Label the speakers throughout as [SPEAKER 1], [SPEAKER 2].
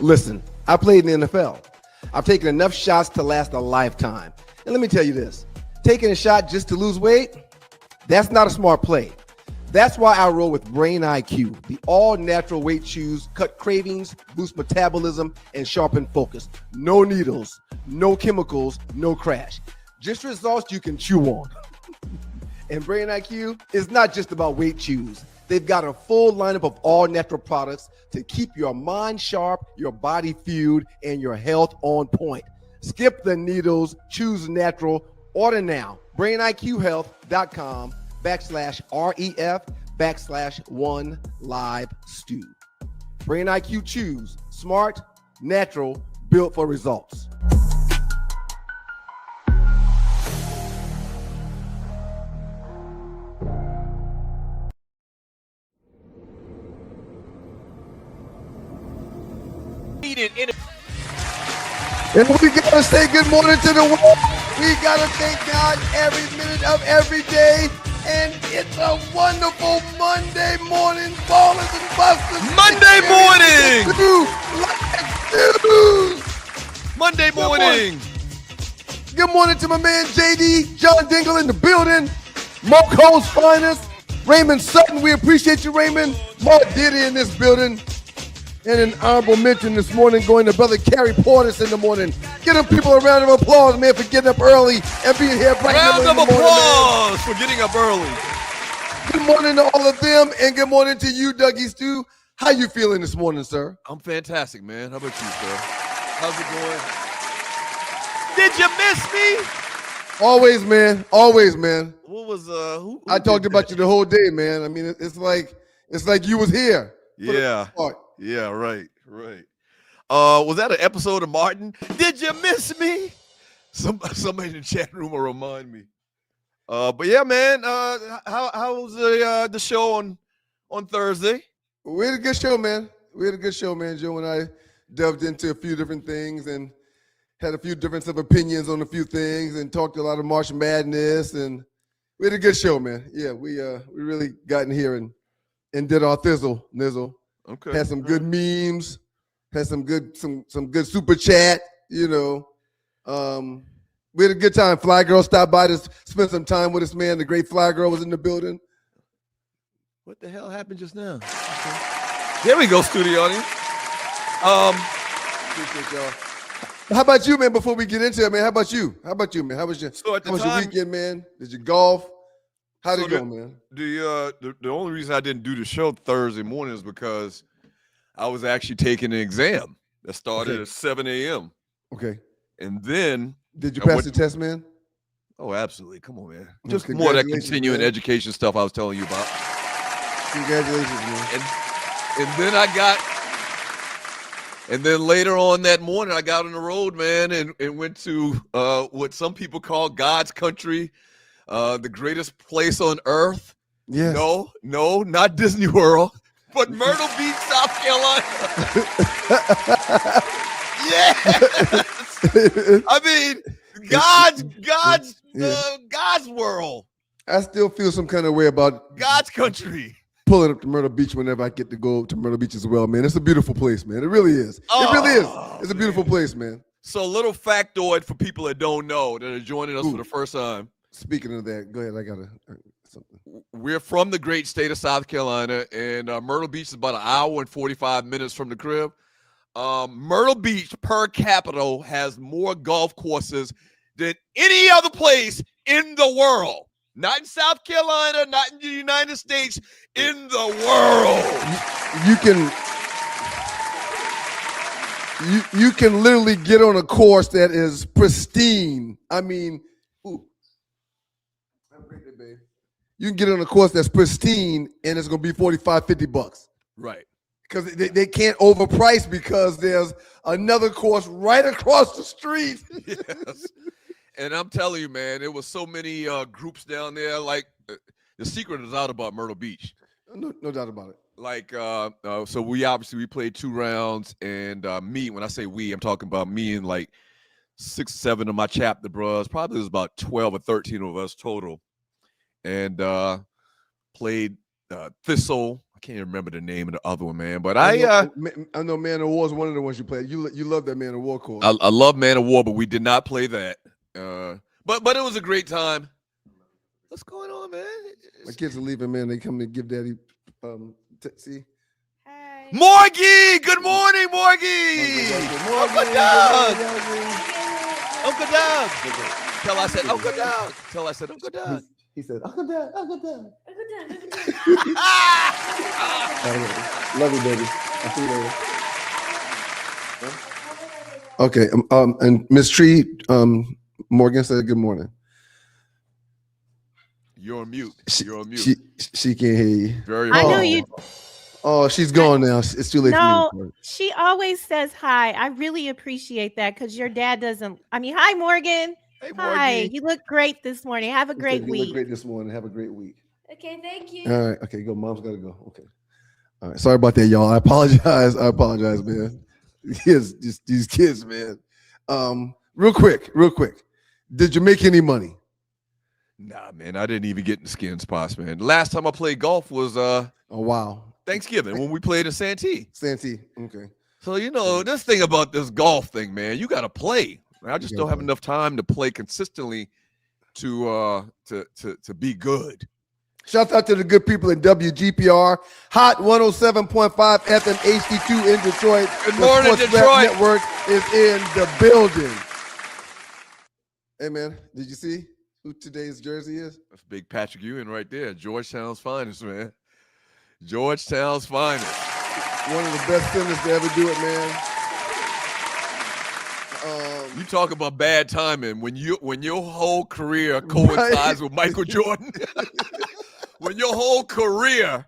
[SPEAKER 1] Listen, I played in the NFL. I've taken enough shots to last a lifetime. And let me tell you this, taking a shot just to lose weight, that's not a smart play. That's why I roll with Brain IQ. The all-natural weight chews cut cravings, boost metabolism, and sharpen focus. No needles, no chemicals, no crash. Just results you can chew on. And Brain IQ is not just about weight chews. They've got a full lineup of all-natural products to keep your mind sharp, your body fueled, and your health on point. Skip the needles, choose natural. Order now. BrainIQHealth.com/REF/1Live Stew. Brain IQ Chews. Smart, natural, built for results. And we gotta say good morning to the world. We gotta thank God every minute of every day. And it's a wonderful Monday morning, ballers and busters.
[SPEAKER 2] Monday morning! Monday
[SPEAKER 1] Good
[SPEAKER 2] morning!
[SPEAKER 1] Good morning to my man JD, John Dingle in the building. Moco's finest, Raymond Sutton. We appreciate you, Raymond. Mark Diddy in this building. And an honorable mention this morning going to brother Carrie Portis in the morning. Give them people a round of applause, man, for getting up early and being here bright
[SPEAKER 2] Round
[SPEAKER 1] in the
[SPEAKER 2] of
[SPEAKER 1] morning,
[SPEAKER 2] applause for getting up early.
[SPEAKER 1] Good morning to all of them, and good morning to you, Dougie Stew. How you feeling this morning, sir?
[SPEAKER 2] I'm fantastic, man. How about you, sir? How's it going? Did you miss me?
[SPEAKER 1] Always, man. Always, man.
[SPEAKER 2] What was who
[SPEAKER 1] I talked about you the whole day, man. I mean, it's like you was here.
[SPEAKER 2] Yeah. Yeah, right. Was that an episode of Martin? Did you miss me? Somebody in the chat room will remind me. But yeah, man. How was the show on Thursday?
[SPEAKER 1] We had a good show, man. Joe and I delved into a few different things and had a few difference of opinions on a few things and talked a lot of March Madness, and we had a good show, man. Yeah, we really got in here and did our nizzle.
[SPEAKER 2] Okay.
[SPEAKER 1] Had some good memes, had some good super chat, you know. We had a good time. Fly Girl stopped by to spend some time with us, man. The great Fly Girl was in the building.
[SPEAKER 2] What the hell happened just now? Okay. There we go, studio audience.
[SPEAKER 1] Appreciate y'all. How about you, man, before we get into it, man? How about you, man? How was your weekend, man? Did you golf? How'd it go, man?
[SPEAKER 2] The only reason I didn't do the show Thursday morning is because I was actually taking an exam that started at 7 a.m.
[SPEAKER 1] Okay.
[SPEAKER 2] And then
[SPEAKER 1] did you pass the test, man?
[SPEAKER 2] Oh, absolutely. Come on, man. Just more of that continuing education stuff I was telling you about.
[SPEAKER 1] Congratulations, man.
[SPEAKER 2] And then later on that morning, I got on the road, man, and went to what some people call God's country. The greatest place on earth.
[SPEAKER 1] Yes.
[SPEAKER 2] No, not Disney World, but Myrtle Beach, South Carolina. Yes. I mean, God's world.
[SPEAKER 1] I still feel some kind of way about
[SPEAKER 2] God's country.
[SPEAKER 1] Pulling up to Myrtle Beach whenever I get to go to Myrtle Beach as well, man. It's a beautiful place, man. It really is. It really is. It's a beautiful place, man.
[SPEAKER 2] So a little factoid for people that don't know, that are joining us for the first time.
[SPEAKER 1] Speaking of that, go ahead. I got something.
[SPEAKER 2] We're from the great state of South Carolina, and Myrtle Beach is about an hour and 45 minutes from the crib. Myrtle Beach per capita has more golf courses than any other place in the world. Not in South Carolina, not in the United States, in the world.
[SPEAKER 1] You can literally get on a course that is pristine. I mean, you can get on a course that's pristine and it's going to be $45, $50.
[SPEAKER 2] Right.
[SPEAKER 1] Because they can't overprice because there's another course right across the street.
[SPEAKER 2] Yes. And I'm telling you, man, there was so many groups down there. Like, the secret is out about Myrtle Beach.
[SPEAKER 1] No doubt about it.
[SPEAKER 2] Like, so we played 2 rounds, and when I say we, I'm talking about me and like 6, 7 of my chapter bros. Probably there's about 12 or 13 of us total. And played Thistle. I can't remember the name of the other one, man. But
[SPEAKER 1] I know Man of War is one of the ones you played. You love that Man of War course.
[SPEAKER 2] I love Man of War, but we did not play that. But it was a great time. What's going on, man?
[SPEAKER 1] My kids are leaving, man. They come to give Daddy see.
[SPEAKER 3] Hi.
[SPEAKER 2] Morgie, good morning, Morgie. Uncle Doug. Uncle Doug. Tell I said Uncle Doug. Tell I said Uncle Doug.
[SPEAKER 1] He said Uncle Doug. Uncle Doug.
[SPEAKER 3] Uncle Doug.
[SPEAKER 1] Love you, baby. I'll see you later. Okay. And Miss Tree, Morgan said good morning.
[SPEAKER 2] You're on mute. You're on mute.
[SPEAKER 1] She can't hear you.
[SPEAKER 3] I know you.
[SPEAKER 1] Oh, she's gone now. It's too late
[SPEAKER 3] No,
[SPEAKER 1] for me.
[SPEAKER 3] she always says hi. I really appreciate that because your dad doesn't. I mean, hi, Morgan.
[SPEAKER 2] Hey,
[SPEAKER 3] Hi.
[SPEAKER 2] Morgie.
[SPEAKER 3] You look great this morning. Have a great
[SPEAKER 1] You
[SPEAKER 3] week.
[SPEAKER 1] look great this morning. Have a great week.
[SPEAKER 3] Okay, thank you.
[SPEAKER 1] All right. Okay, go. Mom's got to go. Okay. All right. Sorry about that, y'all. I apologize. Man. Yes, just these kids, man. Real quick. Did you make any money?
[SPEAKER 2] Nah, man, I didn't even get in the skin spots, man. The last time I played golf was
[SPEAKER 1] Oh, wow.
[SPEAKER 2] Thanksgiving when we played in Santee.
[SPEAKER 1] Santee. Okay.
[SPEAKER 2] So, this thing about this golf thing, man, you got to play. I just don't have enough time to play consistently to be good.
[SPEAKER 1] Shout out to the good people in WGPR, Hot 107.5 FM HD2 in Detroit.
[SPEAKER 2] Good morning,
[SPEAKER 1] Sports
[SPEAKER 2] Detroit.
[SPEAKER 1] Rap Network is in the building. Hey, man, did you see who today's jersey is?
[SPEAKER 2] That's big Patrick Ewing right there. Georgetown's finest, man. Georgetown's finest.
[SPEAKER 1] One of the best centers to ever do it, man.
[SPEAKER 2] You talk about bad timing when your whole career coincides with Michael Jordan. When your whole career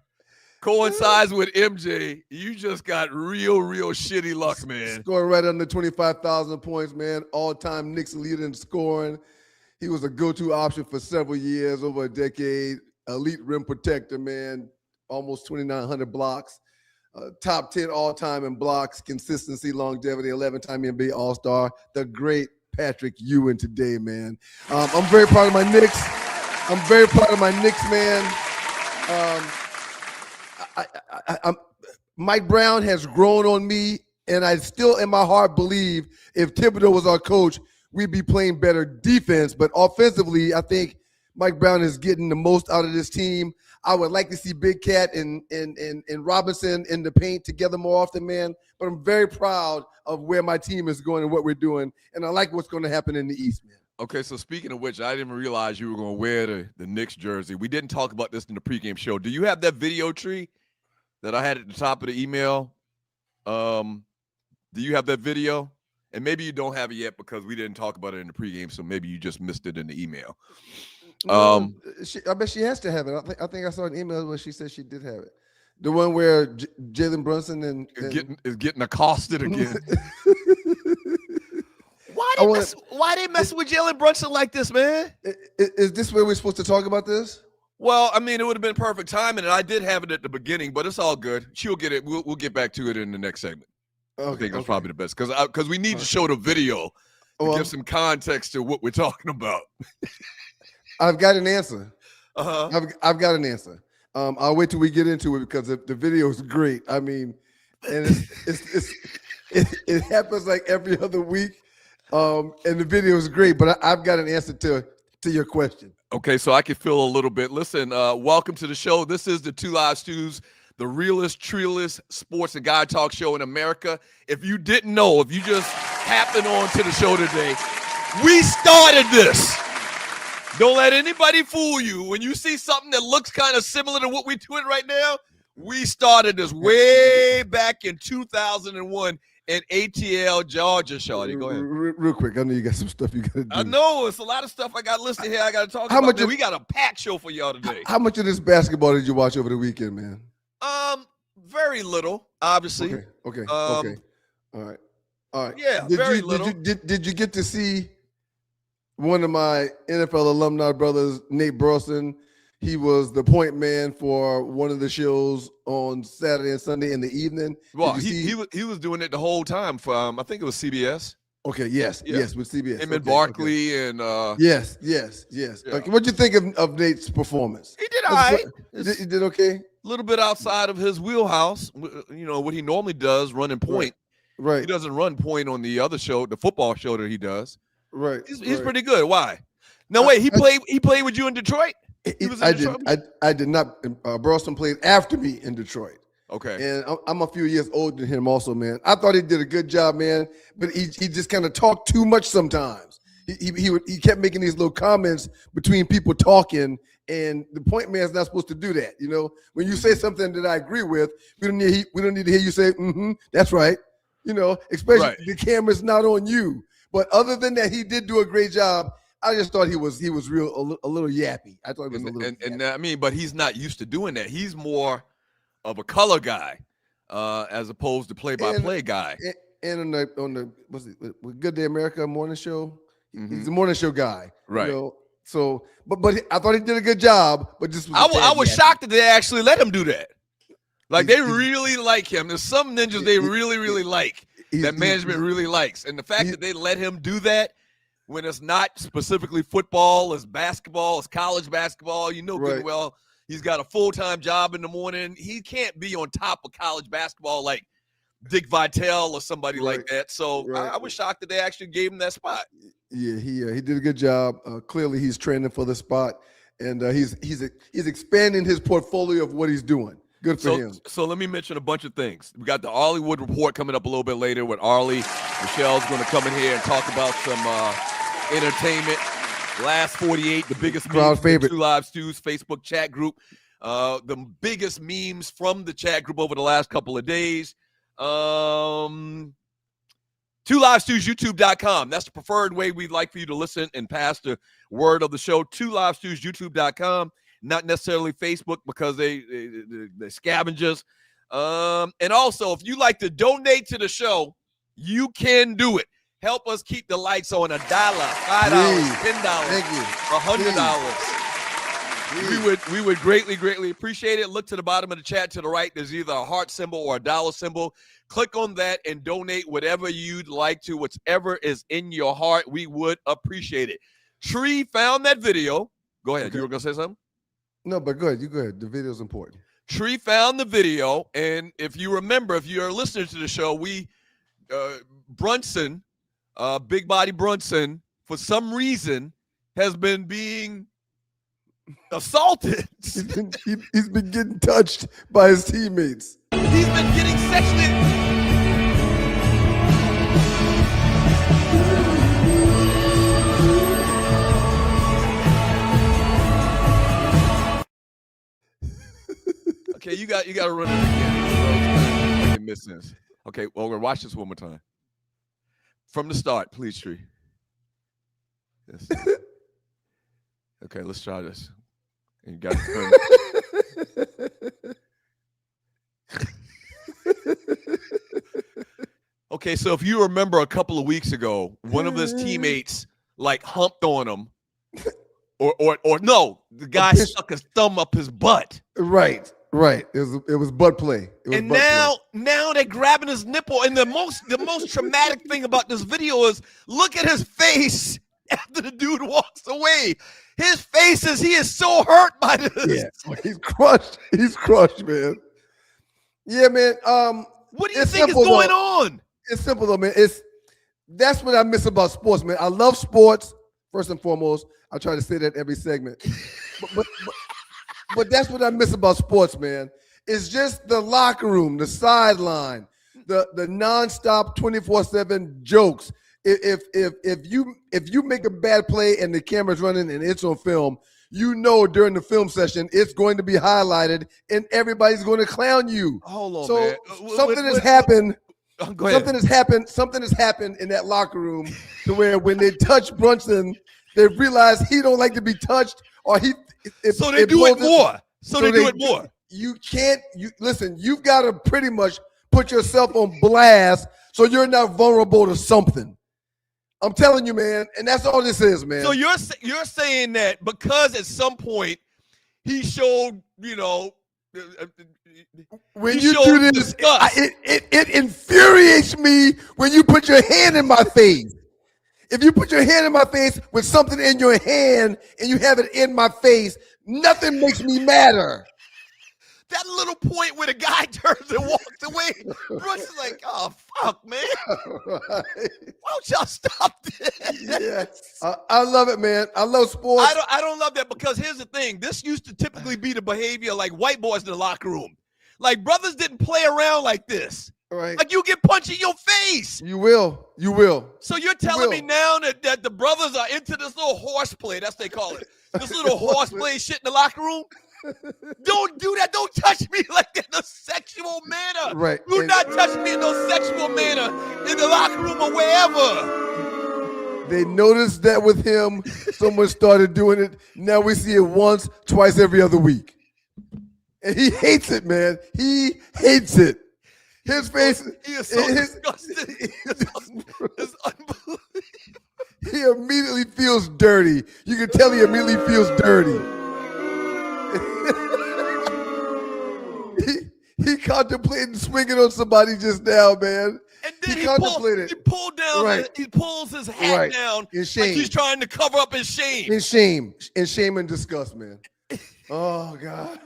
[SPEAKER 2] coincides with MJ, you just got real shitty luck, man.
[SPEAKER 1] Scoring right under 25,000 points, man. All-time Knicks leader in scoring. He was a go-to option for several years, over a decade. Elite rim protector, man. Almost 2,900 blocks. Top 10 all-time in blocks, consistency, longevity, 11-time NBA All-Star. The great Patrick Ewing today, man. I'm very proud of my Knicks. Man. Mike Brown has grown on me, and I still, in my heart, believe if Thibodeau was our coach, we'd be playing better defense. But offensively, I think Mike Brown is getting the most out of this team. I would like to see Big Cat and Robinson in the paint together more often, man. But I'm very proud of where my team is going and what we're doing. And I like what's going to happen in the East, man.
[SPEAKER 2] Okay, so speaking of which, I didn't realize you were going to wear the Knicks jersey. We didn't talk about this in the pregame show. Do you have that video tree that I had at the top of the email? Do you have that video? And maybe you don't have it yet because we didn't talk about it in the pregame, so maybe you just missed it in the email.
[SPEAKER 1] I bet she has to have it. I think I saw an email where she said she did have it. The one where Jalen Brunson
[SPEAKER 2] is getting accosted again. Why they mess with Jalen Brunson like this, man?
[SPEAKER 1] Is this where we're supposed to talk about this?
[SPEAKER 2] Well, I mean, it would have been perfect timing, and I did have it at the beginning, but it's all good. She'll get it. We'll get back to it in the next segment.
[SPEAKER 1] Okay,
[SPEAKER 2] I think that's probably the best because we need to show the video to give some context to what we're talking about.
[SPEAKER 1] I've got an answer.
[SPEAKER 2] Uh-huh.
[SPEAKER 1] I've got an answer. I'll wait till we get into it because the video is great. I mean, and it happens like every other week, and the video is great. But I've got an answer to your question.
[SPEAKER 2] Okay, so I can feel a little bit. Listen, welcome to the show. This is the Two Live Stews, the realest, treeless sports and guy talk show in America. If you didn't know, if you just happened on to the show today, we started this. Don't let anybody fool you. When you see something that looks kind of similar to what we're doing right now, we started this way back in 2001 in ATL, Georgia, Shawty. Go ahead.
[SPEAKER 1] Real quick. I know you got some stuff you got to do.
[SPEAKER 2] I know. It's a lot of stuff I got listed here I got to talk about. We got a packed show for y'all today.
[SPEAKER 1] How much of this basketball did you watch over the weekend, man?
[SPEAKER 2] Very little, obviously.
[SPEAKER 1] Okay. All right.
[SPEAKER 2] Yeah, very little.
[SPEAKER 1] Did you get to see one of my NFL alumni brothers, Nate Burleson? He was the point man for one of the shows on Saturday and Sunday in the evening.
[SPEAKER 2] Well, he was doing it the whole time for I think it was CBS.
[SPEAKER 1] Okay, yes, with CBS.
[SPEAKER 2] Him and Barkley and
[SPEAKER 1] yes.
[SPEAKER 2] Yeah.
[SPEAKER 1] Okay, what'd you think of Nate's performance?
[SPEAKER 2] He did all right.
[SPEAKER 1] He did okay.
[SPEAKER 2] a little bit outside of his wheelhouse. You know, what he normally does, running point.
[SPEAKER 1] Right.
[SPEAKER 2] He doesn't run point on the other show, the football show that he does.
[SPEAKER 1] Right.
[SPEAKER 2] He's pretty good. Why? No, wait, he played with you in Detroit? He was in Detroit?
[SPEAKER 1] I did not. Burleson played after me in Detroit.
[SPEAKER 2] Okay.
[SPEAKER 1] And I'm a few years older than him also, man. I thought he did a good job, man, but he just kind of talked too much sometimes. He kept making these little comments between people talking, and the point man is not supposed to do that. You know, when you say something that I agree with, we don't need to hear you say, that's right. You know, especially the camera's not on you. But other than that, he did do a great job. I just thought he was real a little yappy. I thought he was a little yappy.
[SPEAKER 2] And I mean, but he's not used to doing that. He's more of a color guy as opposed to play-by-play guy.
[SPEAKER 1] And on the what's it, Good Day America morning show, he's a morning show guy,
[SPEAKER 2] right?
[SPEAKER 1] You know? So, but I thought he did a good job. But just
[SPEAKER 2] I was shocked that they actually let him do that. Like they really like him. There's some ninjas they really like that management really likes, and the fact that they let him do that when it's not specifically football, it's basketball, it's college basketball. You know good and well he's got a full-time job in the morning. He can't be on top of college basketball like Dick Vitale or somebody like that. So I was shocked that they actually gave him that spot.
[SPEAKER 1] Yeah, he did a good job. Clearly, he's training for the spot, and he's expanding his portfolio of what he's doing. Good for him.
[SPEAKER 2] So let me mention a bunch of things. We got the Arlewood report coming up a little bit later with Arlie. Michelle's going to come in here and talk about some entertainment. Last 48, the biggest
[SPEAKER 1] crowd favorite.
[SPEAKER 2] Two Live Stews Facebook chat group. The biggest memes from the chat group over the last couple of days. Two Live Stews, YouTube.com. That's the preferred way we'd like for you to listen and pass the word of the show. Two Live Stews, YouTube.com. Not necessarily Facebook because they scavengers. And also, if you like to donate to the show, you can do it. Help us keep the lights on. $1, $5, $10, $100. We would greatly appreciate it. Look to the bottom of the chat to the right. There's either a heart symbol or a dollar symbol. Click on that and donate whatever you'd like to, whatever is in your heart. We would appreciate it. Tree found that video. Go ahead. Okay. You were going to say something?
[SPEAKER 1] No, but go ahead. You go ahead. The video's important.
[SPEAKER 2] Tree found the video, and if you remember, if you're a listener to the show, Brunson, Big Body Brunson, for some reason, has been being assaulted.
[SPEAKER 1] He's been getting touched by his teammates.
[SPEAKER 2] He's been getting sexually. Okay, you got to run it again. Making miss sense. Okay, well, we're gonna watch this one more time. From the start, please, Tree. Yes. Okay, let's try this. And you got to Okay, so if you remember a couple of weeks ago, one of his teammates like humped on him, or no, the guy stuck his thumb up his butt.
[SPEAKER 1] Right. It was butt play.
[SPEAKER 2] And now they're grabbing his nipple. And the most traumatic thing about this video is look at his face after the dude walks away. His face he is so hurt by this.
[SPEAKER 1] Yeah, he's crushed. He's crushed, man. Yeah, man.
[SPEAKER 2] What do you think is going on?
[SPEAKER 1] It's simple though, man. That's what I miss about sports, man. I love sports first and foremost. I try to say that every segment, but that's what I miss about sports, man. It's just the locker room, the sideline, the nonstop 24/7 jokes. If you make a bad play and the camera's running and it's on film, you know during the film session it's going to be highlighted and everybody's going to clown you.
[SPEAKER 2] Hold on,
[SPEAKER 1] so
[SPEAKER 2] man.
[SPEAKER 1] Something has happened.
[SPEAKER 2] Go ahead.
[SPEAKER 1] Something has happened in that locker room to where when they touch Brunson, they realize he don't like to be touched, or
[SPEAKER 2] so they do it more. So they do it more.
[SPEAKER 1] You can't. Listen. You've got to pretty much put yourself on blast so you're not vulnerable to something. I'm telling you, man, and that's all this is, man.
[SPEAKER 2] So you're saying that because at some point he showed,
[SPEAKER 1] when you do this, it infuriates me when you put your hand in my face. If you put your hand in my face with something in your hand and you have it in my face, nothing makes me madder.
[SPEAKER 2] that little point where the guy turns and walks away, Brooks is like, oh, fuck, man.
[SPEAKER 1] Right.
[SPEAKER 2] Why don't y'all stop this?
[SPEAKER 1] Yeah. I love it, man. I love sports.
[SPEAKER 2] I don't love that because here's the thing. This used to typically be the behavior like white boys in the locker room. Like brothers didn't play around like this.
[SPEAKER 1] Right.
[SPEAKER 2] Like you get punched in your face.
[SPEAKER 1] You will. You will.
[SPEAKER 2] So you're telling me now that the brothers are into this little horseplay. That's what they call it. This little horseplay shit in the locker room. Don't do that. Don't touch me like that in a sexual manner.
[SPEAKER 1] Right.
[SPEAKER 2] Do not touch me in no sexual manner in the locker room or wherever.
[SPEAKER 1] They noticed that with him. Someone started doing it. Now we see it once, twice every other week. And he hates it, man. He hates it. His face.
[SPEAKER 2] He is so disgusting. It's unbelievable.
[SPEAKER 1] He immediately feels dirty. You can tell he immediately feels dirty. he contemplated swinging on somebody just now, man.
[SPEAKER 2] And then he pulled down.
[SPEAKER 1] Right.
[SPEAKER 2] He pulls his hat down
[SPEAKER 1] in shame.
[SPEAKER 2] like he's trying to cover up his shame.
[SPEAKER 1] In shame and disgust, man. Oh God.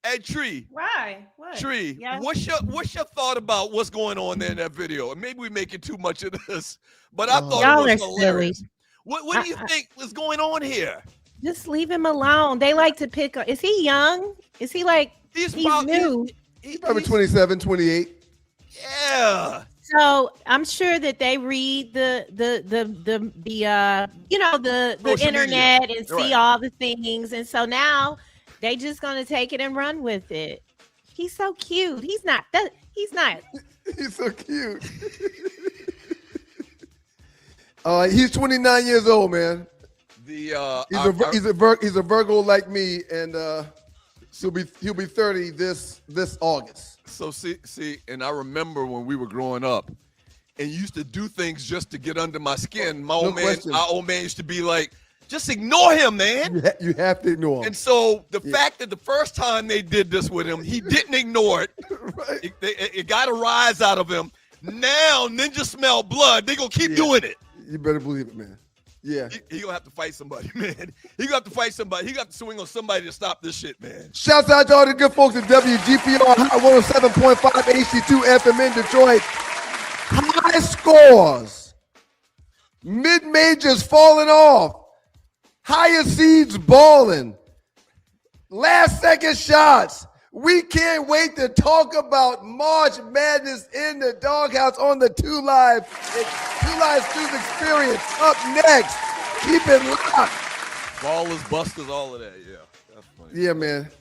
[SPEAKER 2] Hey, Tree.
[SPEAKER 3] Why? What?
[SPEAKER 2] Tree,
[SPEAKER 3] Yes.
[SPEAKER 2] what's your thought about what's going on there in that video? And maybe we're making too much of this, but I thought
[SPEAKER 3] Y'all
[SPEAKER 2] it was
[SPEAKER 3] are
[SPEAKER 2] hilarious.
[SPEAKER 3] silly.
[SPEAKER 2] What do you think is going on here?
[SPEAKER 3] Just leave him alone. They like to pick. Is he young? Is he like he's new?
[SPEAKER 1] He's probably 27, 28.
[SPEAKER 2] Yeah.
[SPEAKER 3] So I'm sure that they read the
[SPEAKER 2] Social
[SPEAKER 3] internet
[SPEAKER 2] media.
[SPEAKER 3] and see
[SPEAKER 2] Right.
[SPEAKER 3] all the things, and so now they just gonna take it and run with it. He's so cute. He's not. He's not.
[SPEAKER 1] He's so cute. He's 29 years old, man. He's a Virgo like me, and he'll be 30 this August.
[SPEAKER 2] So see, and I remember when we were growing up, and used to do things just to get under my skin. Our old man used to be like, just ignore him, man.
[SPEAKER 1] You have to ignore him.
[SPEAKER 2] And so the fact that the first time they did this with him, he didn't ignore it.
[SPEAKER 1] Right.
[SPEAKER 2] It got a rise out of him. Now Ninja smell blood. They gonna keep doing it.
[SPEAKER 1] You better believe it, man. Yeah.
[SPEAKER 2] He gonna have to fight somebody, man. He gonna have to fight somebody. He got to swing on somebody to stop this shit, man.
[SPEAKER 1] Shouts out to all the good folks at WGPR 107.5 HD2 FM in Detroit. High scores. Mid-majors falling off. Higher seeds balling. Last second shots. We can't wait to talk about March Madness in the doghouse on the 2 Live Student Experience. Up next. Keep it locked.
[SPEAKER 2] Ballers, busters, all of that. Yeah, that's funny.
[SPEAKER 1] Yeah, man.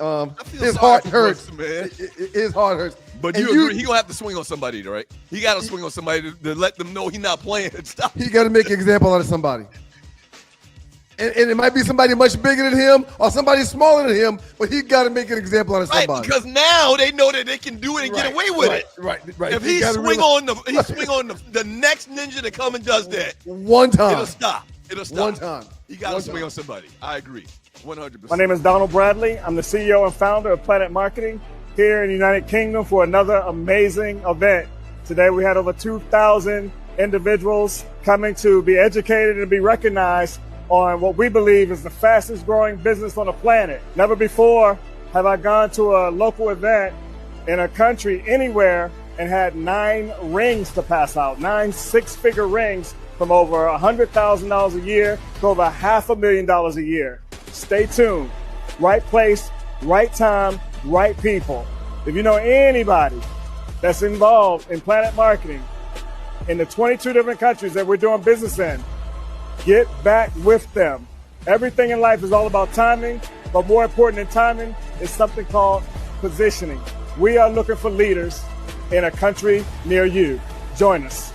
[SPEAKER 2] His
[SPEAKER 1] heart hurts,
[SPEAKER 2] man.
[SPEAKER 1] His heart hurts.
[SPEAKER 2] But you agree, he gonna have to swing on somebody, right? He got to swing on somebody to let them know he's not playing. Stop.
[SPEAKER 1] He got to make an example out of somebody. And it might be somebody much bigger than him or somebody smaller than him, but he got to make an example out of somebody.
[SPEAKER 2] Right, because now they know that they can do it and get away with it.
[SPEAKER 1] Right.
[SPEAKER 2] If he swing on the next ninja that come and does that,
[SPEAKER 1] one time,
[SPEAKER 2] it'll stop.
[SPEAKER 1] One time.
[SPEAKER 2] You got to swing on somebody. I agree, 100%.
[SPEAKER 4] My name is Donald Bradley. I'm the CEO and founder of Planet Marketing here in the United Kingdom for another amazing event. Today we had over 2,000 individuals coming to be educated and be recognized on what we believe is the fastest growing business on the planet. Never before have I gone to a local event in a country anywhere and had 9 rings to pass out, 9 six-figure rings from over $100,000 a year to over $500,000 a year. Stay tuned. Right place, right time, right people. If you know anybody that's involved in Planet Marketing in the 22 different countries that we're doing business in, get back with them. Everything in life is all about timing, but more important than timing is something called positioning. We are looking for leaders in a country near you. Join us.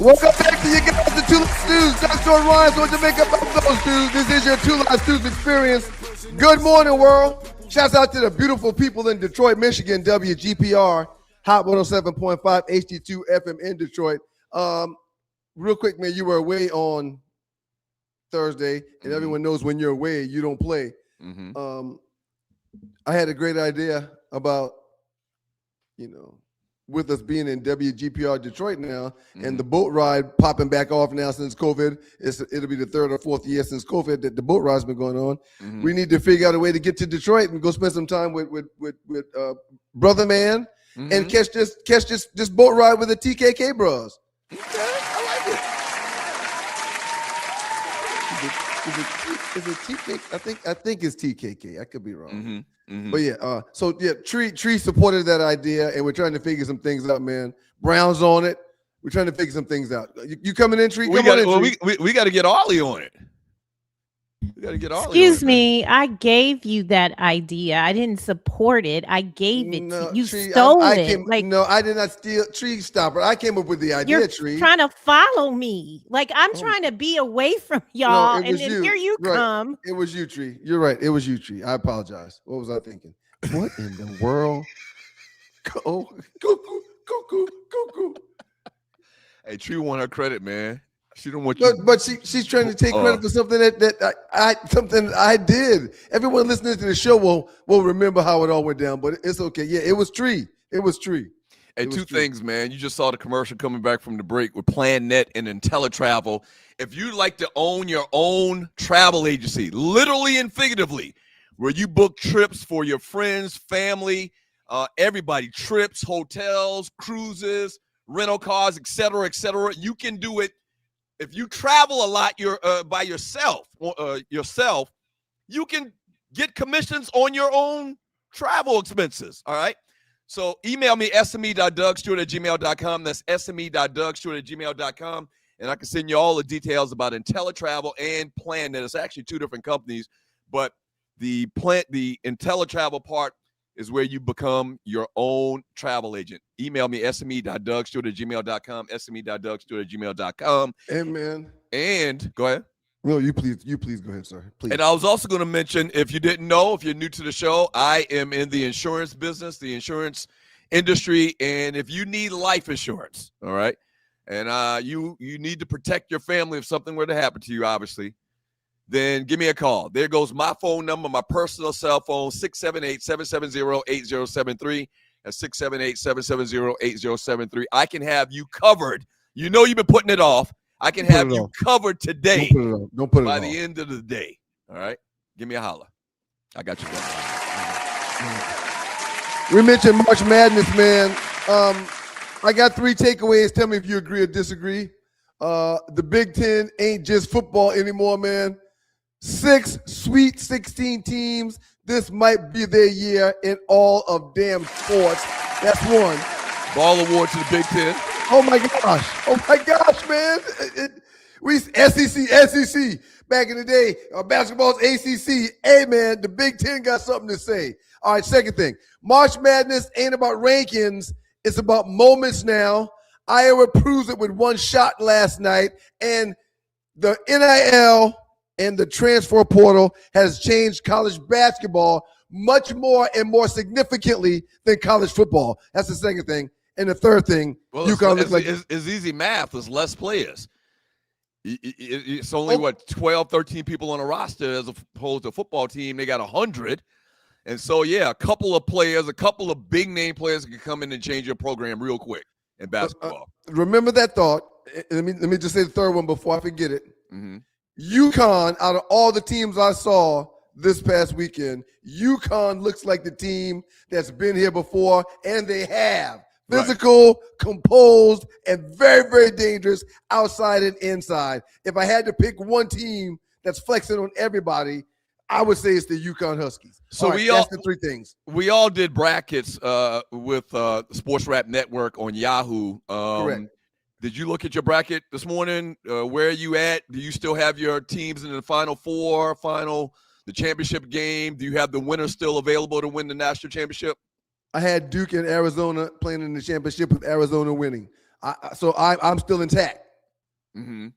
[SPEAKER 1] Welcome back to you guys, the 2 Live Stews. Dr. Ryan's going to make up those stews. This is your 2 Live Stews experience. Good morning, world. Shouts out to the beautiful people in Detroit, Michigan, WGPR. Hot 107.5 HD2 FM in Detroit. Real quick, man, you were away on Thursday, and everyone knows when you're away, you don't play.
[SPEAKER 2] Mm-hmm.
[SPEAKER 1] I had a great idea about, with us being in WGPR Detroit now, and the boat ride popping back off now since COVID. It'll be the 3rd or 4th year since COVID that the boat ride's been going on. We need to figure out a way to get to Detroit and go spend some time with Brother Man and catch this boat ride with the TKK bros.
[SPEAKER 2] Okay, I like it.
[SPEAKER 1] Is it TKK? I think it's TKK. I could be wrong. But yeah, so yeah, Tree supported that idea, and we're trying to figure some things out, man. Brown's on it. We're trying to figure some things out. You coming in, Tree?
[SPEAKER 2] We got to get Arlie on it. We got to get Arlie.
[SPEAKER 3] Excuse me, I gave you that idea. I didn't support it. I gave it to you.
[SPEAKER 1] Tree,
[SPEAKER 3] stole
[SPEAKER 1] I
[SPEAKER 3] it.
[SPEAKER 1] No, I did not steal. Tree, stop it. I came up with the idea.
[SPEAKER 3] You're
[SPEAKER 1] Tree,
[SPEAKER 3] trying to follow me. Like I'm trying to be away from y'all, and then here you come.
[SPEAKER 1] It was you, Tree. You're right. It was you, Tree. I apologize. What was I thinking? What in the world? Go.
[SPEAKER 2] Hey, Tree want her credit, man. She don't want you.
[SPEAKER 1] But she's trying to take credit for something that I did. Everyone listening to the show will remember how it all went down. But it's okay. Yeah, it was Tree. It was Tree.
[SPEAKER 2] Hey, two things, man. You just saw the commercial coming back from the break with PlanNet and IntelliTravel. If you'd like to own your own travel agency, literally and figuratively, where you book trips for your friends, family, everybody, trips, hotels, cruises, rental cars, et cetera, you can do it. If you travel a lot, you're by yourself, you can get commissions on your own travel expenses. All right. So email me sme.dougstewart@gmail.com. That's sme.dougstewart@gmail.com. And I can send you all the details about IntelliTravel and PlanNet. It's actually two different companies, but the IntelliTravel part is where you become your own travel agent. Email me sme.dougstewart@gmail.com, sme.dougstewart@gmail.com.
[SPEAKER 1] Amen.
[SPEAKER 2] And go ahead.
[SPEAKER 1] No, you please go ahead, sir. Please.
[SPEAKER 2] And I was also going to mention, if you didn't know, if you're new to the show, I am in the insurance business, the insurance industry. And if you need life insurance, all right, and you need to protect your family if something were to happen to you, obviously, then give me a call. There goes my phone number, my personal cell phone, 678-770-8073. That's 678-770-8073. I can have you covered. You know you've been putting it off. I can have you covered today.
[SPEAKER 1] Don't put it
[SPEAKER 2] by
[SPEAKER 1] off.
[SPEAKER 2] the end of the day. All right? Give me a holler. I got you covered.
[SPEAKER 1] We mentioned March Madness, man. I got 3 takeaways. Tell me if you agree or disagree. The Big Ten ain't just football anymore, man. 6 Sweet 16 teams. This might be their year in all of damn sports. That's one.
[SPEAKER 2] Ball award to the Big Ten.
[SPEAKER 1] Oh my gosh, man. We SEC. Back in the day, basketball's ACC. Hey, man, the Big Ten got something to say. All right, second thing. March Madness ain't about rankings. It's about moments now. Iowa proves it with one shot last night, and the NIL and the transfer portal has changed college basketball much more and more significantly than college football. That's the second thing. And the third thing, UConn looks like
[SPEAKER 2] it's easy math. There's less players. It's only 12, 13 people on a roster as opposed to a football team. They got 100. And so, yeah, a couple of players, a couple of big name players can come in and change your program real quick in basketball.
[SPEAKER 1] Remember that thought. Let me just say the third one before I forget it. UConn, out of all the teams I saw this past weekend, UConn looks like the team that's been here before, and they have. Physical, composed, and very, very dangerous outside and inside. If I had to pick one team that's flexing on everybody, I would say it's the UConn Huskies.
[SPEAKER 2] So
[SPEAKER 1] that's the 3 things.
[SPEAKER 2] We all did brackets with Sports Rap Network on Yahoo.
[SPEAKER 1] Correct.
[SPEAKER 2] Did you look at your bracket this morning? Where are you at? Do you still have your teams in the Final Four, the championship game? Do you have the winner still available to win the national championship?
[SPEAKER 1] I had Duke and Arizona playing in the championship with Arizona winning. So I'm still intact.
[SPEAKER 2] Okay.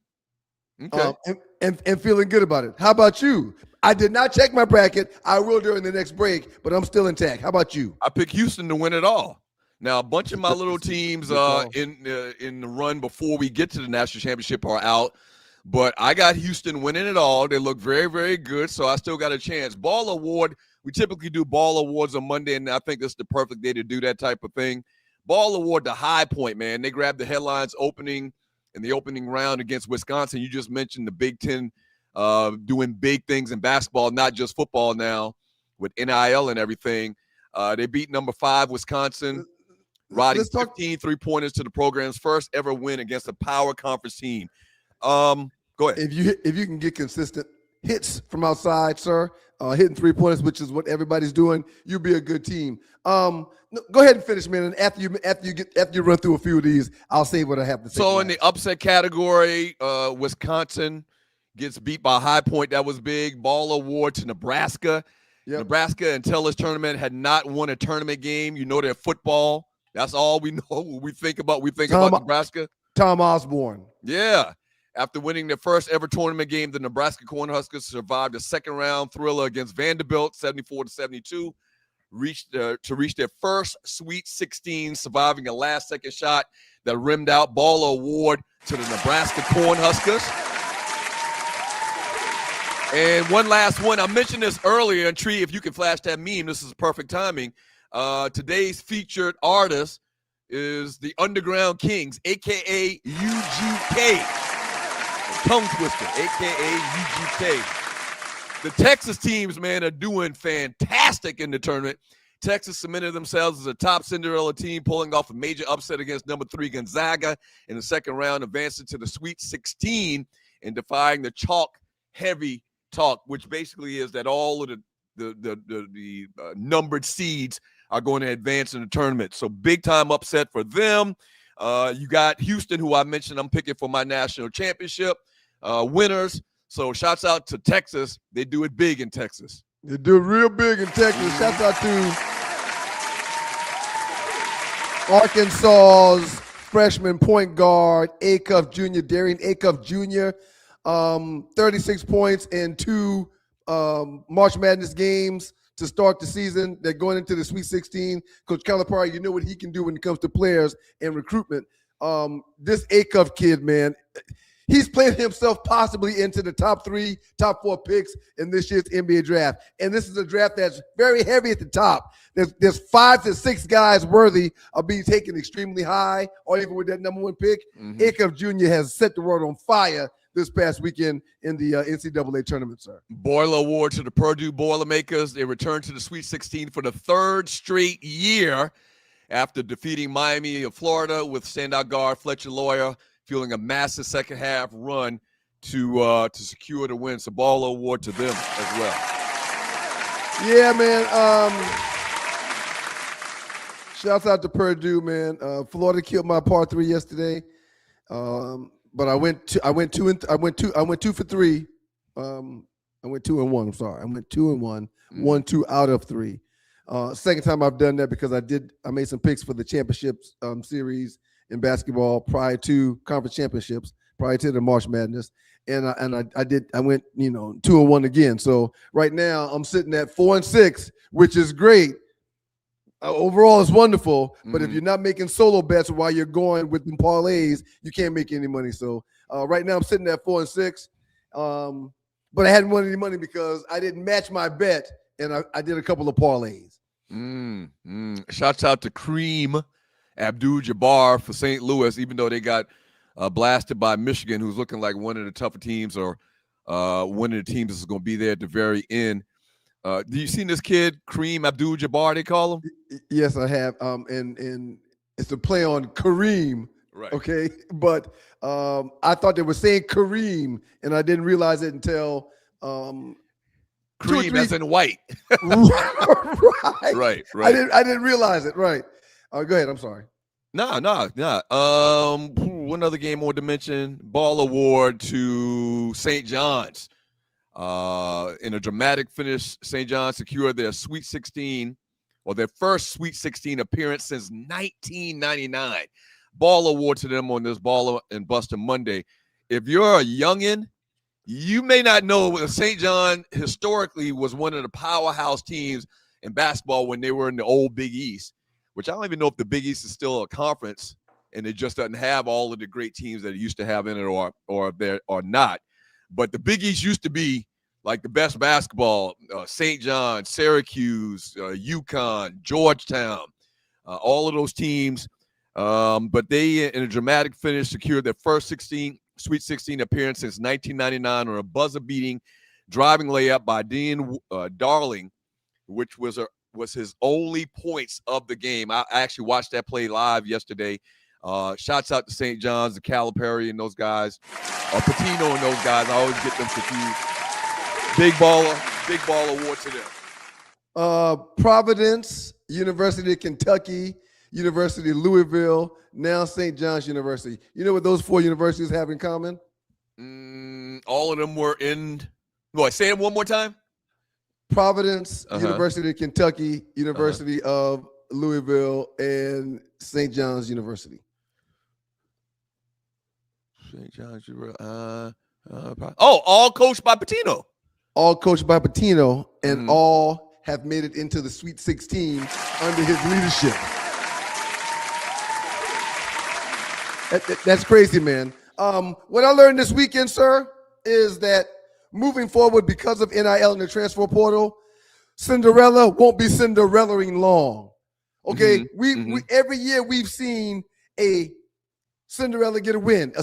[SPEAKER 1] And feeling good about it. How about you? I did not check my bracket. I will during the next break, but I'm still intact. How about you?
[SPEAKER 2] I picked Houston to win it all. Now, a bunch of my little teams in the run before we get to the national championship are out, but I got Houston winning it all. They look very, very good, so I still got a chance. Ball award, we typically do ball awards on Monday, and I think this is the perfect day to do that type of thing. Ball award to High Point, man. They grabbed the headlines in the opening round against Wisconsin. You just mentioned the Big Ten doing big things in basketball, not just football now with NIL and everything. They beat number 5 Wisconsin, riding 15 3-pointers to the program's first ever win against a power conference team. Go ahead.
[SPEAKER 1] If you can get consistent hits from outside, sir, hitting 3-pointers, which is what everybody's doing, you'll be a good team. Go ahead and finish, man. And after you run through a few of these, I'll say what I have to say.
[SPEAKER 2] So in the upset category, Wisconsin gets beat by High Point. That was big. Ball award to Nebraska. Yep. Nebraska, until this tournament, had not won a tournament game. You know, their football. That's all we know. When we think about Nebraska.
[SPEAKER 1] Tom Osborne.
[SPEAKER 2] Yeah. After winning their first ever tournament game, the Nebraska Cornhuskers survived a second-round thriller against Vanderbilt, 74-72, to reach their first Sweet 16, surviving a last-second shot that rimmed out. Ball award to the Nebraska Cornhuskers. And one last one. I mentioned this earlier, and Tree, if you can flash that meme, this is perfect timing. Today's featured artist is the Underground Kings, a.k.a. UGK. Tongue twister, a.k.a. UGK. The Texas teams, man, are doing fantastic in the tournament. Texas cemented themselves as a top Cinderella team, pulling off a major upset against number 3 Gonzaga in the second round, advancing to the Sweet 16 and defying the chalk-heavy talk, which basically is that all of the numbered seeds are going to advance in the tournament. So big-time upset for them. You got Houston, who I mentioned I'm picking for my national championship winners. So shouts out to Texas. They do it big in Texas.
[SPEAKER 1] They do it real big in Texas. Shouts out to Arkansas's freshman point guard, Acuff Jr., Darian Acuff Jr., 36 points in 2 March Madness games to start the season. They're going into the Sweet 16. Coach Calipari, you know what he can do when it comes to players and recruitment. This Acuff kid, man, he's played himself possibly into the top 3, top 4 picks in this year's NBA draft. And this is a draft that's very heavy at the top. There's 5 to 6 guys worthy of being taken extremely high, or even with that number 1 pick. Mm-hmm. Acuff Jr. has set the world on fire this past weekend in the NCAA tournament, sir.
[SPEAKER 2] Boiler award to the Purdue Boilermakers. They returned to the Sweet 16 for the 3rd straight year after defeating Miami of Florida with standout guard Fletcher Loyer, fueling a massive second half run to secure the win. So Boiler award to them as well.
[SPEAKER 1] Yeah, man. Shouts out to Purdue, man. Florida killed my par 3 yesterday. But I went 2 for 3. I went 2 and 1. I'm sorry. I went 2 and 1. 1-2 out of 3. Second time I've done that because I made some picks for the championships series in basketball prior to conference championships, prior to the March Madness, and I went 2 and 1 again. So right now I'm sitting at 4 and 6, which is great. Overall, it's wonderful, but if you're not making solo bets while you're going with them parlays, you can't make any money. So right now I'm sitting at 4 and 6, but I hadn't won any money because I didn't match my bet, and I did a couple of parlays.
[SPEAKER 2] Shouts out to Kareem Abdul-Jabbar for St. Louis, even though they got blasted by Michigan, who's looking like one of the tougher teams, or one of the teams that's going to be there at the very end. Do you seen this kid, Kareem Abdul-Jabbar, they call him?
[SPEAKER 1] Yes, I have. And it's a play on Kareem.
[SPEAKER 2] Right.
[SPEAKER 1] Okay. But I thought they were saying Kareem, and I didn't realize it until
[SPEAKER 2] Kareem as in white.
[SPEAKER 1] Right. I didn't realize it. Right. Go ahead. I'm sorry.
[SPEAKER 2] No. One other game I wanted to mention, Ball award to St. John's. In a dramatic finish, St. John's secured their Sweet 16, or their first Sweet 16 appearance since 1999. Ball award to them on this Baller and Buster Monday. If you're a youngin', you may not know that St. John historically was one of the powerhouse teams in basketball when they were in the old Big East, which I don't even know if the Big East is still a conference and it just doesn't have all of the great teams that it used to have in it or there or not. But the Big East used to be like the best basketball, St. John, Syracuse, UConn, Georgetown, all of those teams But they, in a dramatic finish, secured their first Sweet 16 appearance since 1999 on a buzzer-beating driving layup by Dean Darling, which was his only points of the game. I actually watched that play live yesterday. Shouts out to St. John's, the Calipari, and those guys, Patino and those guys. I always get them confused. Big ball award to them.
[SPEAKER 1] Providence, University of Kentucky, University of Louisville, now St. John's University. You know what those 4 universities have in common?
[SPEAKER 2] All of them were in. Boy, say it one more time.
[SPEAKER 1] Providence, University of Kentucky, University of Louisville, and St. John's University.
[SPEAKER 2] St. John's. All coached by Patino.
[SPEAKER 1] All coached by Patino, and all have made it into the Sweet 16 under his leadership. That's crazy, man. What I learned this weekend, sir, is that moving forward, because of NIL and the transfer portal, Cinderella won't be Cinderellaing long. Okay, we every year we've seen a Cinderella get a win,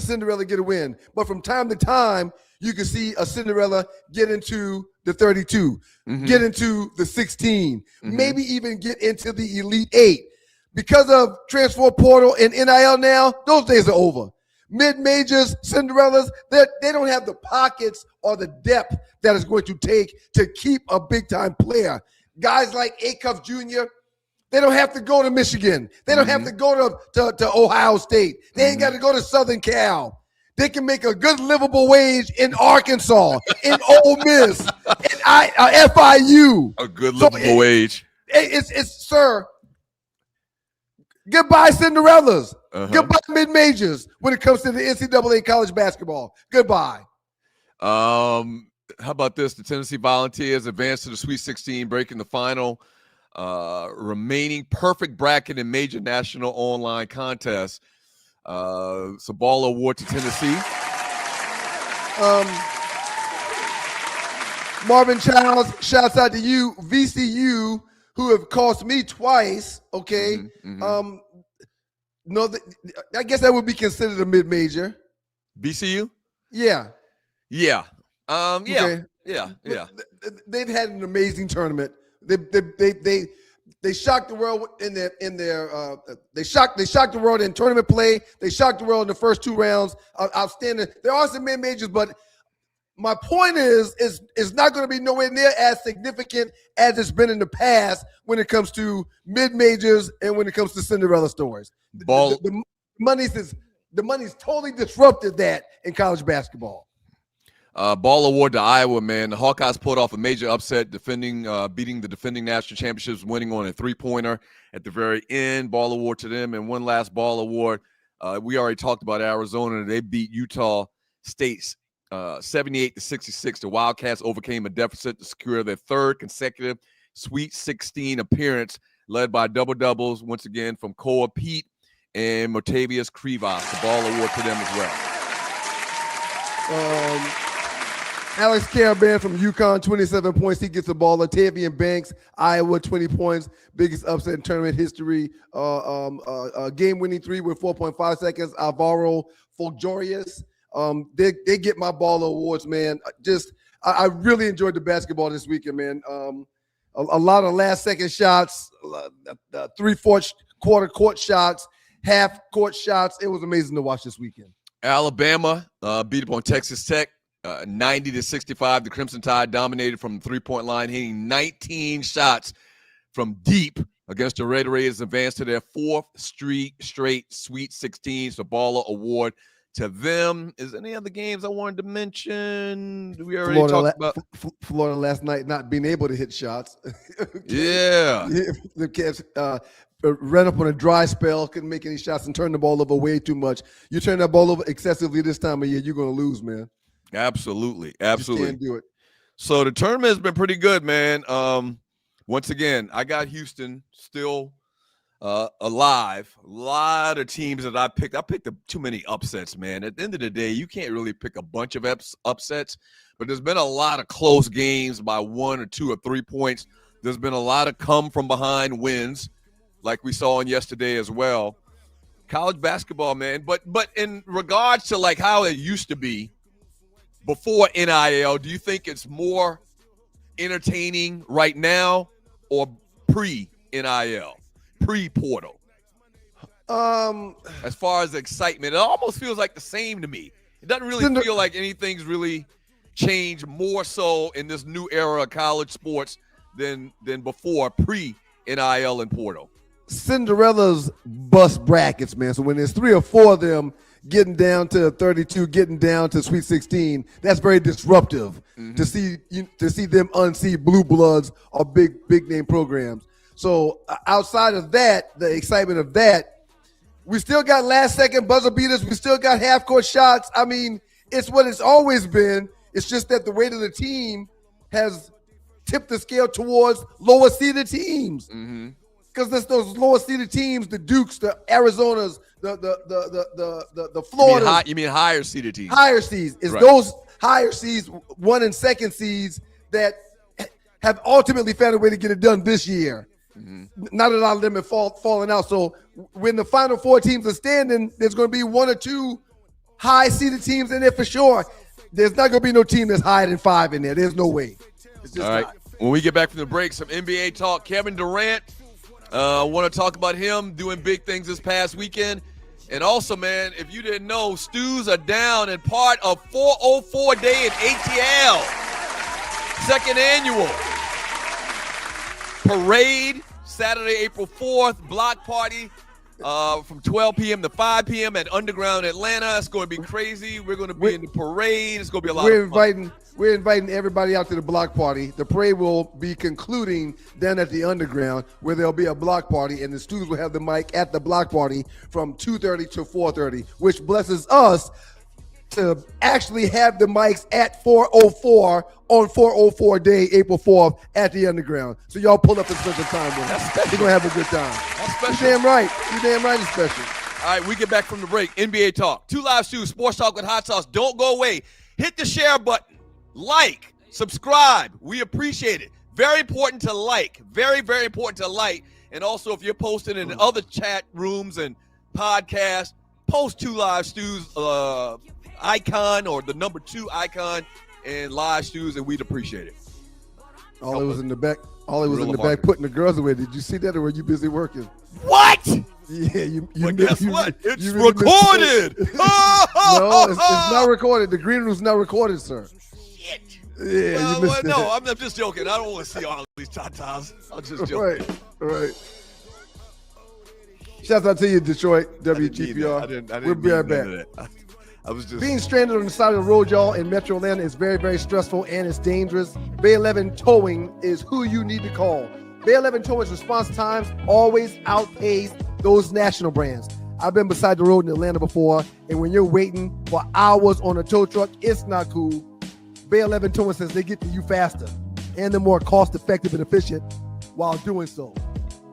[SPEAKER 1] But from time to time, you can see a Cinderella get into the 32, get into the 16, maybe even get into the Elite 8. Because of transfer portal and NIL now, those days are over. Mid-majors, Cinderellas, they don't have the pockets or the depth that it's going to take to keep a big-time player. Guys like Acuff Jr., they don't have to go to Michigan. They don't have to go to Ohio State. They ain't got to go to Southern Cal. They can make a good livable wage in Arkansas, in Ole Miss, in FIU.
[SPEAKER 2] A good livable wage.
[SPEAKER 1] It's sir. Goodbye, Cinderellas. Goodbye, mid-majors when it comes to the NCAA college basketball. Goodbye.
[SPEAKER 2] How about this? The Tennessee Volunteers advanced to the Sweet 16, breaking the final remaining perfect bracket in major national online contests. It's a ball award to Tennessee.
[SPEAKER 1] Marvin Childs, shouts out to you, VCU, who have cost me twice. Okay. No, I guess that would be considered a mid-major.
[SPEAKER 2] VCU?
[SPEAKER 1] Yeah.
[SPEAKER 2] Yeah.
[SPEAKER 1] Okay.
[SPEAKER 2] Yeah.
[SPEAKER 1] They've had an amazing tournament. They shocked the world they shocked the world in tournament play. They shocked the world in the first 2 rounds. Outstanding. There are some mid-majors, but my point is not going to be nowhere near as significant as it's been in the past when it comes to mid-majors and when it comes to Cinderella stories. The money's totally disrupted that in college basketball.
[SPEAKER 2] Ball award to Iowa, man. The Hawkeyes pulled off a major upset, beating the defending national championships, winning on a 3-pointer at the very end. Ball award to them. And one last ball award. We already talked about Arizona. They beat Utah State 78-66. The Wildcats overcame a deficit to secure their 3rd consecutive Sweet 16 appearance, led by double-doubles, once again, from Koa Pete and Motavious Krivas. The ball award to them as well.
[SPEAKER 1] Alex Caravan from UConn, 27 points. He gets the ball. Latavian Banks, Iowa, 20 points. Biggest upset in tournament history. Game-winning 3 with 4.5 seconds. Alvaro Foglorius. They get my ball awards, man. I really enjoyed the basketball this weekend, man. A lot of last-second shots, 3/4 quarter court shots, half-court shots. It was amazing to watch this weekend.
[SPEAKER 2] Alabama beat up on Texas Tech. 90-65, the Crimson Tide dominated from the three-point line, hitting 19 shots from deep against the Red Raiders, advanced to their 4th straight Sweet 16. The Baller Award to them. Is there any other games I wanted to mention? We already talked about
[SPEAKER 1] Florida last night not being able to hit shots.
[SPEAKER 2] Yeah.
[SPEAKER 1] The Cavs ran up on a dry spell, couldn't make any shots, and turned the ball over way too much. You turn that ball over excessively this time of year, you're going to lose, man.
[SPEAKER 2] Absolutely.
[SPEAKER 1] Just can't do it.
[SPEAKER 2] So the tournament has been pretty good, man. Once again, I got Houston still alive. A lot of teams that I picked up too many upsets, man. At the end of the day, you can't really pick a bunch of upsets, but there's been a lot of close games by 1 or 2 or 3 points. There's been a lot of come from behind wins, like we saw on yesterday as well. College basketball, man. But in regards to like how it used to be before NIL, do you think it's more entertaining right now or pre-NIL, pre-portal? As far as excitement, it almost feels like the same to me. It doesn't really feel like anything's really changed more so in this new era of college sports than before pre-NIL and portal.
[SPEAKER 1] Cinderella's bus brackets, man. So when there's 3 or 4 of them getting down to 32, getting down to Sweet 16, that's very disruptive to see them unseat blue bloods or big name programs. So outside of that, the excitement of that, we still got last second buzzer beaters. We still got half court shots. I mean, it's what it's always been. It's just that the weight of the team has tipped the scale towards lower seeded teams. Because there's those lower seeded teams, the Dukes, the Arizonas, the Florida.
[SPEAKER 2] You mean higher seeded teams?
[SPEAKER 1] Higher seeds. It's
[SPEAKER 2] right.
[SPEAKER 1] Those higher seeds, 1 and 2nd seeds that have ultimately found a way to get it done this year. Not a lot of them have fallen out. So when the final 4 teams are standing, there's going to be 1 or 2 high seeded teams in there for sure. There's not going to be no team that's higher than 5 in there. There's no way. It's just
[SPEAKER 2] all right.
[SPEAKER 1] not.
[SPEAKER 2] When we get back from the break, some NBA talk. Kevin Durant. Want to talk about him doing big things this past weekend. And also, man, if you didn't know, Stews are down and part of 404 Day in ATL. 2nd annual parade, Saturday, April 4th, block party from 12 p.m. to 5 p.m. at Underground Atlanta. It's going to be crazy. We're going to be in the parade. It's going to be a lot of fun.
[SPEAKER 1] We're inviting everybody out to the block party. The parade will be concluding down at the Underground, where there'll be a block party, and the students will have the mic at the block party from 2:30 to 4:30, which blesses us to actually have the mics at 4:04 on 404 Day, April 4th, at the Underground. So y'all pull up and spend some time with us. We're going to have a good time.
[SPEAKER 2] That's special.
[SPEAKER 1] You're damn right. You're damn right it's special.
[SPEAKER 2] All right, we get back from the break. NBA talk. 2 Live Stews, Sports Talk with Hot Sauce. Don't go away. Hit the share button. Like, subscribe. We appreciate it. Very important to like. Very, very important to like. And also, if you're posting in other chat rooms and podcasts, post 2 Live Stews icon or the number 2 icon and Live Stews, and we'd appreciate it.
[SPEAKER 1] All it was in the back putting the girls away. Did you see that, or were you busy working?
[SPEAKER 2] What?
[SPEAKER 1] Yeah, you
[SPEAKER 2] But guess what? It's
[SPEAKER 1] really
[SPEAKER 2] recorded.
[SPEAKER 1] No, it's not recorded. The green room's not recorded, sir.
[SPEAKER 2] Shit.
[SPEAKER 1] Yeah, you missed it.
[SPEAKER 2] No, I'm just joking. I don't want to see all these tatas. I'm just joking.
[SPEAKER 1] Right. Shout out to you, Detroit, WGPR.
[SPEAKER 2] I didn't
[SPEAKER 1] We'll be right back.
[SPEAKER 2] I was just
[SPEAKER 1] being stranded on the side of the road, y'all, in Metro Atlanta is very, very stressful and it's dangerous. Bay 11 Towing is who you need to call. Bay 11 Towing's response times always outpace those national brands. I've been beside the road in Atlanta before, and when you're waiting for hours on a tow truck, it's not cool. Bay 11 Towing says they get to you faster and they're more cost-effective and efficient while doing so.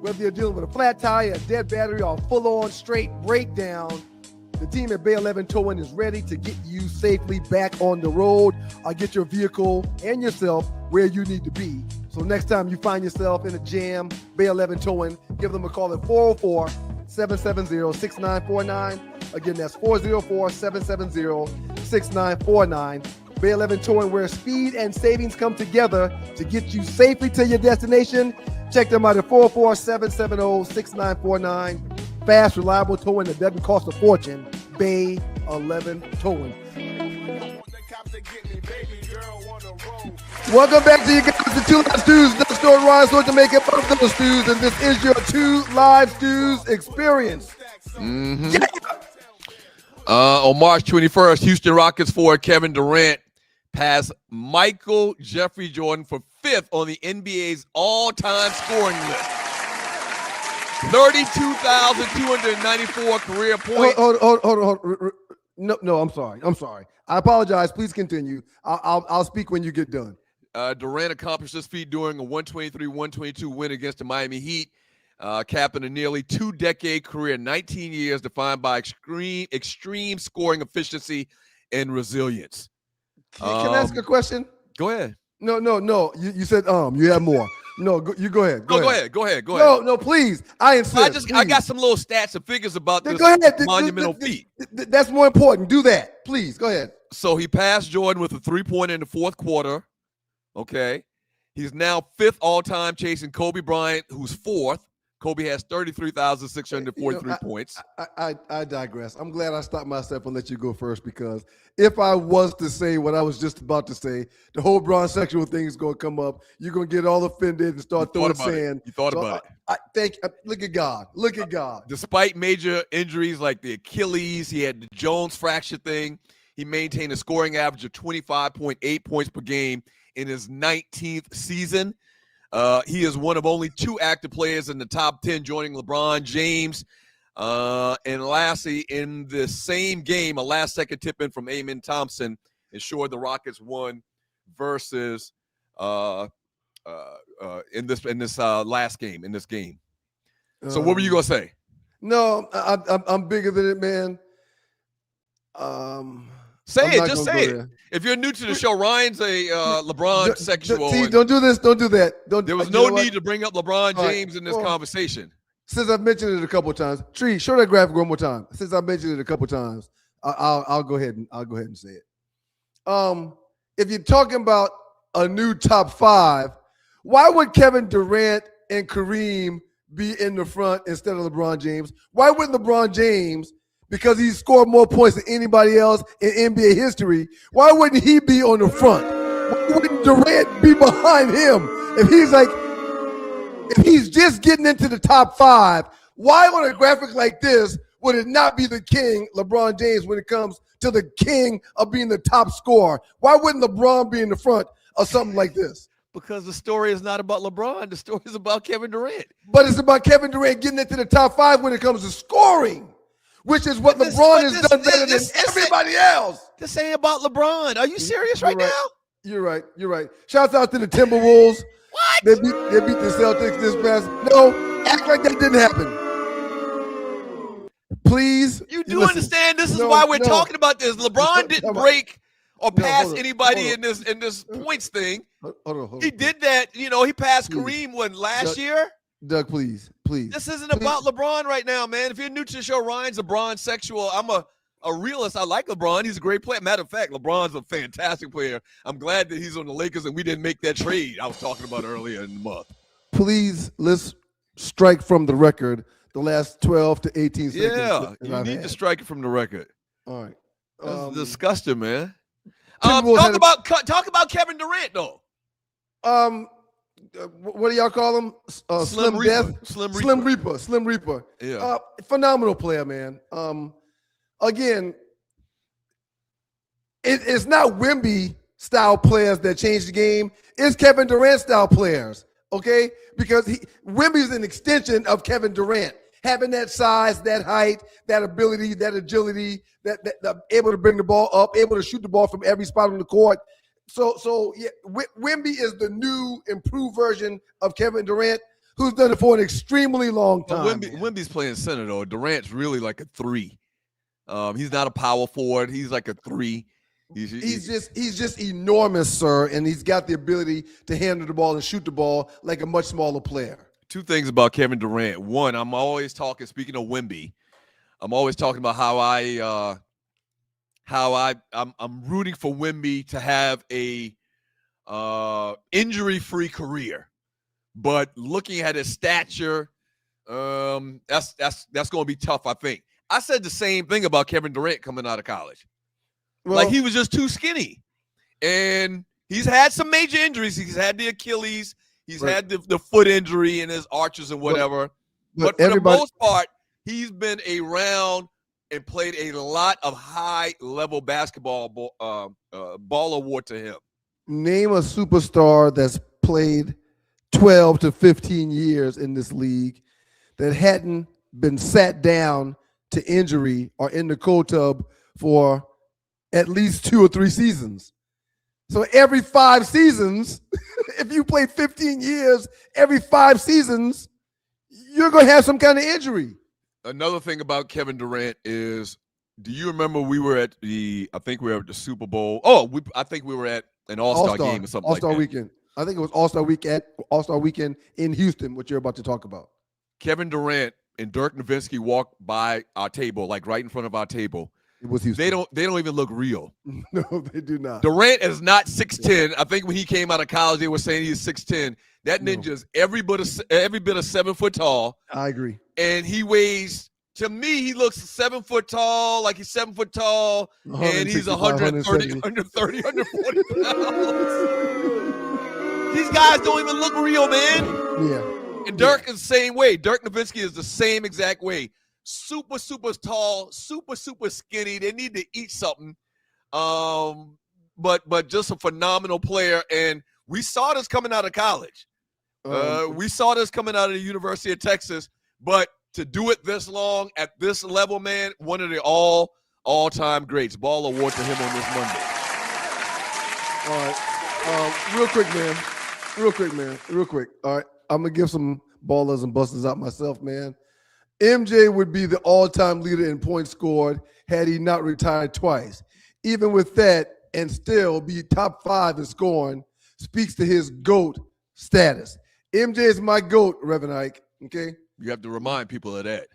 [SPEAKER 1] Whether you're dealing with a flat tire, a dead battery, or a full-on straight breakdown, the team at Bay 11 Towing is ready to get you safely back on the road or get your vehicle and yourself where you need to be. So next time you find yourself in a jam, Bay 11 Towing, give them a call at 404-770-6949. Again, that's 404-770-6949. Bay 11 Towing, where speed and savings come together to get you safely to your destination. Check them out at 404-770-6949. Fast, reliable towing that doesn't cost a fortune. Bay 11 Towing. Welcome back to you guys to 2 Live Stews. No store Ryan Stewart to make it both of the stews, and this is your 2 Live Stews experience.
[SPEAKER 2] On March 21st, Houston Rockets forward Kevin Durant passed Michael Jeffrey Jordan for 5th on the NBA's all-time scoring list. 32,294 career points.
[SPEAKER 1] Hold on. No, I'm sorry. I apologize. Please continue. I'll speak when you get done.
[SPEAKER 2] Durant accomplished this feat during a 123-122 win against the Miami Heat, capping a nearly 2-decade career, 19 years defined by extreme scoring efficiency and resilience.
[SPEAKER 1] Can I ask a question?
[SPEAKER 2] Go ahead.
[SPEAKER 1] No. You said you have more. No, you go ahead.
[SPEAKER 2] Go ahead.
[SPEAKER 1] No, please. I insist.
[SPEAKER 2] I got some little stats and figures about this
[SPEAKER 1] Go ahead.
[SPEAKER 2] monumental feat.
[SPEAKER 1] That's more important. Do that, please. Go ahead.
[SPEAKER 2] So he passed Jordan with a 3-pointer in the fourth quarter. Okay. He's now 5th all-time, chasing Kobe Bryant, who's 4th. Kobe has 33,643 points.
[SPEAKER 1] I digress. I'm glad I stopped myself and let you go first, because if I was to say what I was just about to say, the whole bronze sexual thing is going to come up. You're going to get all offended and start throwing sand.
[SPEAKER 2] You thought about it.
[SPEAKER 1] Look at God. Look at God.
[SPEAKER 2] Despite major injuries like the Achilles, he had the Jones fracture thing. He maintained a scoring average of 25.8 points per game in his 19th season. He is one of only 2 active players in the top 10, joining LeBron James. And lastly, in the same game, a last-second tip-in from Amen Thompson ensured the Rockets won versus in this last game. In this game. So what were you gonna say?
[SPEAKER 1] No, I'm bigger than it, man.
[SPEAKER 2] Say it. Just say it. There. If you're new to the show, Ryan's a LeBron sexual.
[SPEAKER 1] See, don't do this. Don't do that.
[SPEAKER 2] There was no need to bring up LeBron James in this conversation.
[SPEAKER 1] Since I've mentioned it a couple of times, Tree, show that graphic one more time. Since I've mentioned it a couple of times, I'll go ahead and say it. If you're talking about a new top 5, why would Kevin Durant and Kareem be in the front instead of LeBron James? Why wouldn't LeBron James, because he scored more points than anybody else in NBA history, why wouldn't he be on the front? Why wouldn't Durant be behind him? If he's just getting into the top 5, why on a graphic like this would it not be the king, LeBron James, when it comes to the king of being the top scorer? Why wouldn't LeBron be in the front of something like this?
[SPEAKER 2] Because the story is not about LeBron. The story is about Kevin Durant.
[SPEAKER 1] But it's about Kevin Durant getting into the top 5 when it comes to scoring, which is what LeBron has done better than everybody else.
[SPEAKER 2] This ain't about LeBron. Are you serious right now?
[SPEAKER 1] You're right. Shouts out to the Timberwolves.
[SPEAKER 2] What?
[SPEAKER 1] They beat the Celtics this past. No, act like that didn't happen. Please.
[SPEAKER 2] You do understand this is why we're talking about this. LeBron didn't break or pass anybody in this points thing.
[SPEAKER 1] Hold on.
[SPEAKER 2] He did that. He passed Kareem last year.
[SPEAKER 1] Doug, please.
[SPEAKER 2] This isn't about LeBron right now, man. If you're new to the show, Ryan's a LeBron sexual. I'm a realist. I like LeBron. He's a great player. Matter of fact, LeBron's a fantastic player. I'm glad that he's on the Lakers and we didn't make that trade I was talking about earlier in the month.
[SPEAKER 1] Please, let's strike from the record the last 12 to 18 seconds.
[SPEAKER 2] Yeah, you need to strike it from the record.
[SPEAKER 1] All right.
[SPEAKER 2] That's disgusting, man. Talk about Kevin Durant, though.
[SPEAKER 1] What do y'all call him? Slim Reaper. Slim Reaper.
[SPEAKER 2] Yeah.
[SPEAKER 1] Phenomenal player, man. Again, it's not Wemby style players that change the game. It's Kevin Durant style players, okay? Because Wemby's an extension of Kevin Durant. Having that size, that height, that ability, that agility, that able to bring the ball up, able to shoot the ball from every spot on the court. So yeah, Wemby is the new, improved version of Kevin Durant, who's done it for an extremely long time.
[SPEAKER 2] Wemby's playing center, though. Durant's really like a 3. He's not a power forward. He's like a 3.
[SPEAKER 1] He's just enormous, sir, and he's got the ability to handle the ball and shoot the ball like a much smaller player.
[SPEAKER 2] 2 things about Kevin Durant. One, I'm always talking. Speaking of Wemby, I'm always talking about how I'm rooting for Wemby to have a injury-free career. But looking at his stature, that's going to be tough, I think. I said the same thing about Kevin Durant coming out of college. Well, he was just too skinny. And he's had some major injuries. He's had the Achilles. He's had the foot injury in his arches and whatever. But for the most part, he's been around and played a lot of high-level basketball. Ball award to him.
[SPEAKER 1] Name a superstar that's played 12 to 15 years in this league that hadn't been sat down to injury or in the cold tub for at least 2 or 3 seasons. So every 5 seasons, if you played 15 years, every 5 seasons, you're going to have some kind of injury.
[SPEAKER 2] Another thing about Kevin Durant is, do you remember we were at the Super Bowl? I think we were at an All-Star game or something like that.
[SPEAKER 1] All-Star weekend. I think it was All-Star Weekend in Houston, what you're about to talk about.
[SPEAKER 2] Kevin Durant and Dirk Nowitzki walked by our table, like right in front of our table.
[SPEAKER 1] It was Houston.
[SPEAKER 2] They don't even look real.
[SPEAKER 1] No, they do not.
[SPEAKER 2] Durant is not 6'10". I think when he came out of college, they were saying he's 6'10". That ninja is every bit of 7 foot tall.
[SPEAKER 1] I agree.
[SPEAKER 2] And he weighs, to me, he looks 7 foot tall, like he's 7 foot tall, and he's 140 pounds. These guys don't even look real, man.
[SPEAKER 1] Yeah.
[SPEAKER 2] And Dirk is the same way. Dirk Nowitzki is the same exact way. Super, super tall, super, super skinny. They need to eat something. But just a phenomenal player. And we saw this coming out of college. We saw this coming out of the University of Texas. But to do it this long at this level, man, one of the all-time greats. Ball award to him on this Monday.
[SPEAKER 1] All right. Real quick. All right. I'm going to give some ballers and busters out myself, man. MJ would be the all-time leader in points scored had he not retired twice. Even with that, and still be top 5 in scoring, speaks to his GOAT status. MJ is my GOAT, Reverend Ike, okay?
[SPEAKER 2] You have to remind people of that.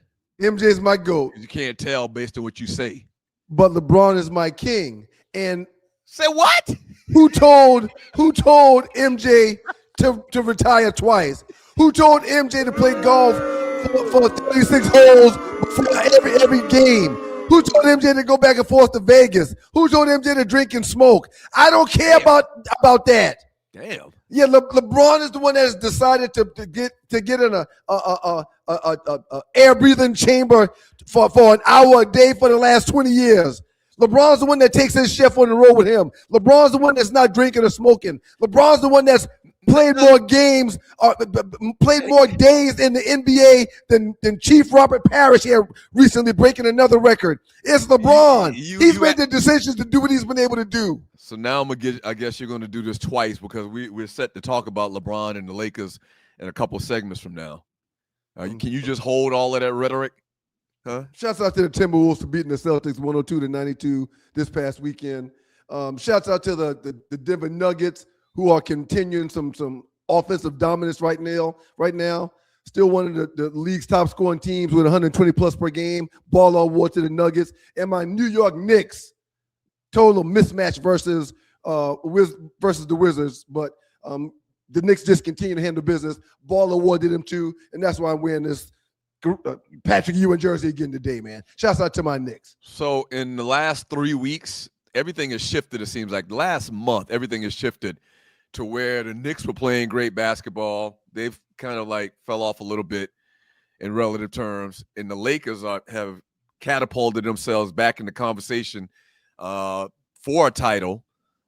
[SPEAKER 1] MJ is my GOAT.
[SPEAKER 2] You can't tell based on what you say.
[SPEAKER 1] But LeBron is my king. And
[SPEAKER 2] say what?
[SPEAKER 1] Who told MJ to retire twice? Who told MJ to play golf for 36 holes before every game? Who told MJ to go back and forth to Vegas? Who told MJ to drink and smoke? I don't care about that.
[SPEAKER 2] Damn.
[SPEAKER 1] Yeah, LeBron is the one that has decided to get in a air breathing chamber for an hour a day for the last 20 years. LeBron's the one that takes his chef on the road with him. LeBron's the one that's not drinking or smoking. LeBron's the one that's played more games, played more days in the NBA than Chief Robert Parrish here recently, breaking another record. It's LeBron. He's made the decisions to do what he's been able to do.
[SPEAKER 2] So now I guess you're going to do this twice because we're set to talk about LeBron and the Lakers in a couple segments from now. Can you just hold all of that rhetoric? Huh?
[SPEAKER 1] Shouts out to the Timberwolves for beating the Celtics 102-92 this past weekend. Shouts out to the Denver Nuggets, who are continuing some offensive dominance right now. Still one of the league's top scoring teams with 120 plus per game. Ball award to the Nuggets. And my New York Knicks, total mismatch versus the Wizards. But the Knicks just continue to handle business. Ball award to them too. And that's why I'm wearing this Patrick Ewing jersey again today, man. Shouts out to my Knicks.
[SPEAKER 2] So in the last 3 weeks, everything has shifted, it seems like. The last month, everything has shifted to where the Knicks were playing great basketball. They've kind of like fell off a little bit in relative terms. And the Lakers have catapulted themselves back in the conversation for a title.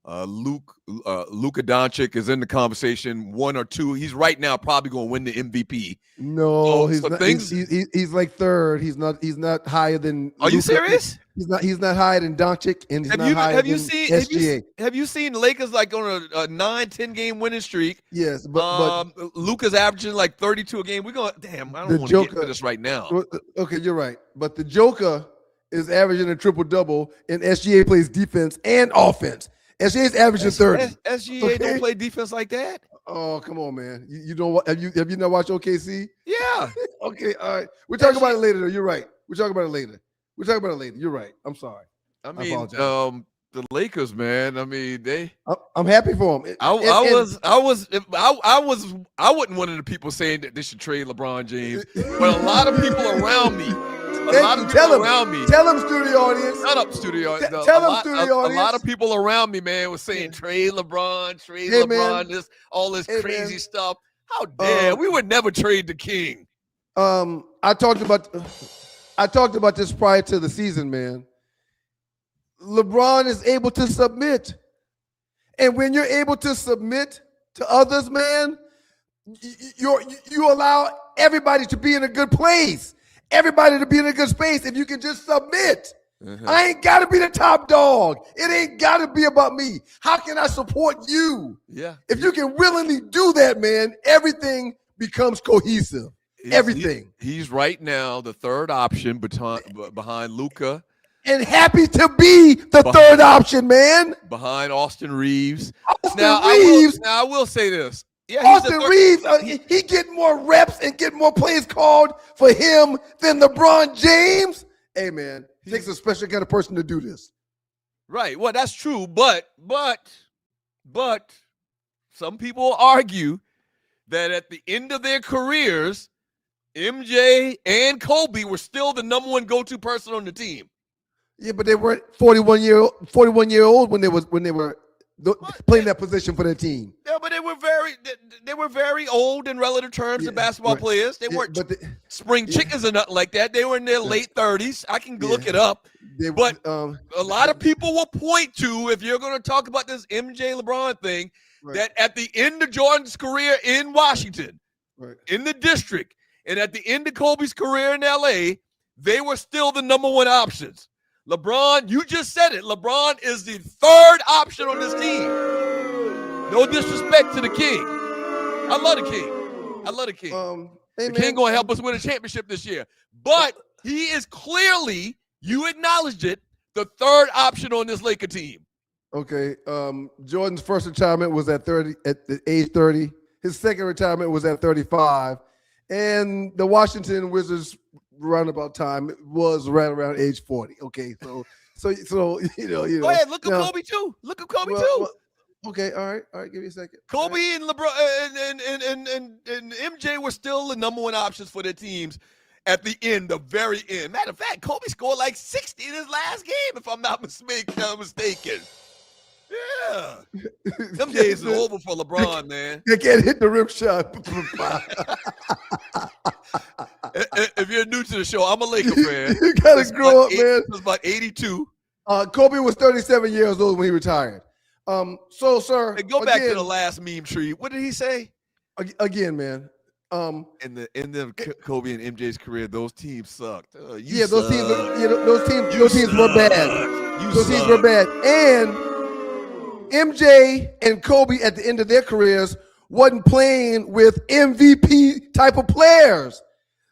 [SPEAKER 2] Luka Doncic is in the conversation, 1 or 2. He's right now probably going to win the MVP.
[SPEAKER 1] No, he's not. He's like third. He's not higher than.
[SPEAKER 2] Are you serious?
[SPEAKER 1] He's not higher than Doncic, and he's not higher than SGA.
[SPEAKER 2] Have you seen the Lakers like on a 9-10 game winning streak?
[SPEAKER 1] Yes, but
[SPEAKER 2] Luka's averaging like 32 a game. We're going. Damn, I don't want to get into this right now.
[SPEAKER 1] Okay, you're right. But the Joker is averaging a triple double, and SGA plays defense and offense. SGA's averaging 30.
[SPEAKER 2] SGA don't play defense like that.
[SPEAKER 1] Oh, come on, man. You don't have you not watched OKC?
[SPEAKER 2] Yeah.
[SPEAKER 1] Okay, all right. We'll talk about it later, though. You're right. We'll talk about it later. You're right. I'm sorry.
[SPEAKER 2] I mean, the Lakers, man. I mean,
[SPEAKER 1] I'm happy for them.
[SPEAKER 2] I wasn't one of the people saying that they should trade LeBron James, but a lot of people around me.
[SPEAKER 1] Tell them, studio audience.
[SPEAKER 2] Shut up, studio audience.
[SPEAKER 1] Tell them, studio audience.
[SPEAKER 2] A lot of people around me, man, was saying trade LeBron,
[SPEAKER 1] LeBron,
[SPEAKER 2] all this crazy stuff. How dare we would never trade the king.
[SPEAKER 1] I talked about this prior to the season, man. LeBron is able to submit. And when you're able to submit to others, man, you allow everybody to be in a good place. Everybody to be in a good space if you can just submit. I ain't got to be the top dog. It ain't got to be about me. How can I support you?
[SPEAKER 2] Yeah.
[SPEAKER 1] If you can willingly do that, man, everything becomes cohesive. Everything.
[SPEAKER 2] He's right now the third option behind Luka,
[SPEAKER 1] And happy to be the third option, man.
[SPEAKER 2] Behind Austin Reeves.
[SPEAKER 1] Austin Reeves.
[SPEAKER 2] I will say this. Yeah,
[SPEAKER 1] Austin Reeves, he get more reps and get more plays called for him than LeBron James. Hey, man, it takes a special kind of person to do this.
[SPEAKER 2] Right. Well, that's true. But some people argue that at the end of their careers, MJ and Kobe were still the number one go-to person on the team.
[SPEAKER 1] Yeah, but they weren't 41-year-old when they were playing that position for their team.
[SPEAKER 2] Yeah, but they were very old in relative terms of basketball players. They weren't spring chickens or nothing like that. They were in their late 30s. I can look it up. But a lot of people will point to, if you're going to talk about this MJ LeBron thing, that at the end of Jordan's career in Washington, in the district, and at the end of Kobe's career in LA, they were still the number one options. LeBron, you just said it. LeBron is the third option on this team. No disrespect to the King. I love the King. The King going to help us win a championship this year. But he is clearly, you acknowledged it, the third option on this Laker team.
[SPEAKER 1] Okay. Jordan's first retirement was at age 30. His second retirement was at 35. And the Washington Wizards roundabout time was right around age 40. Okay, so you know.
[SPEAKER 2] Go ahead, look at Kobe too.
[SPEAKER 1] Okay, all right. Give me a second.
[SPEAKER 2] Kobe and LeBron and MJ were still the number one options for their teams at the end, the very end. Matter of fact, Kobe scored like 60 in his last game, if I'm not mistaken. Yeah, them days are over for LeBron, man.
[SPEAKER 1] They can't hit the rim shot.
[SPEAKER 2] If you're new to the show, I'm a Laker fan.
[SPEAKER 1] You gotta grow up, man.
[SPEAKER 2] It was about 82.
[SPEAKER 1] Kobe was 37 years old when he retired. So, sir,
[SPEAKER 2] hey, go back to the last meme tree. What did he say?
[SPEAKER 1] Again, man.
[SPEAKER 2] In the Kobe and MJ's career, those teams sucked.
[SPEAKER 1] Those teams were bad. Those teams were bad. And MJ and Kobe at the end of their careers wasn't playing with MVP type of players.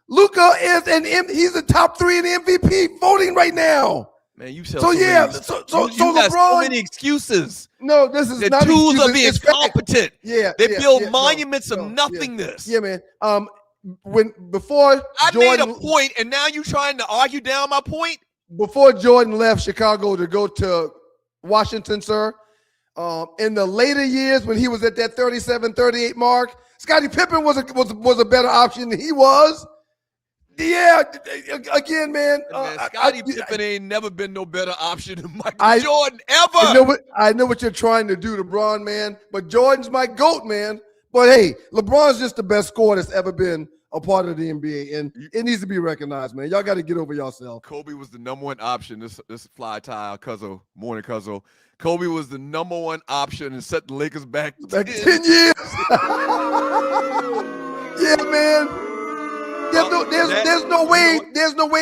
[SPEAKER 1] Luka is he's the top 3 in the MVP voting right now.
[SPEAKER 2] Man, you sell
[SPEAKER 1] so
[SPEAKER 2] LeBron, so many excuses.
[SPEAKER 1] No, this is not
[SPEAKER 2] tools
[SPEAKER 1] excuses.
[SPEAKER 2] of being competent. They build monuments of nothingness.
[SPEAKER 1] Yeah, man. Before
[SPEAKER 2] I
[SPEAKER 1] Jordan,
[SPEAKER 2] made a point, and now you trying to argue down my point.
[SPEAKER 1] Before Jordan left Chicago to go to Washington, sir, in the later years when he was at that 37, 38 mark, Scottie Pippen was a better option than he was. Yeah, again, man.
[SPEAKER 2] Scottie Pippen ain't never been no better option than Michael Jordan ever.
[SPEAKER 1] I know what you're trying to do, LeBron, man. But Jordan's my GOAT, man. But hey, LeBron's just the best scorer that's ever been a part of the NBA, and it needs to be recognized, man. Y'all got to get over yourself.
[SPEAKER 2] Kobe was the number one option. This fly tie, morning Cuzzo. Kobe was the number one option and set the Lakers back
[SPEAKER 1] 10 years. Yeah, man. There's no way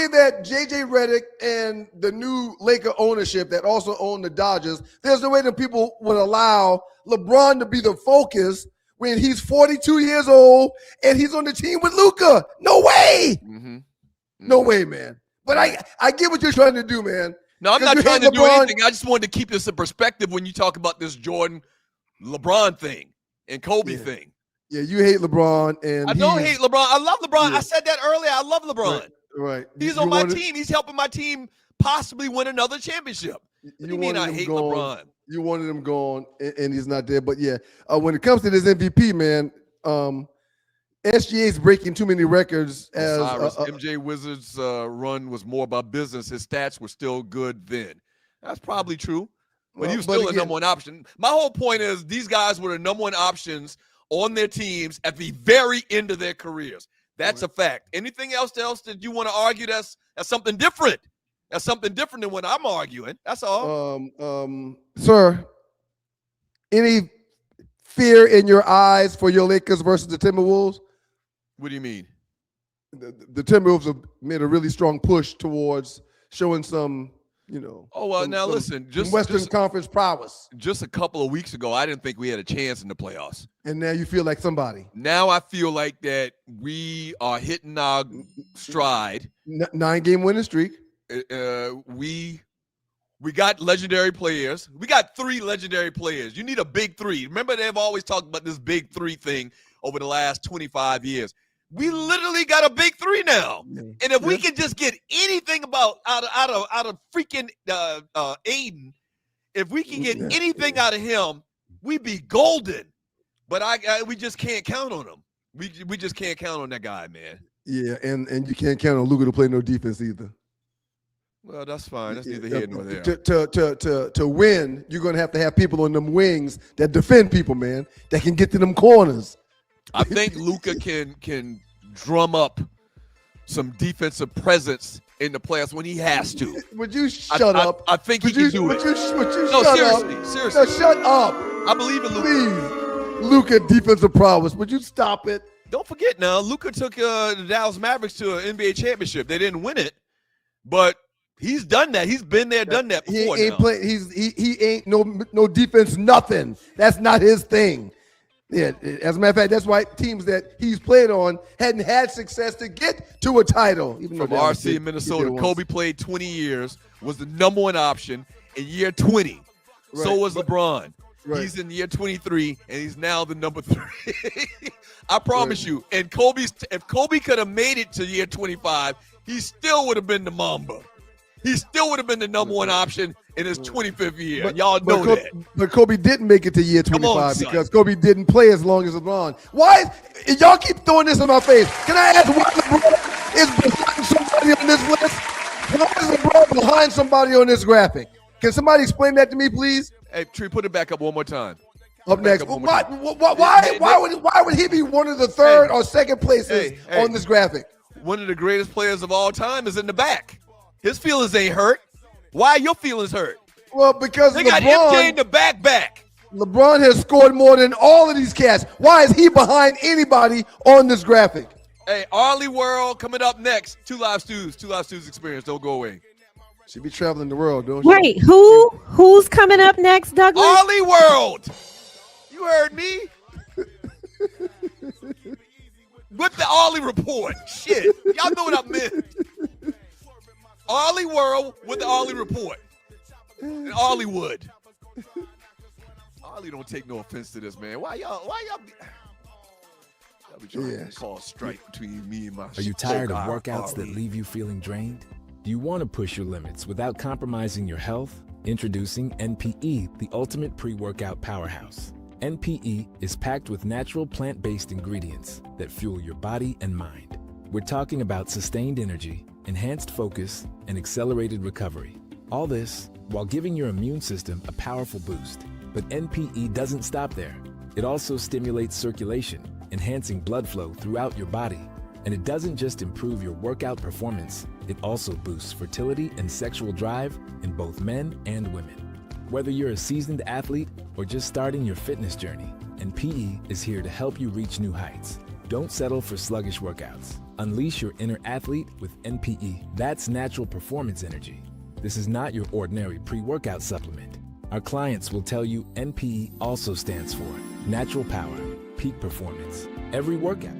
[SPEAKER 1] that JJ Redick and the new Laker ownership that also own the Dodgers, there's no way that people would allow LeBron to be the focus when he's 42 years old and he's on the team with Luka. No way. Mm-hmm. No way, man. But I get what you're trying to do, man.
[SPEAKER 2] No, I'm not trying to do anything. I just wanted to keep this in perspective when you talk about this Jordan LeBron thing and Kobe thing.
[SPEAKER 1] Yeah, you hate LeBron, and
[SPEAKER 2] I don't hate LeBron. I love LeBron.
[SPEAKER 1] Yeah.
[SPEAKER 2] I said that earlier. I love LeBron.
[SPEAKER 1] Right.
[SPEAKER 2] He's on my team. He's helping my team possibly win another championship. What do you mean I hate LeBron?
[SPEAKER 1] You wanted him gone, and he's not there. But yeah, when it comes to this MVP, man, SGA's breaking too many records.
[SPEAKER 2] MJ Wizards' run was more about business. His stats were still good then. That's probably true. But he was still the number one option. My whole point is these guys were the number one options on their teams at the very end of their careers. That's a fact. Anything else that you want to argue that's something different? That's something different than what I'm arguing. That's all.
[SPEAKER 1] Sir, any fear in your eyes for your Lakers versus the Timberwolves?
[SPEAKER 2] What do you mean?
[SPEAKER 1] The Timberwolves have made a really strong push towards showing some,
[SPEAKER 2] listen, just
[SPEAKER 1] Western Conference prowess.
[SPEAKER 2] Just a couple of weeks ago, I didn't think we had a chance in the playoffs.
[SPEAKER 1] And now you feel like somebody.
[SPEAKER 2] Now I feel like that we are hitting our stride.
[SPEAKER 1] 9-game winning streak.
[SPEAKER 2] we got legendary players. We got 3 legendary players. You need a big 3. Remember, they've always talked about this big 3 thing over the last 25 years. We literally got a big 3 now.
[SPEAKER 1] Yeah.
[SPEAKER 2] And if we can just get anything out of freaking Aiden, if we can get anything out of him, we'd be golden. But we just can't count on him. We just can't count on that guy, man.
[SPEAKER 1] Yeah, and you can't count on Luka to play no defense either.
[SPEAKER 2] Well, that's fine. That's neither here nor there.
[SPEAKER 1] To win, you're going to have people on them wings that defend people, man, that can get to them corners.
[SPEAKER 2] I think Luka can drum up some defensive presence in the playoffs when he has to.
[SPEAKER 1] Would you shut up?
[SPEAKER 2] I think he can do it.
[SPEAKER 1] Would you
[SPEAKER 2] No,
[SPEAKER 1] shut
[SPEAKER 2] seriously,
[SPEAKER 1] up?
[SPEAKER 2] seriously.
[SPEAKER 1] No, shut up.
[SPEAKER 2] I believe in Luka.
[SPEAKER 1] Please. Luka defensive prowess. Would you stop it?
[SPEAKER 2] Don't forget now, Luka took the Dallas Mavericks to an NBA championship. They didn't win it, but he's done that. He's been there, done that before.
[SPEAKER 1] He ain't no defense, nothing. That's not his thing. Yeah, as a matter of fact, that's why teams that he's played on hadn't had success to get to a title. Even
[SPEAKER 2] From
[SPEAKER 1] though
[SPEAKER 2] RC in Minnesota, Kobe played 20 years, was the number 1 option in year 20.
[SPEAKER 1] Right.
[SPEAKER 2] So was LeBron.
[SPEAKER 1] Right.
[SPEAKER 2] He's in year 23, and he's now the number 3. I promise you. And if Kobe could have made it to year 25, he still would have been the Mamba. He still would have been the number 1 option in his 25th year. Y'all know that.
[SPEAKER 1] But Kobe didn't make it to year 25
[SPEAKER 2] on,
[SPEAKER 1] because Kobe didn't play as long as LeBron. Why? Y'all keep throwing this in my face. Can I ask why LeBron is behind somebody on this list? Why is LeBron behind somebody on this graphic? Can somebody explain that to me, please?
[SPEAKER 2] Hey, Tree, put it back up one more time.
[SPEAKER 1] Up next. Why would he be one of the third or second places on this graphic?
[SPEAKER 2] One of the greatest players of all time is in the back. His feelings ain't hurt. Why are your feelings hurt?
[SPEAKER 1] Well, because
[SPEAKER 2] they got MJ in the back.
[SPEAKER 1] LeBron has scored more than all of these cats. Why is he behind anybody on this graphic?
[SPEAKER 2] Hey, Arlie World coming up next. 2 Live Stews experience. Don't go away.
[SPEAKER 1] She be traveling the world, don't she?
[SPEAKER 3] Wait, who's coming up next, Douglas?
[SPEAKER 2] Arlie World. You heard me. With the Arlie report. Shit. Y'all know what I meant. Arlie World with the Arlie report. And Arlewood. Arlie don't take no offense to this, man. Why y'all be trying to call strike between me and my
[SPEAKER 5] Are you tired of workouts that leave you feeling drained? Do you want to push your limits without compromising your health? Introducing NPE, the ultimate pre-workout powerhouse. NPE is packed with natural plant-based ingredients that fuel your body and mind. We're talking about sustained energy, enhanced focus, and accelerated recovery. All this while giving your immune system a powerful boost. But NPE doesn't stop there. It also stimulates circulation, enhancing blood flow throughout your body. And it doesn't just improve your workout performance, it also boosts fertility and sexual drive in both men and women. Whether you're a seasoned athlete or just starting your fitness journey, NPE is here to help you reach new heights. Don't settle for sluggish workouts. Unleash your inner athlete with NPE. That's natural performance energy. This is not your ordinary pre-workout supplement. Our clients will tell you NPE also stands for natural power, peak performance, every workout.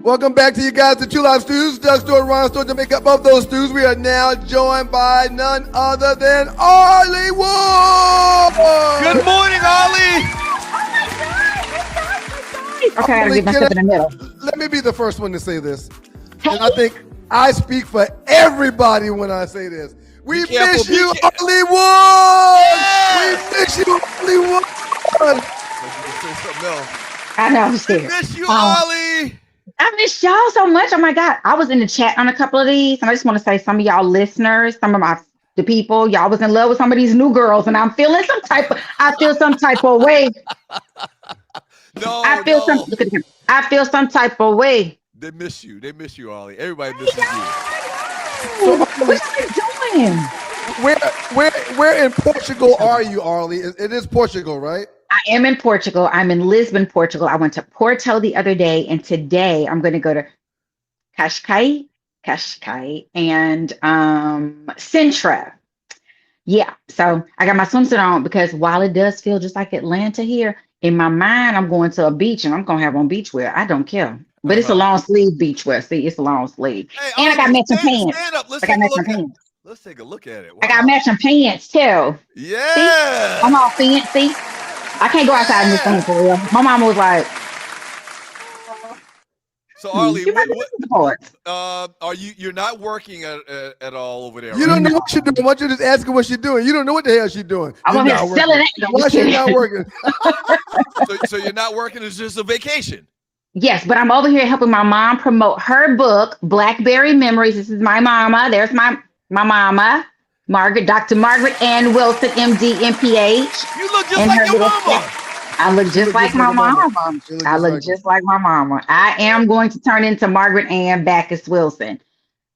[SPEAKER 1] Welcome back to you guys, the 2 Live Stews. Doug Stewart, Ron Stewart, to make up of those stews. We are now joined by none other than Arlewood.
[SPEAKER 2] Good morning, Arlie.
[SPEAKER 6] Okay, I gotta get myself in the middle.
[SPEAKER 1] Let me be the first one to say this. And I think I speak for everybody when I say this. We miss you, Arlewood. We miss you, Arlewood.
[SPEAKER 6] I know, I'm scared.
[SPEAKER 2] Miss you, Arlie.
[SPEAKER 6] I miss y'all so much. Oh my God. I was in the chat on a couple of these, and I just want to say some of y'all listeners, some of the people, y'all was in love with some of these new girls, and I feel some type of way. I feel some type of way.
[SPEAKER 2] They miss you. They miss you, Arlie. Everybody misses you.
[SPEAKER 6] What are you doing?
[SPEAKER 1] Where in Portugal are you, Arlie? It is Portugal, right?
[SPEAKER 6] I am in Portugal. I'm in Lisbon, Portugal. I went to Porto the other day, and today I'm going to go to Cascais, and Sintra. Yeah, so I got my swimsuit on because while it does feel just like Atlanta here, in my mind I'm going to a beach and I'm going to have on beachwear. I don't care. But it's a long sleeve beachwear. See, it's a long sleeve.
[SPEAKER 2] Hey,
[SPEAKER 6] And I got matching pants.
[SPEAKER 2] Stand up. Let's
[SPEAKER 6] I got
[SPEAKER 2] take a
[SPEAKER 6] matching
[SPEAKER 2] look at.
[SPEAKER 6] pants.
[SPEAKER 2] Let's take a look at it. Wow.
[SPEAKER 6] I got matching pants too.
[SPEAKER 2] Yeah.
[SPEAKER 6] See? I'm all fancy. I can't go outside in this thing for real. My mama was like,
[SPEAKER 2] So Arlie,
[SPEAKER 6] you might be sports.
[SPEAKER 2] are you're not working at all over there?
[SPEAKER 1] You don't know what you're doing. Why don't you just ask her what she's doing? You don't know what the hell she's doing.
[SPEAKER 6] I'm over here selling it.
[SPEAKER 1] Why she's not working?
[SPEAKER 2] So you're not working? It's just a vacation.
[SPEAKER 6] Yes, but I'm over here helping my mom promote her book, Blackberry Memories. This is my mama. There's my mama, Margaret, Dr. Margaret Ann Wilson, MD, MPH.
[SPEAKER 2] You look just like your mama.
[SPEAKER 6] I look just like my mama. I look just like my mama. I am going to turn into Margaret Ann Backus Wilson.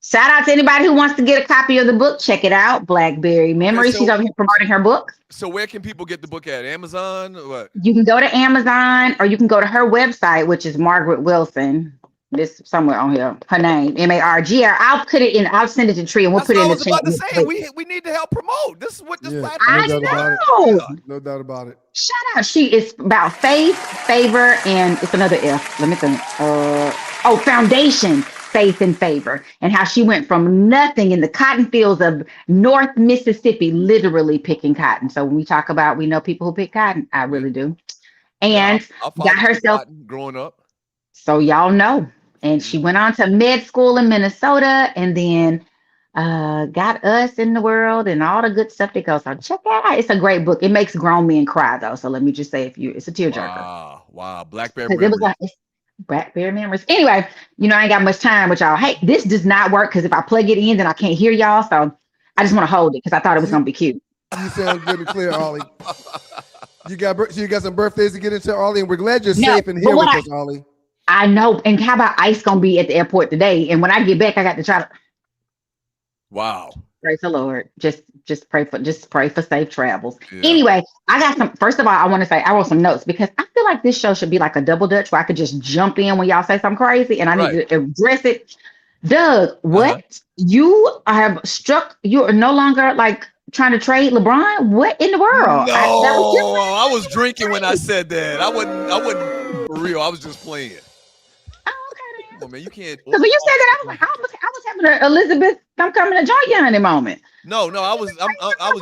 [SPEAKER 6] Shout out to anybody who wants to get a copy of the book. Check it out, Blackberry Memories. She's over here promoting her book.
[SPEAKER 2] So where can people get the book at? Amazon or what?
[SPEAKER 6] You can go to Amazon or you can go to her website, which is Margaret Wilson. This somewhere on here. Her name, MARGR. I'll put it in. I'll send it to Tree and we'll put it in the chat.
[SPEAKER 2] I was about to say we need to help promote. This is what this platform.
[SPEAKER 6] I know.
[SPEAKER 1] No doubt about it.
[SPEAKER 6] Shout out. She is about faith, favor, and it's another F. Let me think. Foundation, faith, and favor, and how she went from nothing in the cotton fields of North Mississippi, literally picking cotton. So when we talk about, we know people who pick cotton. I really do. And got herself
[SPEAKER 2] growing up.
[SPEAKER 6] So y'all know. And she went on to med school in Minnesota, and then got us in the world and all the good stuff that goes. So check that out. It's a great book. It makes grown men cry though. So let me just say, it's a tearjerker.
[SPEAKER 2] Wow. Blackberry Memories.
[SPEAKER 6] It was like Blackberry Memories. Anyway, I ain't got much time with y'all. Hey, this does not work because if I plug it in, then I can't hear y'all. So I just want to hold it because I thought it was gonna be cute.
[SPEAKER 1] You sound good and clear, Ollie. You got some birthdays to get into, Ollie, and we're glad you're safe and here with us, Ollie. I know. And how about Ice gonna be at the airport today? And when I get back, I got to try to.
[SPEAKER 2] Wow.
[SPEAKER 6] Praise the Lord. Just pray for safe travels. Yeah. Anyway, I got some. First of all, I want to say I wrote some notes because I feel like this show should be like a double dutch where I could just jump in when y'all say something crazy and I need to address it. Doug, what you have struck? You are no longer like trying to trade LeBron. What in the world?
[SPEAKER 2] No, I was drinking when I said that. I wasn't for real. I was just playing. Oh man, you can't.
[SPEAKER 6] Because when you said that, I was having an Elizabeth, I'm coming to join you in a moment.
[SPEAKER 2] No, I was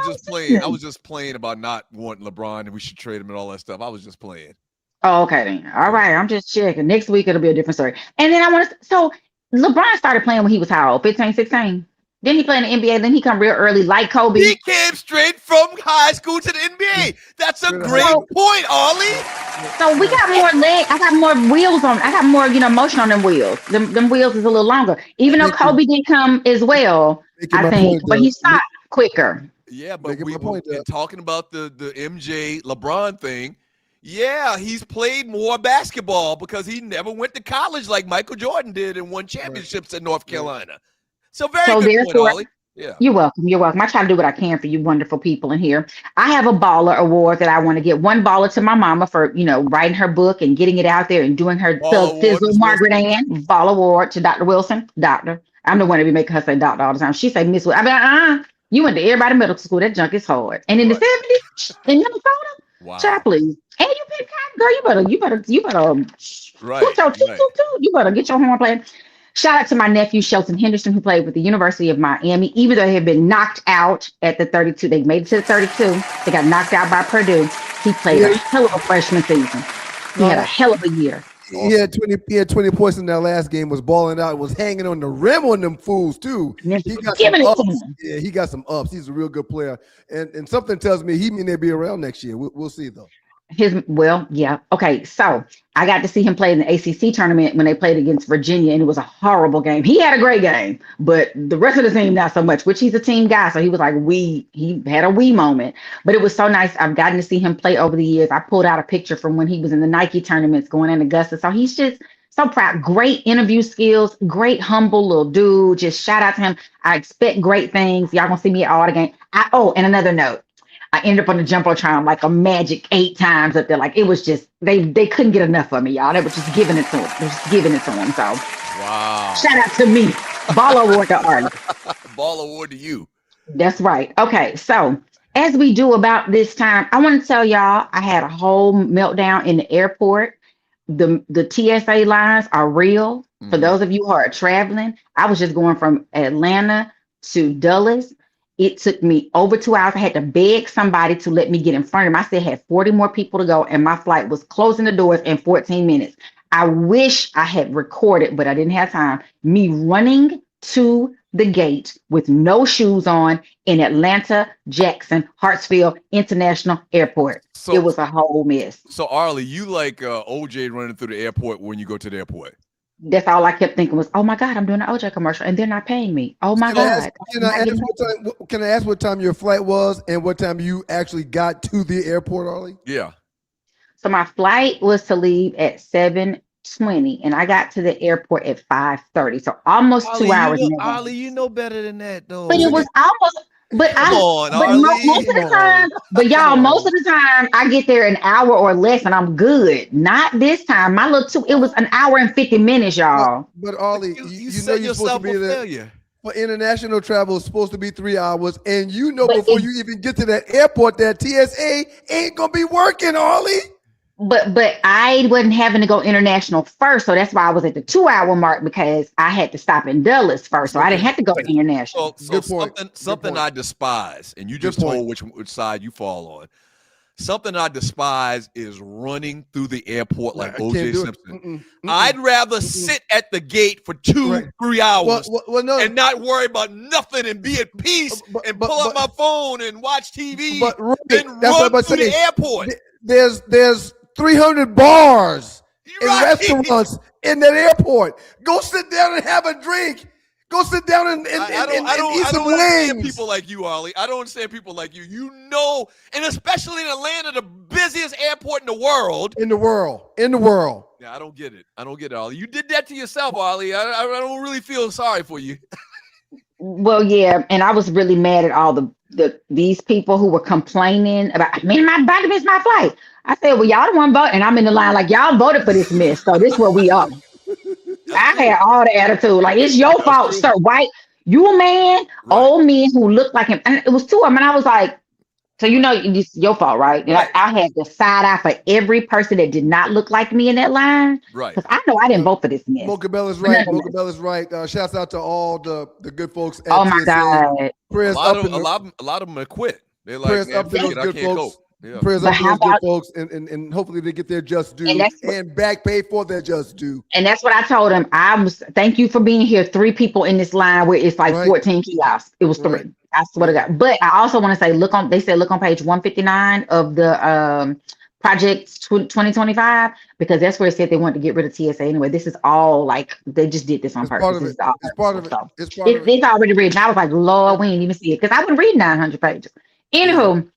[SPEAKER 2] just playing. I was just playing about not wanting LeBron and we should trade him and all that stuff. I was just playing.
[SPEAKER 6] Oh, okay then. All right, I'm just checking. Next week it'll be a different story. And then so LeBron started playing when he was how old? 15, 16? Then he played in the NBA. Then he come real early, like Kobe.
[SPEAKER 2] He came straight from high school to the NBA. That's a great point, Ollie.
[SPEAKER 6] So we got more leg. I got more wheels on. I got more, motion on them wheels. Them wheels is a little longer. Even though Kobe didn't come as well, I think, but he stopped quicker.
[SPEAKER 2] Yeah, but we've been talking about the MJ LeBron thing. Yeah, he's played more basketball because he never went to college like Michael Jordan did and won championships at North Carolina. So very good point, Ollie. Yeah. You're
[SPEAKER 6] welcome. You're welcome. I try to do what I can for you wonderful people in here. I have a baller award that I want to get. One baller to my mama for, writing her book and getting it out there and doing her fizzle. Margaret Ann, baller award to Dr. Wilson. Doctor. I'm the one to be making her say doctor all the time. She say Miss Wilson. I mean, you went to everybody middle school. That junk is hard. And in the 70s in Minnesota, child, please. And you pick cotton, girl. You better you better get your horn playing. Shout out to my nephew, Shelton Henderson, who played with the University of Miami. Even though they had been knocked out at the 32, they made it to the 32. They got knocked out by Purdue. He played a hell of a freshman season. He had a hell of a year.
[SPEAKER 1] He had 20 points in that last game, was balling out, was hanging on the rim on them fools, too. He got some ups. Yeah, he got some ups. He's a real good player. And something tells me he may not be around next year. We'll see, though.
[SPEAKER 6] Okay, so I got to see him play in the ACC tournament when they played against Virginia, and it was a horrible game. He had a great game, but the rest of the team not so much, which he's a team guy, so he was like he had a wee moment, but it was so nice. I've gotten to see him play over the years. I pulled out a picture from when he was in the Nike tournaments going in Augusta, so he's just so proud. Great interview skills, great humble little dude. Just shout out to him. I expect great things. Y'all gonna see me at all the games. And another note. I ended up on the Jumbotron like a magic 8 times up there. Like it was just, they couldn't get enough of me, y'all. They were just giving it to him. So
[SPEAKER 2] wow.
[SPEAKER 6] Shout out to me. Ball award to Arlie.
[SPEAKER 2] Ball award to you.
[SPEAKER 6] That's right. Okay. So as we do about this time, I want to tell y'all I had a whole meltdown in the airport. the TSA lines are real. For those of you who are traveling, I was just going from Atlanta to Dulles. It took me over 2 hours. I had to beg somebody to let me get in front of them. I still had 40 more people to go, and my flight was closing the doors in 14 minutes. I wish I had recorded, but I didn't have time. Me running to the gate with no shoes on in Atlanta, Jackson, Hartsfield International Airport.
[SPEAKER 2] So
[SPEAKER 6] it was a whole mess.
[SPEAKER 2] So Arlie, you like OJ running through the airport when you go to the airport?
[SPEAKER 6] That's all I kept thinking was, oh my God, I'm doing an OJ commercial and they're not paying me. Oh my God.
[SPEAKER 1] Can I ask what time your flight was and what time you actually got to the airport, Arlie?
[SPEAKER 2] Yeah.
[SPEAKER 6] So my flight was to leave at 7:20 and I got to the airport at 5:30. So almost 2 hours.
[SPEAKER 2] Arlie, you know better than that though.
[SPEAKER 6] But it was almost, but most of the time, but y'all, most of the time I get there an hour or less and I'm good. Not this time. My little it was an hour and 50 minutes, y'all.
[SPEAKER 1] But Arlie, you know you're supposed to be there. For international travel, it's supposed to be 3 hours, and you know before you even get to that airport, that TSA ain't gonna be working, Arlie.
[SPEAKER 6] But I wasn't having to go international first, so that's why I was at the 2 hour mark because I had to stop in Dulles first, so I didn't have to go to international.
[SPEAKER 2] So something I despise, and you just told which side you fall on. Something I despise is running through the airport like O.J. Simpson. I'd rather sit at the gate for 2-3 hours and not worry about nothing and be at peace and pull up my phone and watch TV and run through the airport.
[SPEAKER 1] There's 300 bars and restaurants in that airport. Go sit down and have a drink. Go sit down and eat some wings.
[SPEAKER 2] I don't understand people like you, Arlie. I don't understand people like you. You know, and especially in Atlanta, the busiest airport in the world.
[SPEAKER 1] In the world.
[SPEAKER 2] Yeah, I don't get it. Arlie. You did that to yourself, Arlie. I don't really feel sorry for you.
[SPEAKER 6] Well, yeah, and I was really mad at all these people who were complaining about, man, my body missed my flight. I said, well, y'all the one vote, and I'm in the line like y'all voted for this mess, so this is where we are. I had all the attitude, like it's your fault, sir. White, you a man, old men who looked like him, and it was two of them, and I was like, so you know, it's your fault, right? And I had to side eye for every person that did not look like me in that line,
[SPEAKER 2] right?
[SPEAKER 6] Because I know I didn't vote for this mess.
[SPEAKER 1] Mocha Bell is right. Mocha Bell is right. Shouts out to all the good folks. At
[SPEAKER 6] oh my God!
[SPEAKER 2] A lot of them have quit. They're like,
[SPEAKER 1] prayers up to those good folks. Yeah. Prayers up to those good folks, and hopefully they get their just due and back pay for their just due.
[SPEAKER 6] And that's what I told him. Thank you for being here. 3 people in this line where it's like 14 kiosks. It was 3. Right. I swear to God. But I also want to say, look on page 159 of the project 2025, because that's where it said they wanted to get rid of TSA anyway. This is all like they just did this on purpose. It's part of it. It's already written. I was like, Lord, we didn't even see it because I wouldn't read 900 pages. Anywho.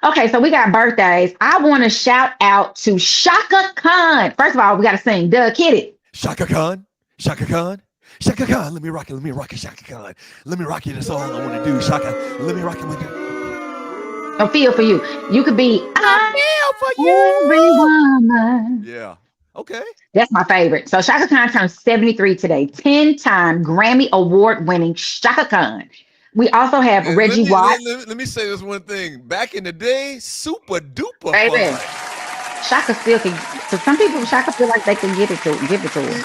[SPEAKER 6] Okay, so we got birthdays. I want to shout out to Shaka Khan. First of all, we got to sing. Doug, hit it.
[SPEAKER 2] Shaka Khan, Shaka Khan, Shaka Khan. Let me rock it, Shaka Khan. Let me rock it. That's all I want to do, Shaka. Let me rock it.
[SPEAKER 6] I feel for you. You could be. I feel for you, every woman.
[SPEAKER 2] Yeah. Okay.
[SPEAKER 6] That's my favorite. So Shaka Khan turns 73 today. 10-time Grammy Award-winning Shaka Khan. We also have Reggie Watts.
[SPEAKER 2] Let me say this one thing. Back in the day, super duper.
[SPEAKER 6] Baby, Shaka still can. So some people, Shaka feel like they can give it to him.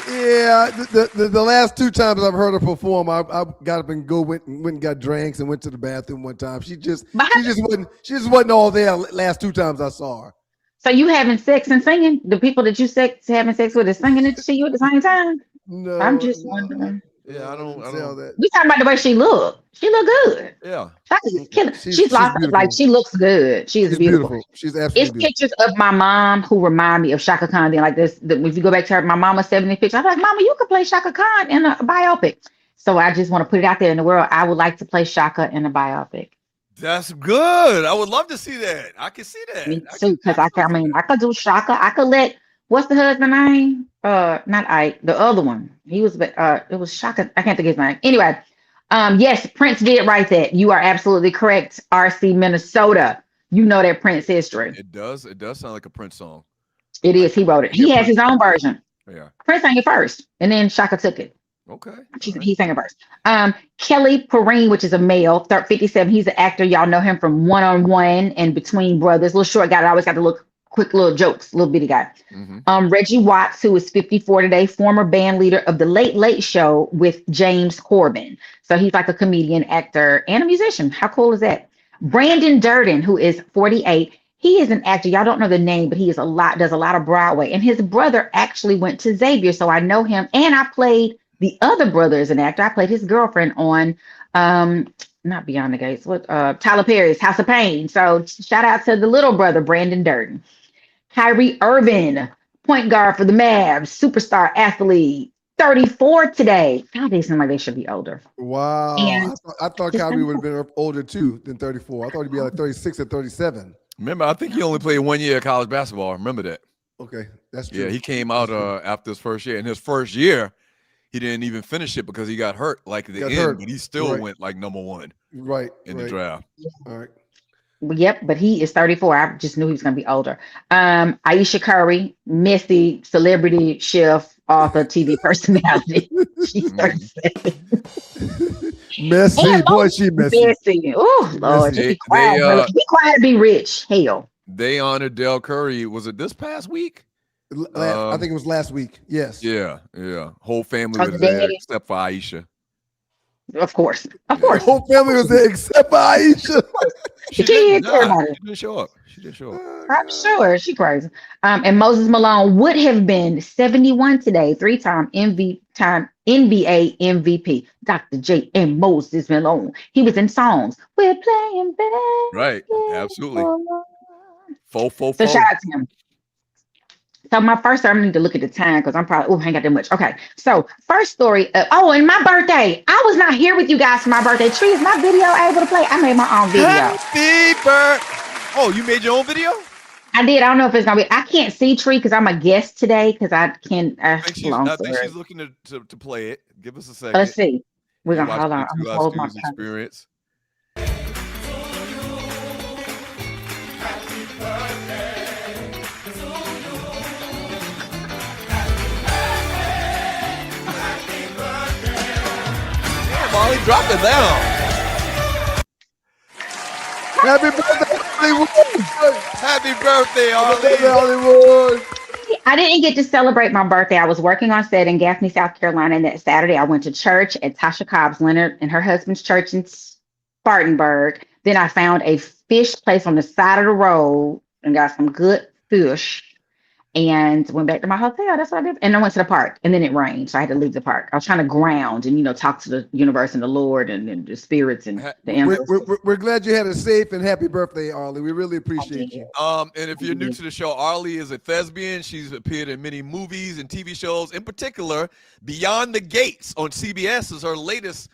[SPEAKER 1] Yeah, the last 2 times I've heard her perform, I got up and went and got drinks and went to the bathroom one time. She just wasn't all there. Last 2 times I saw her.
[SPEAKER 6] So you having sex and singing? The people that you having sex with is singing it to you at the same time?
[SPEAKER 1] No,
[SPEAKER 6] I'm just wondering.
[SPEAKER 2] Yeah, I don't
[SPEAKER 1] that.
[SPEAKER 6] We talking about the way she look. She look good.
[SPEAKER 2] Yeah.
[SPEAKER 6] She's like she looks good. She's beautiful.
[SPEAKER 1] She's absolutely beautiful.
[SPEAKER 6] Pictures of my mom who remind me of Shaka Khan. Then like this, if you go back to her, my mama's 70 picture. I'm like, Mama, you could play Shaka Khan in a biopic. So I just want to put it out there in the world. I would like to play Shaka in a biopic.
[SPEAKER 2] That's good. I would love to see that. I can see that.
[SPEAKER 6] Me too, because I could do Shaka. I could let what's the husband name? Not Ike, the other one. He was it was Shaka. I can't think of his name. Anyway, yes, Prince did write that. You are absolutely correct. RC Minnesota. You know that Prince history.
[SPEAKER 2] It does sound like a Prince song.
[SPEAKER 6] It is. He wrote it. He has his own version.
[SPEAKER 2] Yeah.
[SPEAKER 6] Prince sang it first, and then Shaka took it.
[SPEAKER 2] Okay.
[SPEAKER 6] He sang it first. Kelly Perrine, which is a male, 57. He's an actor. Y'all know him from One on One and Between Brothers. Little short guy that always got to look quick little jokes, little bitty guy.
[SPEAKER 2] Mhm.
[SPEAKER 6] Reggie Watts, who is 54 today, former band leader of the Late Late Show with James Corbin. So he's like a comedian, actor, and a musician. How cool is that? Brandon Durden, who is 48. He is an actor. Y'all don't know the name, but he is does a lot of Broadway. And his brother actually went to Xavier, so I know him. And I played the other brother as an actor. I played his girlfriend on not Beyond the Gates, Tyler Perry's House of Pain. So shout out to the little brother, Brandon Durden. Kyrie Irving, point guard for the Mavs, superstar athlete, 34 today. God, they seem like they should be older.
[SPEAKER 1] Wow.
[SPEAKER 6] And
[SPEAKER 1] I thought Kyrie would have been older too than 34. I thought he'd be like 36 or 37.
[SPEAKER 2] Remember, I think he only played 1 year of college basketball. Remember that?
[SPEAKER 1] Okay, that's true.
[SPEAKER 2] Yeah, he came out after his first year. In his first year, he didn't even finish it because he got hurt like at the end, but he still went like number one in the draft.
[SPEAKER 1] All right.
[SPEAKER 6] Yep, but he is 34. I just knew he was going to be older. Aisha Curry, Missy, celebrity, chef, author, TV personality. She's 37.
[SPEAKER 1] Messy, boy, she messy.
[SPEAKER 6] Messy. Oh, Lord. Just be quiet. Be quiet to be rich. Hell.
[SPEAKER 2] They honored Del Curry. Was it this past week?
[SPEAKER 1] I think it was last week. Yes.
[SPEAKER 2] Yeah. Whole family was there except for Aisha.
[SPEAKER 6] Of course.
[SPEAKER 1] The whole family was there except for Aisha.
[SPEAKER 2] She didn't show up.
[SPEAKER 6] I'm sure. She crazy. And Moses Malone would have been 71 today, 3-time NBA MVP. Dr. J. and Moses Malone. He was in songs. We're playing back.
[SPEAKER 2] Right. Absolutely. 4-4-4.
[SPEAKER 6] So shout out to him. So my first story, I'm gonna need to look at the time because I'm probably, I ain't got that much. Okay, so first story. And my birthday. I was not here with you guys for my birthday. Tree, is my video able to play? I made my own video.
[SPEAKER 2] Happy birthday. Oh, you made your own video?
[SPEAKER 6] I did. I don't know if it's gonna be. I can't see Tree because I'm a guest today because I can.
[SPEAKER 2] I think she's looking to play it. Give us a second.
[SPEAKER 6] Let's see. We're gonna hold on. I'm gonna hold my
[SPEAKER 2] experience. Molly, drop it down.
[SPEAKER 1] Happy birthday, Hollywood.
[SPEAKER 2] Happy birthday,
[SPEAKER 1] Hollywood.
[SPEAKER 6] I didn't get to celebrate my birthday. I was working on set in Gaffney, South Carolina, and that Saturday I went to church at Tasha Cobb's Leonard and her husband's church in Spartanburg. Then I found a fish place on the side of the road and got some good fish and went back to my hotel. That's what I did. And I went to the park, and then it rained, so I had to leave the park. I was trying to ground and, talk to the universe and the Lord and the spirits and the animals.
[SPEAKER 1] We're glad you had a safe and happy birthday, Arlie. We really appreciate you.
[SPEAKER 2] And if you're new to the show, Arlie is a thespian. She's appeared in many movies and TV shows. In particular, Beyond the Gates on CBS is her latest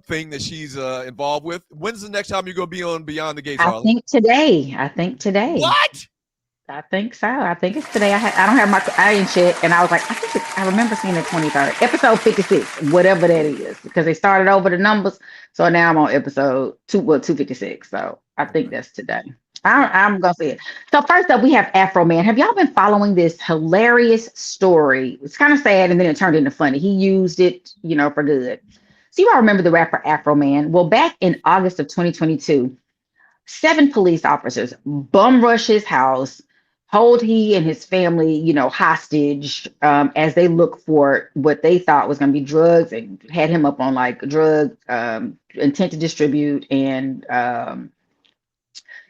[SPEAKER 2] thing that she's involved with. When's the next time you're going to be on Beyond the Gates, Arlie?
[SPEAKER 6] I think today.
[SPEAKER 2] What?
[SPEAKER 6] I think so. I think it's today. I don't have I didn't check, and I was like, I remember seeing the 23rd, episode 56, whatever that is, because they started over the numbers. So now I'm on episode 256. So I think that's today. I'm gonna say it. So first up, we have Afro Man. Have y'all been following this hilarious story? It's kind of sad, and then it turned into funny. He used it, for good. So you all remember the rapper Afro Man? Well, back in August of 2022, 7 police officers bum rush his house, hold he and his family, hostage as they look for what they thought was going to be drugs, and had him up on like drug intent to distribute and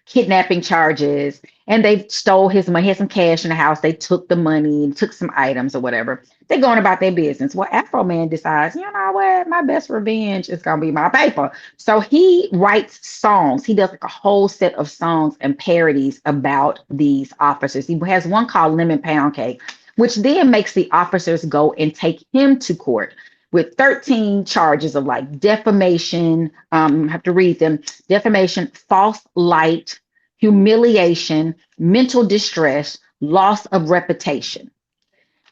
[SPEAKER 6] kidnapping charges. And they stole his money. He had some cash in the house. They took the money, took some items or whatever. They're going about their business. Well, Afro Man decides, you know what? My best revenge is going to be my paper. So he writes songs. He does like a whole set of songs and parodies about these officers. He has one called Lemon Pound Cake, which then makes the officers go and take him to court with 13 charges of like defamation. I have to read them. Defamation, false light, humiliation, mental distress, loss of reputation.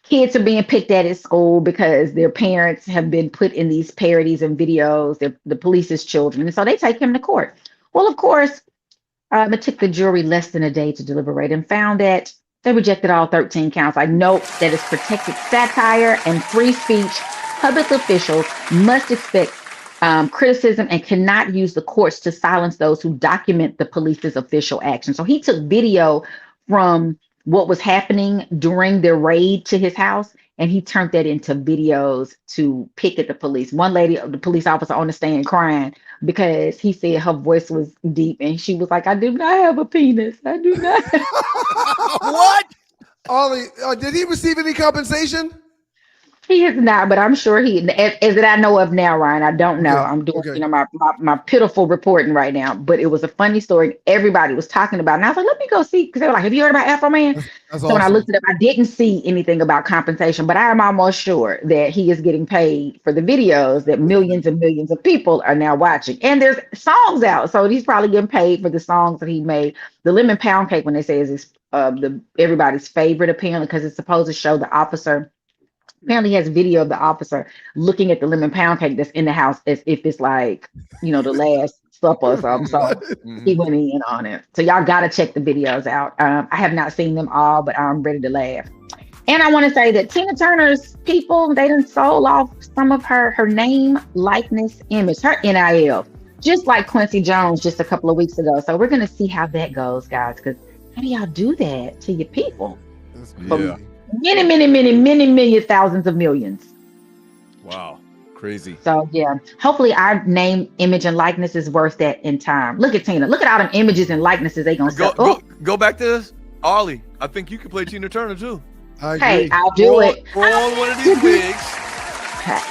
[SPEAKER 6] Kids are being picked at school because their parents have been put in these parodies and videos, the police's children. And so they take him to court. Well, of course, it took the jury less than a day to deliberate and found that they rejected all 13 counts. I note that it's protected satire and free speech. Public officials must expect criticism and cannot use the courts to silence those who document the police's official action. So he took video from what was happening during their raid to his house, and he turned that into videos to pick at the police. One lady, the police officer on the stand crying because he said her voice was deep, and she was like, "I do not have a penis. I do not."
[SPEAKER 2] What?
[SPEAKER 1] Ollie, did he receive any compensation?
[SPEAKER 6] He is not, but I'm sure as that I know of now, Ryan. I don't know. I'm doing, my pitiful reporting right now. But it was a funny story. Everybody was talking about it. And I was like, let me go see. Because they were like, have you heard about Afro Man?
[SPEAKER 1] That's
[SPEAKER 6] so
[SPEAKER 1] awesome.
[SPEAKER 6] when I looked it up, I didn't see anything about compensation. But I am almost sure that he is getting paid for the videos that millions and millions of people are now watching. And there's songs out. So he's probably getting paid for the songs that he made. The lemon pound cake, when they say is everybody's favorite, apparently, because it's supposed to show the officer. Apparently, he has video of the officer looking at the lemon pound cake that's in the house as if it's like, the Last Supper or something. So he went in on it. So y'all got to check the videos out. I have not seen them all, but I'm ready to laugh. And I want to say that Tina Turner's people, they done sold off some of her name, likeness, image, her NIL, just like Quincy Jones just a couple of weeks ago. So we're going to see how that goes, guys, because how do y'all do that to your people?
[SPEAKER 1] That's
[SPEAKER 2] Yeah.
[SPEAKER 6] Many thousands of millions.
[SPEAKER 2] Wow. Crazy.
[SPEAKER 6] So yeah, hopefully our name, image, and likeness is worth that in time. Look at Tina. Look at all them images and likenesses they gonna sell.
[SPEAKER 2] Go back to this. Ollie, I think you can play Tina Turner too.
[SPEAKER 1] I agree.
[SPEAKER 6] Hey, I'll do it.
[SPEAKER 2] Roll on one of these wigs.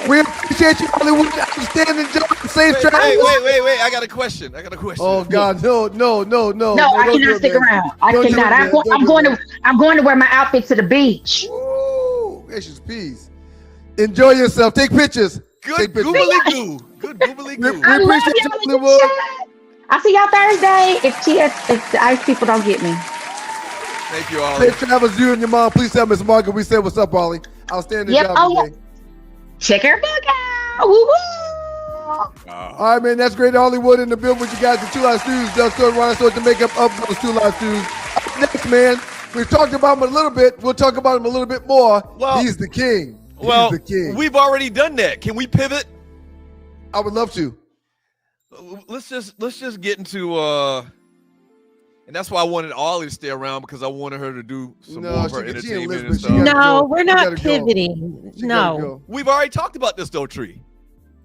[SPEAKER 1] We appreciate you, Hollywood. Outstanding job. Safe
[SPEAKER 2] Wait,
[SPEAKER 1] travel.
[SPEAKER 2] wait. I got a question.
[SPEAKER 1] Oh God, no.
[SPEAKER 6] No,
[SPEAKER 1] Don't
[SPEAKER 6] I
[SPEAKER 1] do
[SPEAKER 6] cannot
[SPEAKER 1] it,
[SPEAKER 6] stick
[SPEAKER 1] man.
[SPEAKER 6] around. I
[SPEAKER 1] Don't do
[SPEAKER 6] cannot.
[SPEAKER 1] it, man. Don't
[SPEAKER 6] I'm
[SPEAKER 1] do
[SPEAKER 6] going
[SPEAKER 1] it,
[SPEAKER 6] to. I'm going to wear my outfit to the beach.
[SPEAKER 1] Woo! Gracious peace. Enjoy yourself. Take pictures.
[SPEAKER 2] Good
[SPEAKER 1] Take pictures.
[SPEAKER 2] goobly goo. Good goobly
[SPEAKER 1] We
[SPEAKER 2] goo.
[SPEAKER 6] I love
[SPEAKER 1] appreciate you,
[SPEAKER 6] y'all in the
[SPEAKER 1] Hollywood.
[SPEAKER 6] chat. I'll see y'all Thursday. If the ice people don't get me.
[SPEAKER 2] Thank you, Ollie.
[SPEAKER 1] Safe travels, you and your mom. Please tell Miss Margaret we said what's up, Ollie. Outstanding
[SPEAKER 6] Yep.
[SPEAKER 1] job
[SPEAKER 6] Oh,
[SPEAKER 1] today.
[SPEAKER 6] check her book out. Woo woo.
[SPEAKER 2] Wow.
[SPEAKER 1] All right, man. That's great. Hollywood in the building with you guys. The Two Live Stews. Doug Stewart, Ryan Stewart, the makeup of those Two Live Stews. Up next, man. We've talked about him a little bit. We'll talk about him a little bit more.
[SPEAKER 2] Well-
[SPEAKER 1] He's the king.
[SPEAKER 2] Well,
[SPEAKER 1] He's the king.
[SPEAKER 2] we've already done that. Can we pivot?
[SPEAKER 1] I would love to.
[SPEAKER 2] Let's just get into and that's why I wanted Ollie to stay around, because I wanted her to do some more of her
[SPEAKER 1] she in
[SPEAKER 2] entertainment and
[SPEAKER 1] Lisbon. She
[SPEAKER 2] stuff.
[SPEAKER 1] gotta
[SPEAKER 3] No,
[SPEAKER 1] go.
[SPEAKER 3] we're
[SPEAKER 1] She
[SPEAKER 3] not
[SPEAKER 1] gotta go.
[SPEAKER 3] pivoting.
[SPEAKER 1] She gotta
[SPEAKER 3] No,
[SPEAKER 1] go.
[SPEAKER 2] We've already talked about this though, Tree.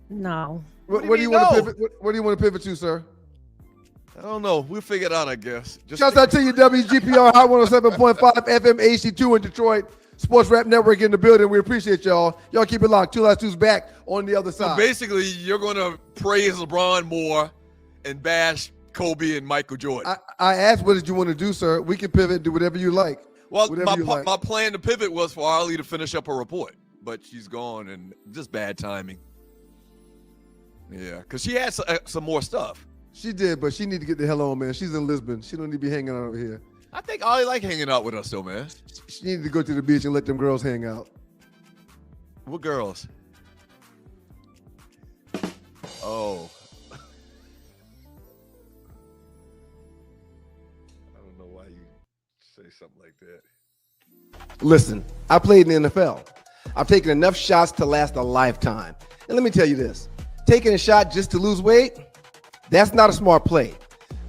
[SPEAKER 3] no.
[SPEAKER 1] What
[SPEAKER 2] do
[SPEAKER 1] do
[SPEAKER 2] you
[SPEAKER 1] you
[SPEAKER 2] mean,
[SPEAKER 1] want to
[SPEAKER 2] no?
[SPEAKER 1] pivot? What do you want to pivot to, sir?
[SPEAKER 2] I don't know. We'll figure it out, I guess. Just
[SPEAKER 1] Shouts out to you, WGPR Hot 107.5 FM HD2 in Detroit. Sports Rap Network in the building. We appreciate y'all. Y'all keep it locked. Two Live Stews back on the other
[SPEAKER 2] so
[SPEAKER 1] side.
[SPEAKER 2] basically, you're going to praise LeBron more and bash Kobe and Michael Jordan.
[SPEAKER 1] I asked, what did you want to do, sir? We can pivot and do whatever you like.
[SPEAKER 2] Well,
[SPEAKER 1] whatever you like.
[SPEAKER 2] my plan to pivot was for Arlie to finish up her report, but she's gone, and just bad timing. Yeah, because she had some more stuff.
[SPEAKER 1] She did, but she need to get the hell on, man. She's in Lisbon. She don't need to be hanging out over here.
[SPEAKER 2] I think Ollie like hanging out with us, though, man.
[SPEAKER 1] She needed to go to the beach and let them girls hang out.
[SPEAKER 2] What girls? Oh. I don't know why you say something like that.
[SPEAKER 1] Listen, I played in the NFL. I've taken enough shots to last a lifetime. And let me tell you this, taking a shot just to lose weight, that's not a smart play.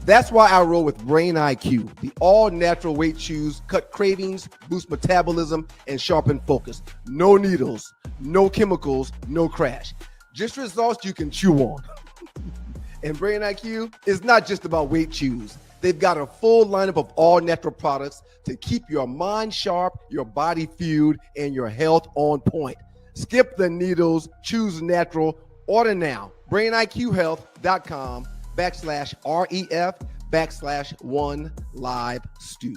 [SPEAKER 1] That's why I roll with Brain IQ, the all-natural weight chews, cut cravings, boost metabolism, and sharpen focus. No needles, no chemicals, no crash. Just results you can chew on. And Brain IQ is not just about weight chews. They've got a full lineup of all-natural products to keep your mind sharp, your body fueled, and your health on point. Skip the needles, choose natural. Order now. BrainIQHealth.com/REF/1LiveStew.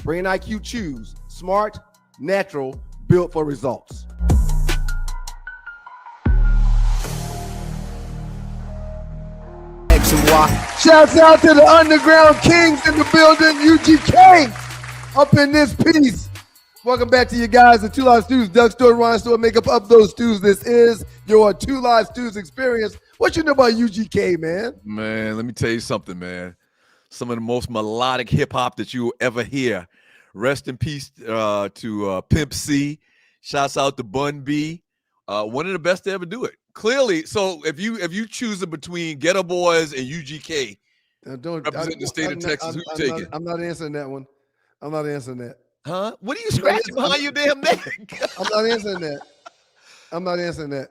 [SPEAKER 1] Brain IQ Chews. Smart, natural, built for results. Shouts out to the Underground Kings in the building, UGK, up in this piece. Welcome back to you guys, the Two Live Stews. Doug Stewart, Ryan Stewart, makeup of those stews. This is your Two Live Stews experience. What you know about UGK, man?
[SPEAKER 2] Man, let me tell you something, man. Some of the most melodic hip hop that you will ever hear. Rest in peace to Pimp C. Shouts out to Bun B. One of the best to ever do it. clearly, so if you choose between Ghetto Boys and UGK, representing the state of Texas, who you taking?
[SPEAKER 1] I'm not answering that one. I'm not answering that.
[SPEAKER 2] Huh? What are you scratching behind your damn neck?
[SPEAKER 1] I'm not answering that. I'm not answering that.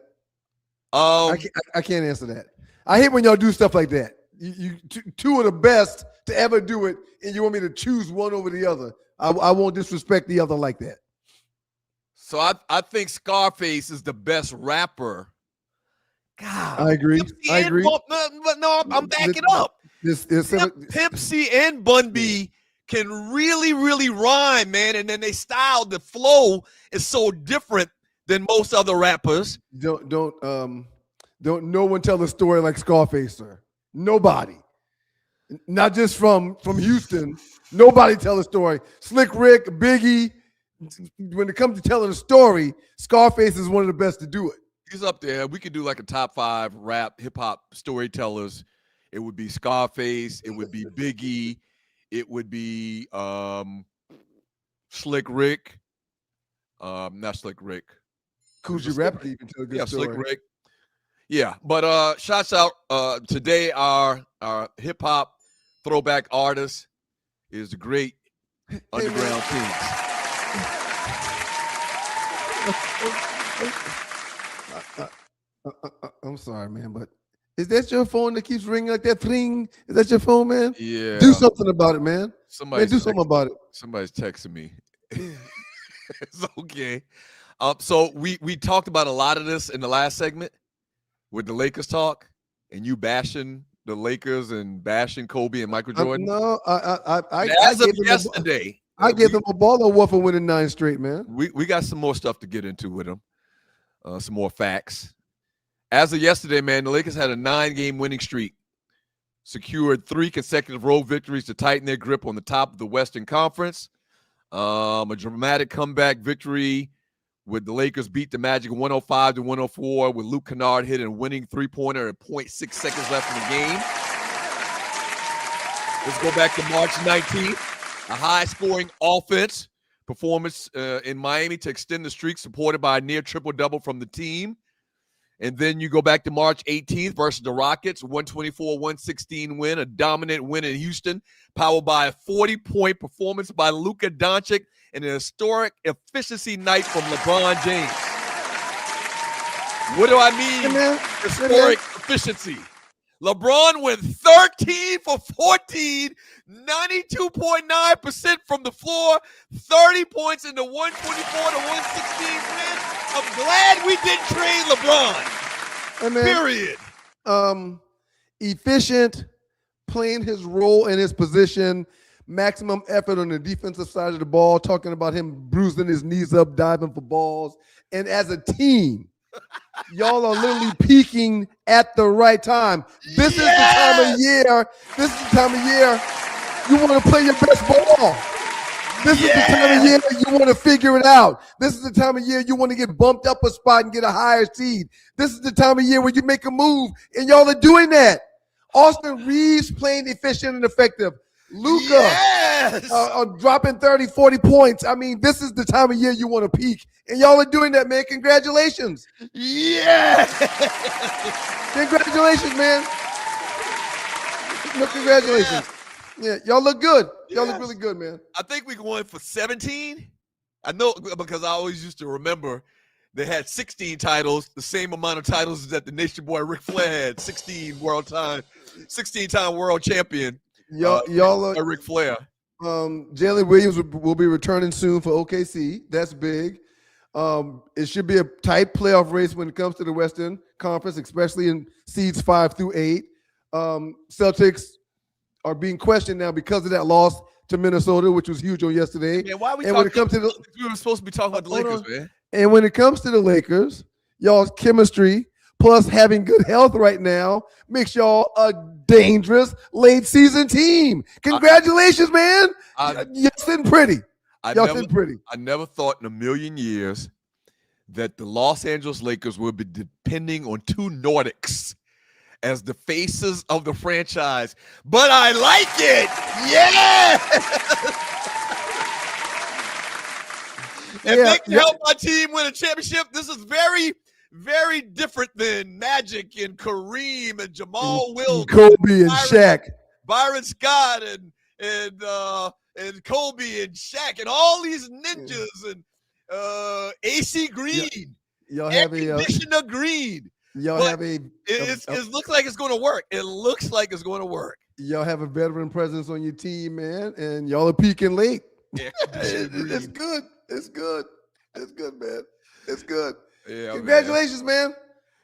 [SPEAKER 1] I can't answer that. I hate when y'all do stuff like that. You two of the best to ever do it, and you want me to choose one over the other. I won't disrespect the other like that.
[SPEAKER 2] So I think Scarface is the best rapper. God,
[SPEAKER 1] I agree. I agree.
[SPEAKER 2] No, I'm backing up. Pimp C and Bun B can really, really rhyme, man. And then they style, the flow is so different than most other rappers.
[SPEAKER 1] Don't no one tell a story like Scarface, sir. Nobody. Not just from Houston. Nobody tell a story. Slick Rick, Biggie. When it comes to telling a story, Scarface is one of the best to do it.
[SPEAKER 2] He's up there. We could do like a top 5 rap hip hop storytellers. It would be Scarface. It would be Biggie. It would be Slick Rick. Not Slick Rick.
[SPEAKER 1] Coogee Rap even tell a good story.
[SPEAKER 2] Slick Rick. Yeah, but shouts out today. Our hip hop throwback artist is the great Underground Kings.
[SPEAKER 1] I'm sorry, man, but is that your phone that keeps ringing like that? Ring? Is that your phone, man?
[SPEAKER 2] Yeah.
[SPEAKER 1] Do something about it, man.
[SPEAKER 2] Somebody's
[SPEAKER 1] do something about it.
[SPEAKER 2] Somebody's texting me. It's okay. So we talked about a lot of this in the last segment with the Lakers talk, and you bashing the Lakers and bashing Kobe and Michael Jordan. As of yesterday,
[SPEAKER 1] I gave them a ball award for winning 9 straight, man.
[SPEAKER 2] We got some more stuff to get into with them. Some more facts. As of yesterday, man, the Lakers had a 9-game winning streak, secured 3 consecutive road victories to tighten their grip on the top of the Western Conference. A dramatic comeback victory with the Lakers beat the Magic 105-104 with Luke Kennard hitting a winning 3-pointer at 0.6 seconds left in the game. Let's go back to March 19th. A high-scoring offense performance in Miami to extend the streak, supported by a near triple-double from the team. And then you go back to March 18th versus the Rockets, 124-116 win, a dominant win in Houston, powered by a 40-point performance by Luka Doncic and an historic efficiency night from LeBron James. What do I mean, historic efficiency? LeBron went 13 for 14, 92.9% from the floor, 30 points in the 124-116 win. I'm glad we didn't trade LeBron. Period.
[SPEAKER 1] Efficient, playing his role in his position, maximum effort on the defensive side of the ball, talking about him bruising his knees up, diving for balls. And as a team, y'all are literally peaking at the right time. This is the time of year. This is the time of year you want to play your best ball. This is the time of year you want to figure it out. This is the time of year you want to get bumped up a spot and get a higher seed. This is the time of year where you make a move, and y'all are doing that. Austin Reeves playing efficient and effective. Luka dropping 30, 40 points. I mean, this is the time of year you want to peak. And y'all are doing that, man. Congratulations.
[SPEAKER 2] Yeah.
[SPEAKER 1] Congratulations, man. No, congratulations. Yeah, y'all look good. Y'all look really good, man.
[SPEAKER 2] I think we're going for 17. I know because I always used to remember they had 16 titles, the same amount of titles that the Nation Boy Ric Flair had, 16-time world champion.
[SPEAKER 1] Y'all are
[SPEAKER 2] Ric Flair.
[SPEAKER 1] Jalen Williams will be returning soon for OKC. That's big. It should be a tight playoff race when it comes to the Western Conference, especially in seeds 5 through 8. Celtics are being questioned now because of that loss to Minnesota, which was huge on yesterday.
[SPEAKER 2] Man, why are we
[SPEAKER 1] and when it comes to the,
[SPEAKER 2] we were supposed to be talking about the Lakers, man.
[SPEAKER 1] And when it comes to the Lakers, y'all's chemistry plus having good health right now makes y'all a dangerous late season team. Congratulations, man. You're sitting pretty. I
[SPEAKER 2] never thought in a million years that the Los Angeles Lakers would be depending on 2 Nordics as the faces of the franchise. But I like it. Yeah. If they can help my team win a championship, this is very very different than Magic and Kareem and Jamal Wilkes,
[SPEAKER 1] Kobe and Shaq,
[SPEAKER 2] Byron Scott and Kobe and Shaq and all these ninjas and AC Green,
[SPEAKER 1] y'all have
[SPEAKER 2] Conditioner Green.
[SPEAKER 1] Y'all have
[SPEAKER 2] it looks like it's going to work. It looks like it's going to work.
[SPEAKER 1] Y'all have a veteran presence on your team, man, and y'all are peaking late. It's good. It's good. It's good, man. It's good.
[SPEAKER 2] Yeah,
[SPEAKER 1] congratulations, man.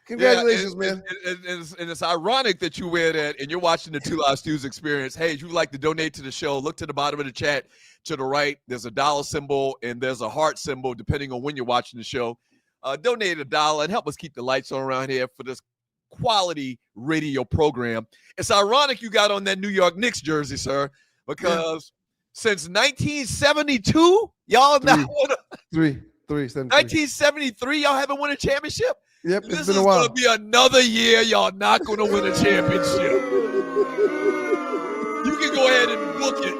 [SPEAKER 1] Congratulations, man.
[SPEAKER 2] And it's ironic that you wear that and you're watching the Two Live Stews experience. Hey, if you'd like to donate to the show, look to the bottom of the chat to the right. There's a dollar symbol and there's a heart symbol, depending on when you're watching the show. Donate $1 and help us keep the lights on around here for this quality radio program. It's ironic you got on that New York Knicks jersey, sir, because since 1972, y'all not won a 1973, y'all haven't won a championship.
[SPEAKER 1] Yep,
[SPEAKER 2] this
[SPEAKER 1] been a while.
[SPEAKER 2] Gonna be another year y'all not gonna win a championship. You can go ahead and book it.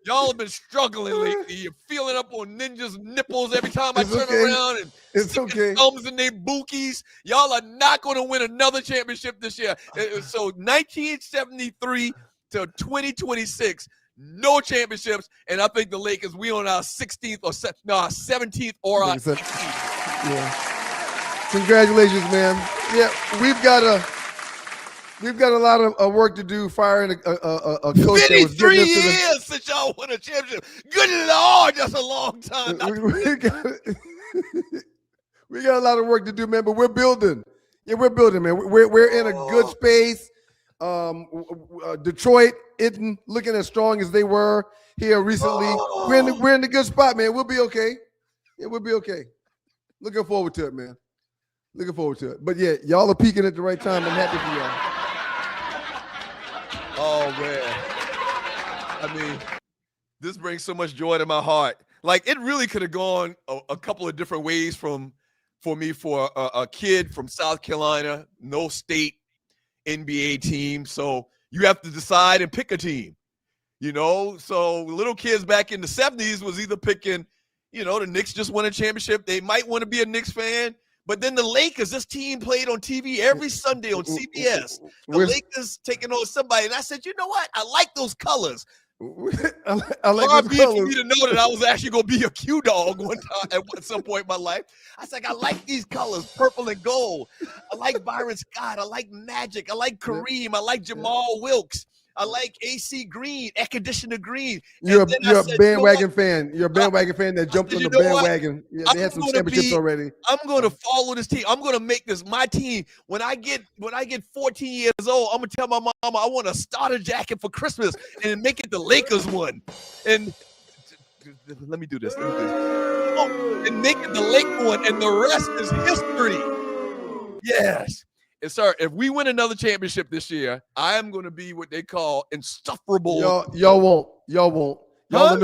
[SPEAKER 2] Y'all have been struggling lately. You're feeling up on ninjas' nipples every time I turn around and stick thumbs in their bookies. Y'all are not going to win another championship this year. So 1973 to 2026, no championships. And I think the Lakers, we on our 16th or our 17th or our 18th.
[SPEAKER 1] Yeah. Congratulations, man. Yeah, we've got a lot of work to do firing a coach.
[SPEAKER 2] 53 years since y'all won a championship. Good Lord, that's a long time.
[SPEAKER 1] We got a lot of work to do, man, but we're building. Yeah, we're building, man. We're in a good space. Detroit isn't looking as strong as they were here recently. We're in a good spot, man. We'll be okay. Yeah, we'll be okay. Looking forward to it, man. Looking forward to it. But yeah, y'all are peaking at the right time. I'm happy for y'all.
[SPEAKER 2] Oh, man. I mean, this brings so much joy to my heart. Like, it really could have gone a couple of different ways for a kid from South Carolina, no state NBA team. So you have to decide and pick a team, you know? So little kids back in the 70s was either picking, you know, the Knicks just won a championship. They might want to be a Knicks fan. But then the Lakers, this team played on TV every Sunday on CBS. The Lakers taking on somebody. And I said, you know what? I like those colors.
[SPEAKER 1] I like those colors.
[SPEAKER 2] For me to know that I was actually going to be a Q dog one time at some point in my life. I was like, I like these colors, purple and gold. I like Byron Scott. I like Magic. I like Kareem. I like Jamal Wilkes. I like AC Green, air conditioner green.
[SPEAKER 1] You're a bandwagon fan. You're a bandwagon fan that jumped on the bandwagon. Yeah, they had some championships already.
[SPEAKER 2] I'm going to follow this team. I'm going to make this my team. When I get 14 years old, I'm going to tell my mama I want a starter jacket for Christmas and make it the Lakers one. And let me do this. Oh, and make it the Lakers one, and the rest is history. Yes. And sir, if we win another championship this year, I am going to be what they call insufferable.
[SPEAKER 1] Y'all won't. Y'all are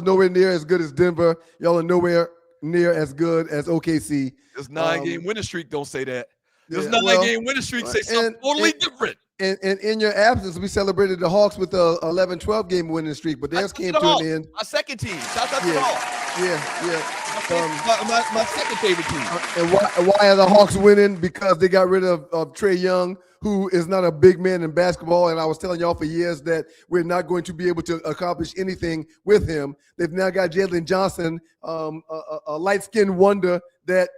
[SPEAKER 1] nowhere near as good as Denver. Y'all are nowhere near as good as OKC.
[SPEAKER 2] This 9-game winning streak don't say that. This 9-game winning streak say something totally different.
[SPEAKER 1] And in your absence, we celebrated the Hawks with a 11-12 game winning streak, but theirs came to an end.
[SPEAKER 2] My second team. Shout out to the Hawks.
[SPEAKER 1] Yeah.
[SPEAKER 2] My second favorite team.
[SPEAKER 1] And why are the Hawks winning? Because they got rid of Trae Young, who is not a big man in basketball. And I was telling y'all for years that we're not going to be able to accomplish anything with him. They've now got Jalen Johnson, a light-skinned wonder that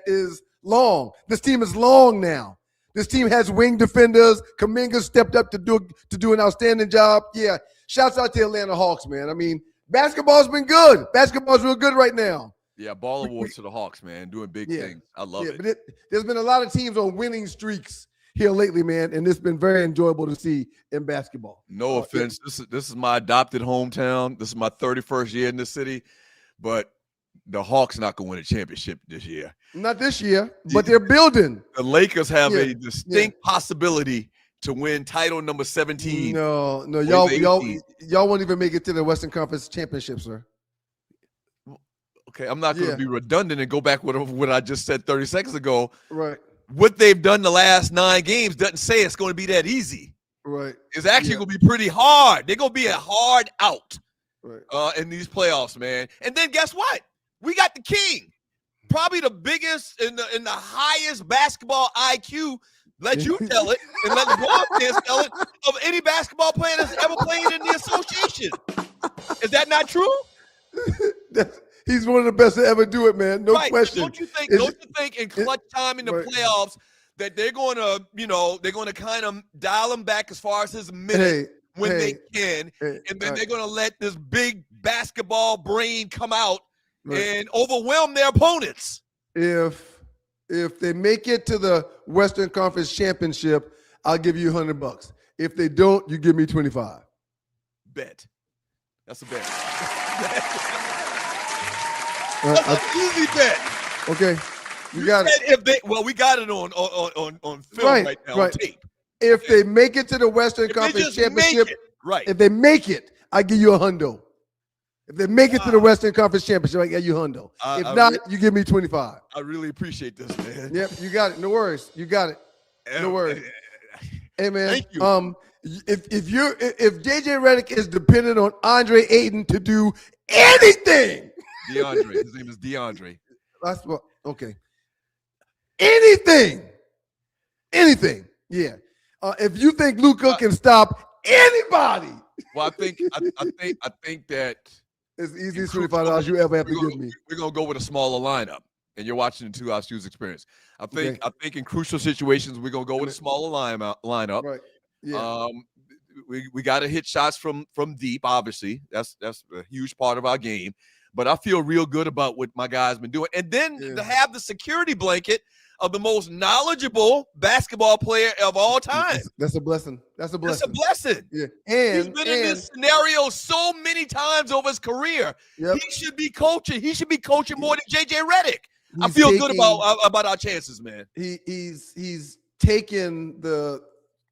[SPEAKER 1] is long. This team is long now. This team has wing defenders. Kuminga stepped up to do an outstanding job. Yeah, shouts out to Atlanta Hawks, man. I mean, basketball's been good. Basketball's real good right now.
[SPEAKER 2] Yeah, ball awards to the Hawks, man, doing big things. I love it.
[SPEAKER 1] But there's been a lot of teams on winning streaks here lately, man, and it's been very enjoyable to see in basketball.
[SPEAKER 2] No offense. This is my adopted hometown. This is my 31st year in the city, but the Hawks not going to win a championship this year.
[SPEAKER 1] Not this year, but they're building.
[SPEAKER 2] The Lakers have a distinct possibility to win title number 17.
[SPEAKER 1] No, y'all won't even make it to the Western Conference Championship, sir.
[SPEAKER 2] Okay, I'm not going to be redundant and go back with what I just said 30 seconds ago.
[SPEAKER 1] Right.
[SPEAKER 2] What they've done the last 9 games doesn't say it's going to be that easy.
[SPEAKER 1] Right.
[SPEAKER 2] It's actually going to be pretty hard. They're going to be a hard out
[SPEAKER 1] in
[SPEAKER 2] these playoffs, man. And then guess what? We got the king. probably the biggest and the highest basketball IQ. Let you tell it, and let LeBron fans tell it, of any basketball player that's ever played in the association. Is that not true?
[SPEAKER 1] He's one of the best to ever do it, man. No question.
[SPEAKER 2] Don't you think in clutch time in the playoffs that they're going to kind of dial him back as far as his minutes they can, and then they're going to let this big basketball brain come out and overwhelm their opponents.
[SPEAKER 1] If they make it to the Western Conference Championship, I'll give you $100. If they don't, you give me 25.
[SPEAKER 2] Bet. That's a bet. That's an easy bet.
[SPEAKER 1] Okay. You got
[SPEAKER 2] it. We got it on film right now, on tape.
[SPEAKER 1] If they make it to the Western Conference Championship, if they make it, I give you $100. If they make it to the Western Conference Championship, I give you $100. If not, you give me 25.
[SPEAKER 2] I really appreciate this, man.
[SPEAKER 1] Yep, you got it. No worries. You got it. No worries. Hey, man.
[SPEAKER 2] Thank you.
[SPEAKER 1] If JJ Redick is dependent on Andre Ayton to do anything,
[SPEAKER 2] DeAndre. His name is DeAndre.
[SPEAKER 1] That's what. Okay. Anything. Yeah. If you think Luka can stop anybody,
[SPEAKER 2] well, I think that
[SPEAKER 1] it's the easiest $25 you ever have to give me.
[SPEAKER 2] We're gonna go with a smaller lineup, and you're watching the 2 Hour Shoes experience. I think in crucial situations we're gonna go with a smaller lineup.
[SPEAKER 1] Right. Yeah.
[SPEAKER 2] We got to hit shots from deep. Obviously, that's a huge part of our game. But I feel real good about what my guys been doing, and then to have the security blanket of the most knowledgeable basketball player of all time.
[SPEAKER 1] That's a blessing. That's a blessing.
[SPEAKER 2] Yeah.
[SPEAKER 1] And
[SPEAKER 2] he's been in this scenario so many times over his career.
[SPEAKER 1] Yep.
[SPEAKER 2] He should be coaching. He should be coaching more than JJ Redick. I feel good about our chances, man.
[SPEAKER 1] He's taken the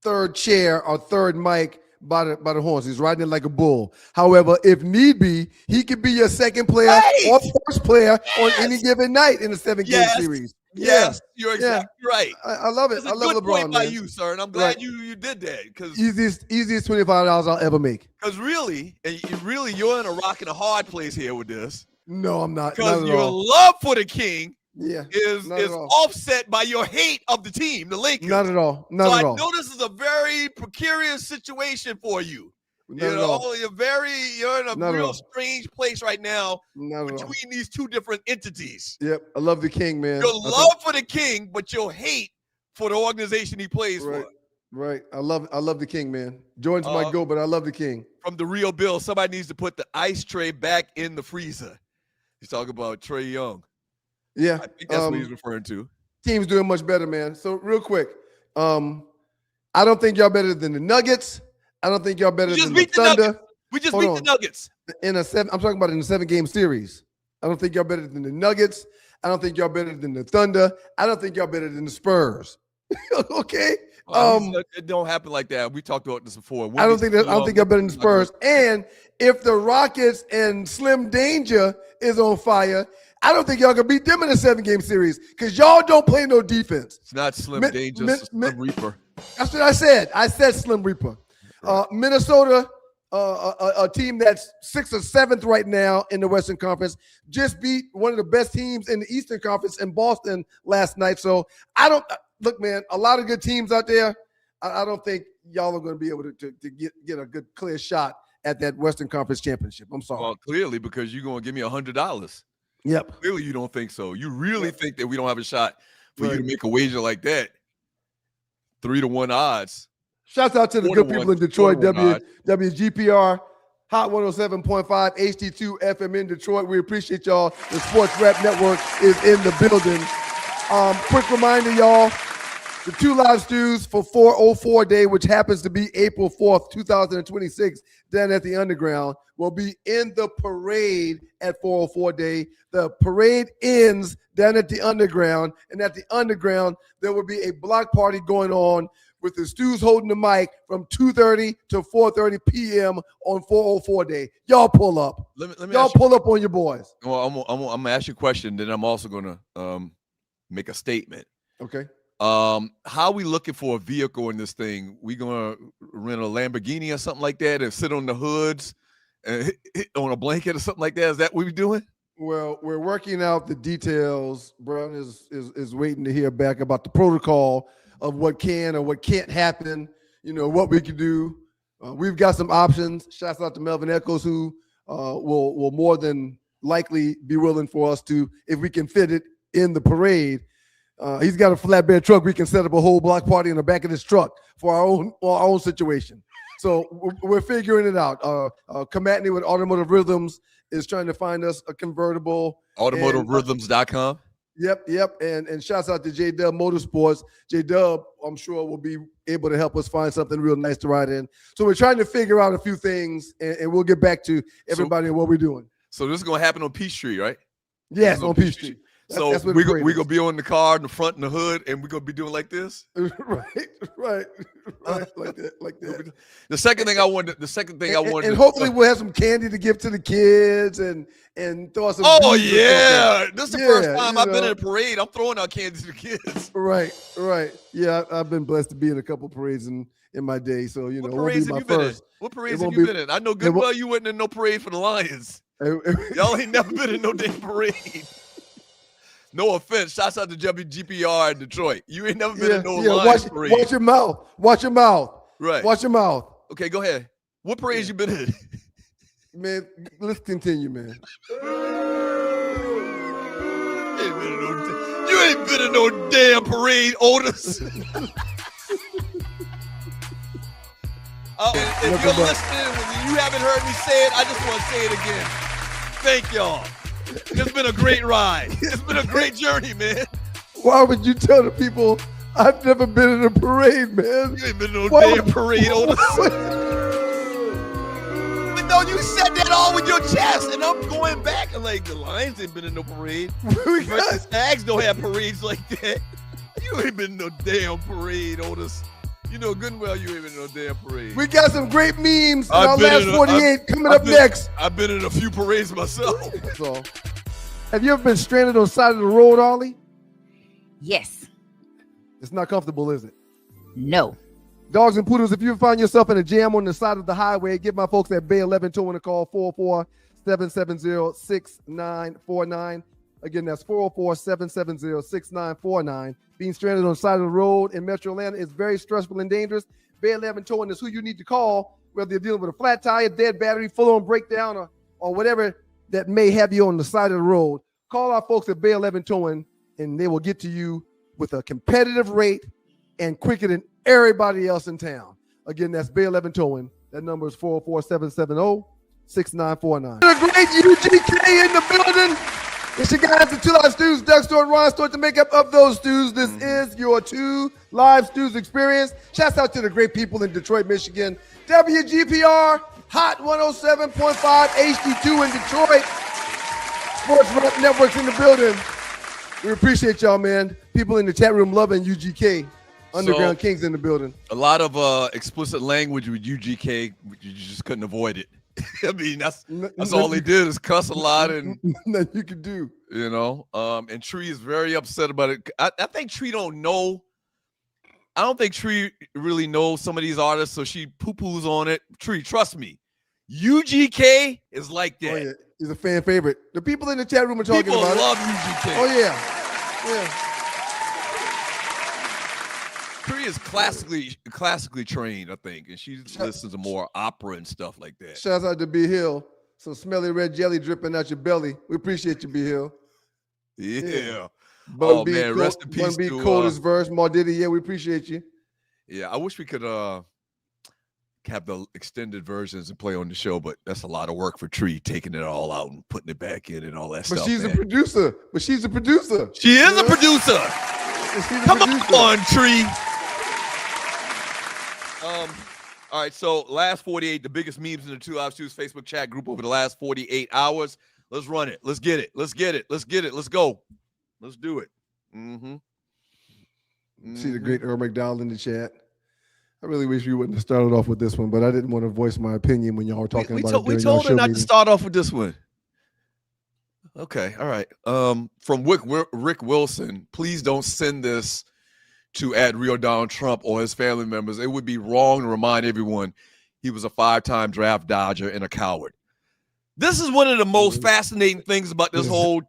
[SPEAKER 1] third chair or third mic by the horns. He's riding it like a bull. However, if need be, he could be your second player or first player on any given night in a 7-game series.
[SPEAKER 2] Yes, you're exactly right.
[SPEAKER 1] I love it.
[SPEAKER 2] That's
[SPEAKER 1] I
[SPEAKER 2] a
[SPEAKER 1] love
[SPEAKER 2] good
[SPEAKER 1] LeBron,
[SPEAKER 2] point by
[SPEAKER 1] man.
[SPEAKER 2] you, sir, and I'm glad you did that. Because
[SPEAKER 1] easiest $25 I'll ever make.
[SPEAKER 2] Because really, you're in a rock and a hard place here with this.
[SPEAKER 1] No, I'm not.
[SPEAKER 2] Because your love for the King is offset by your hate of the team, the Lakers.
[SPEAKER 1] Not at all.
[SPEAKER 2] So I know this is a very precarious situation for you. You're in a real strange place right now between these two different entities.
[SPEAKER 1] Yep, I love the King, man.
[SPEAKER 2] Your love for the King, but your hate for the organization he plays for.
[SPEAKER 1] Right. I love the King, man. Jordan's my GOAT, but I love the King.
[SPEAKER 2] From the real Bill, somebody needs to put the ice tray back in the freezer. He's talking about Trae Young.
[SPEAKER 1] Yeah.
[SPEAKER 2] I think that's what he's referring to.
[SPEAKER 1] Team's doing much better, man. So real quick, I don't think y'all better than the Nuggets. I don't think y'all better than the Thunder.
[SPEAKER 2] We just beat the Nuggets.
[SPEAKER 1] I'm talking about in a 7-game series. I don't think y'all better than the Nuggets. I don't think y'all better than the Thunder. I don't think y'all better than the Spurs. Okay?
[SPEAKER 2] It don't happen like that. We talked about this before.
[SPEAKER 1] I don't think y'all better than the Spurs. And if the Rockets and Slim Danger is on fire, I don't think y'all can beat them in a 7-game series because y'all don't play no defense.
[SPEAKER 2] It's not Slim Danger, it's Slim Reaper.
[SPEAKER 1] That's what I said. I said Slim Reaper. Minnesota, a team that's 6th or 7th right now in the Western Conference, just beat one of the best teams in the Eastern Conference in Boston last night. So I don't look, man. A lot of good teams out there. I don't think y'all are going to be able to get a good clear shot at that Western Conference championship. I'm sorry.
[SPEAKER 2] Well, clearly because you're going to give me $100.
[SPEAKER 1] Yep.
[SPEAKER 2] Clearly you don't think so. You really think that we don't have a shot for you to make a wager like that? 3-1 odds.
[SPEAKER 1] Shouts out to the good people in Detroit, WGPR, Hot 107.5, HD2 FM in Detroit. We appreciate y'all. The Sports Rap Network is in the building. Quick reminder, y'all, the 2 Live Stews for 404 Day, which happens to be April 4th, 2026, down at the Underground, will be in the parade at 404 Day. The parade ends down at the Underground, and at the Underground, there will be a block party going on with the Stews holding the mic from 2:30 to 4:30 p.m. on 404 Day. Y'all pull up. Y'all pull up on your boys.
[SPEAKER 2] Well, I'm going to ask you a question, then I'm also going to make a statement.
[SPEAKER 1] Okay.
[SPEAKER 2] How are we looking for a vehicle in this thing? We going to rent a Lamborghini or something like that and sit on the hoods and hit on a blanket or something like that? Is that what we're doing?
[SPEAKER 1] Well, we're working out the details. Brown is waiting to hear back about the protocol of what can or what can't happen. What we can do. We've got some options. Shouts out to Melvin Echoes, who will more than likely be willing for us to, if we can fit it in the parade. He's got a flatbed truck. We can set up a whole block party in the back of this truck for our own situation. So we're figuring it out. Kamatni with Automotive Rhythms is trying to find us a convertible.
[SPEAKER 2] AutomotiveRhythms.com.
[SPEAKER 1] Yep. And shouts out to J-Dub Motorsports. J-Dub, I'm sure, will be able to help us find something real nice to ride in. So we're trying to figure out a few things, and we'll get back to everybody and what we're doing.
[SPEAKER 2] So this is going to happen on Peachtree, right?
[SPEAKER 1] Yes, on Peachtree.
[SPEAKER 2] So we're going to be on the car in the front and the hood, and we're going to be doing like this?
[SPEAKER 1] Right. Like that.
[SPEAKER 2] The second thing I wanted.
[SPEAKER 1] And hopefully we'll have some candy to give to the kids and throw some.
[SPEAKER 2] Oh, yeah. This is the first time I've been in a parade. I'm throwing out candy to the kids.
[SPEAKER 1] Right. Yeah, I've been blessed to be in a couple parades in my day. So,
[SPEAKER 2] what parades have you been in? What parades have you been in? I know good well you wasn't in no parade for the Lions. Y'all ain't never been in no damn parade. No offense. Shouts out to WGPR in Detroit. You ain't never been in no Lions parade.
[SPEAKER 1] Watch your mouth.
[SPEAKER 2] Right.
[SPEAKER 1] Watch your mouth.
[SPEAKER 2] Okay, go ahead. What parades you been in?
[SPEAKER 1] Man, let's continue, man.
[SPEAKER 2] You ain't been in no damn parade, Otis. If you're listening and you haven't heard me say it, I just want to say it again. Thank y'all. It's been a great ride. It's been a great journey, man.
[SPEAKER 1] Why would you tell the people I've never been in a parade, man?
[SPEAKER 2] You ain't been in no damn parade, Otis. But no, you said that all with your chest, and I'm going back and like, the Lions ain't been in no parade. The Stags don't have parades like that. You ain't been in no damn parade, Otis. You know good and well you ain't been in no damn parade.
[SPEAKER 1] We got some great memes in our last 48 coming up next.
[SPEAKER 2] I've been in a few parades myself.
[SPEAKER 1] So, have you ever been stranded on the side of the road, Arlie?
[SPEAKER 3] Yes.
[SPEAKER 1] It's not comfortable, is it?
[SPEAKER 3] No.
[SPEAKER 1] Dogs and Poodles, if you find yourself in a jam on the side of the highway, give my folks at Bay 11 Towing a call, 404-770-6949. Again, that's 404-770-6949. Being stranded on the side of the road in Metro Atlanta is very stressful and dangerous. Bay 11 Towing is who you need to call, whether you're dealing with a flat tire, dead battery, full-on breakdown, or whatever that may have you on the side of the road. Call our folks at Bay 11 Towing, and they will get to you with a competitive rate and quicker than everybody else in town. Again, that's Bay 11 Towing. That number is 404-770-6949. A great UGK in the building. It's your guys at 2 Live Stews, Doug Store, and Ron Store to make up of those stews. This is your 2 Live Stews experience. Shouts out to the great people in Detroit, Michigan. WGPR, Hot 107.5 HD2 in Detroit. Sports Networks in the building. We appreciate y'all, man. People in the chat room loving UGK. Underground Kings in the building.
[SPEAKER 2] A lot of explicit language with UGK. You just couldn't avoid it. I mean, that's all they did is cuss a lot, and
[SPEAKER 1] nothing you can do.
[SPEAKER 2] And Tree is very upset about it. I think Tree don't know. I don't think Tree really knows some of these artists, so she poo-poos on it. Tree, trust me, UGK is like that.
[SPEAKER 1] Oh, yeah. He's a fan favorite. The people in the chat room are talking about it.
[SPEAKER 2] People love UGK.
[SPEAKER 1] Oh, yeah.
[SPEAKER 2] Tree is classically trained, I think, and she listens to more opera and stuff like that.
[SPEAKER 1] Shouts out to B Hill. Some smelly red jelly dripping out your belly. We appreciate you, B Hill.
[SPEAKER 2] Yeah.
[SPEAKER 1] Bun B,
[SPEAKER 2] man, rest in peace.
[SPEAKER 1] Bun B, coldest verse. Mardiddy, yeah, we appreciate you.
[SPEAKER 2] Yeah, I wish we could have the extended versions and play on the show, but that's a lot of work for Tree, taking it all out and putting it back in and all that stuff.
[SPEAKER 1] But she's a producer.
[SPEAKER 2] She is a producer. Come on, Tree. All right, so last 48, the biggest memes in the 2 Live Stews Facebook chat group over the last 48 hours. Let's run it. Let's get it. Let's go. Let's do it.
[SPEAKER 1] See the great Earl McDowell in the chat. I really wish you wouldn't have started off with this one, but I didn't want to voice my opinion when y'all were talking about it.
[SPEAKER 2] We told her not to start off with this one. Okay, all right. From Rick Wilson, please don't send this to @Real Donald Trump or his family members. It would be wrong to remind everyone he was a 5-time draft dodger and a coward. This is one of the most fascinating things about this whole.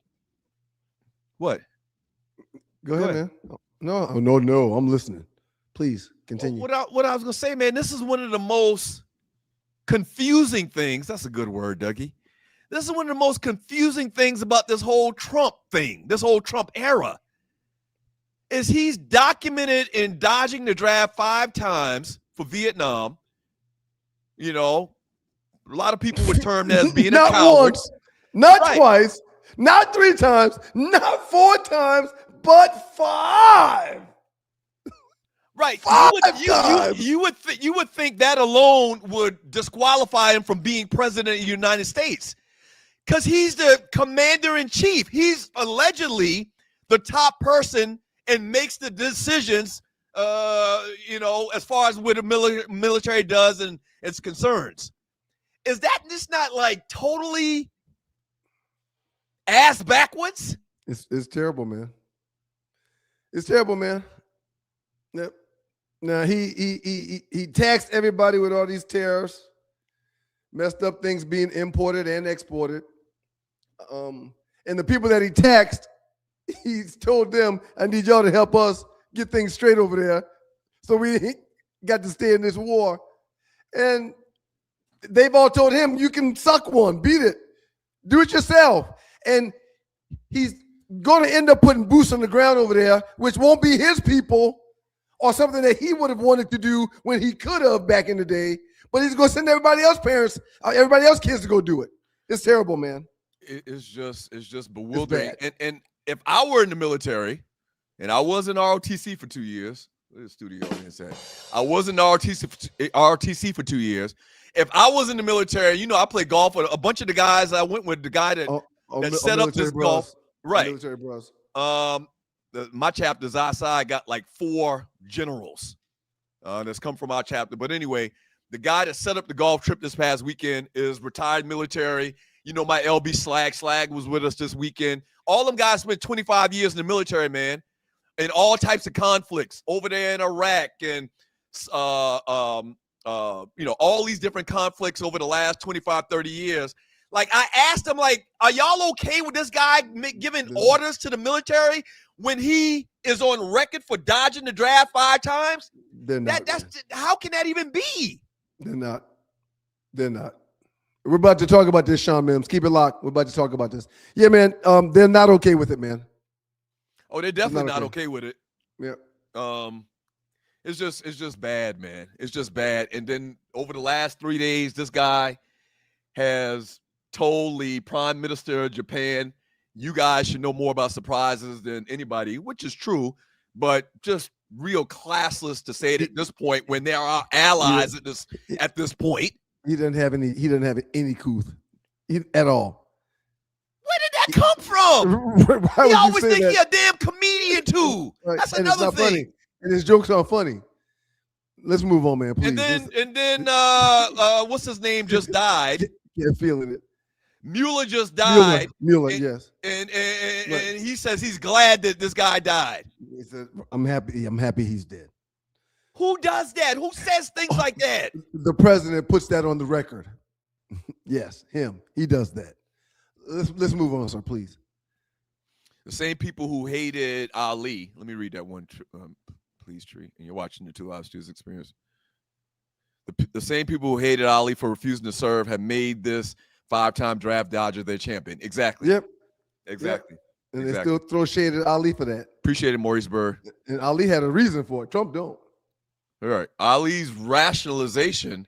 [SPEAKER 2] What?
[SPEAKER 1] Go ahead, man. No. I'm listening. Please continue.
[SPEAKER 2] What I was gonna say, man. This is one of the most confusing things. That's a good word, Dougie. This is one of the most confusing things about this whole Trump thing, this whole Trump era, is he's documented in dodging the draft 5 times for Vietnam. You know, a lot of people would term that as being
[SPEAKER 1] not
[SPEAKER 2] a coward.
[SPEAKER 1] Once, not twice, not 3 times, not 4 times, but 5.
[SPEAKER 2] Right.
[SPEAKER 1] 5
[SPEAKER 2] times. You would think that alone would disqualify him from being president of the United States. Because he's the commander-in-chief. He's allegedly the top person and makes the decisions, as far as what the military does and its concerns. Is that just not like totally ass backwards?
[SPEAKER 1] It's terrible, man. It's terrible, man. Yep. Now he taxed everybody with all these tariffs, messed up things being imported and exported. And the people that he taxed, he's told them, I need y'all to help us get things straight over there. So we got to stay in this war. And they've all told him, you can suck one, beat it, do it yourself. And he's going to end up putting boots on the ground over there, which won't be his people or something that he would have wanted to do when he could have back in the day. But he's going to send everybody else kids to go do it. It's terrible, man.
[SPEAKER 2] It's just bewildering. And if I were in the military and I was in ROTC for 2 years, where's the studio audience at? I was in ROTC for 2 years. If I was in the military, I played golf with a bunch of the guys I went with, the guy that set up this golf. Right.
[SPEAKER 1] Military bros.
[SPEAKER 2] My chapter's outside got like 4 generals that's come from our chapter. But anyway, the guy that set up the golf trip this past weekend is retired military. My LB Slag was with us this weekend. All them guys spent 25 years in the military, man, in all types of conflicts over there in Iraq and, all these different conflicts over the last 25, 30 years. Like, I asked them, like, are y'all okay with this guy giving orders to the military when he is on record for dodging the draft 5 times?
[SPEAKER 1] They're not.
[SPEAKER 2] How can that even be?
[SPEAKER 1] They're not. We're about to talk about this, Sean Mims. Keep it locked. We're about to talk about this. Yeah, man. They're not okay with it, man.
[SPEAKER 2] Oh, they're definitely not okay with it.
[SPEAKER 1] Yeah.
[SPEAKER 2] It's just bad, man. It's just bad. And then over the last 3 days, this guy has told the Prime Minister of Japan, you guys should know more about surprises than anybody, which is true, but just real classless to say it at this point when there are allies at this point.
[SPEAKER 1] He doesn't have any couth at all.
[SPEAKER 2] Where did that come from? He always think he a damn comedian too. Right. That's another thing.
[SPEAKER 1] Funny. And his jokes aren't funny. Let's move on, man, please.
[SPEAKER 2] And then what's his name just died.
[SPEAKER 1] Yeah, feeling it.
[SPEAKER 2] Mueller just died.
[SPEAKER 1] Mueller, yes.
[SPEAKER 2] And he says he's glad that this guy died.
[SPEAKER 1] He said, I'm happy he's dead.
[SPEAKER 2] Who does that? Who says things like that?
[SPEAKER 1] The president puts that on the record. Yes, him. He does that. Let's move on, sir, please.
[SPEAKER 2] The same people who hated Ali. Let me read that one, please, Tree. And you're watching the 2 Hour Studios Experience. The same people who hated Ali for refusing to serve have made this 5-time draft dodger their champion. Exactly.
[SPEAKER 1] Yep.
[SPEAKER 2] Exactly.
[SPEAKER 1] Yep. And they still throw shade at Ali for that.
[SPEAKER 2] Appreciate it, Maurice Burr.
[SPEAKER 1] And Ali had a reason for it. Trump don't.
[SPEAKER 2] All right. Ali's rationalization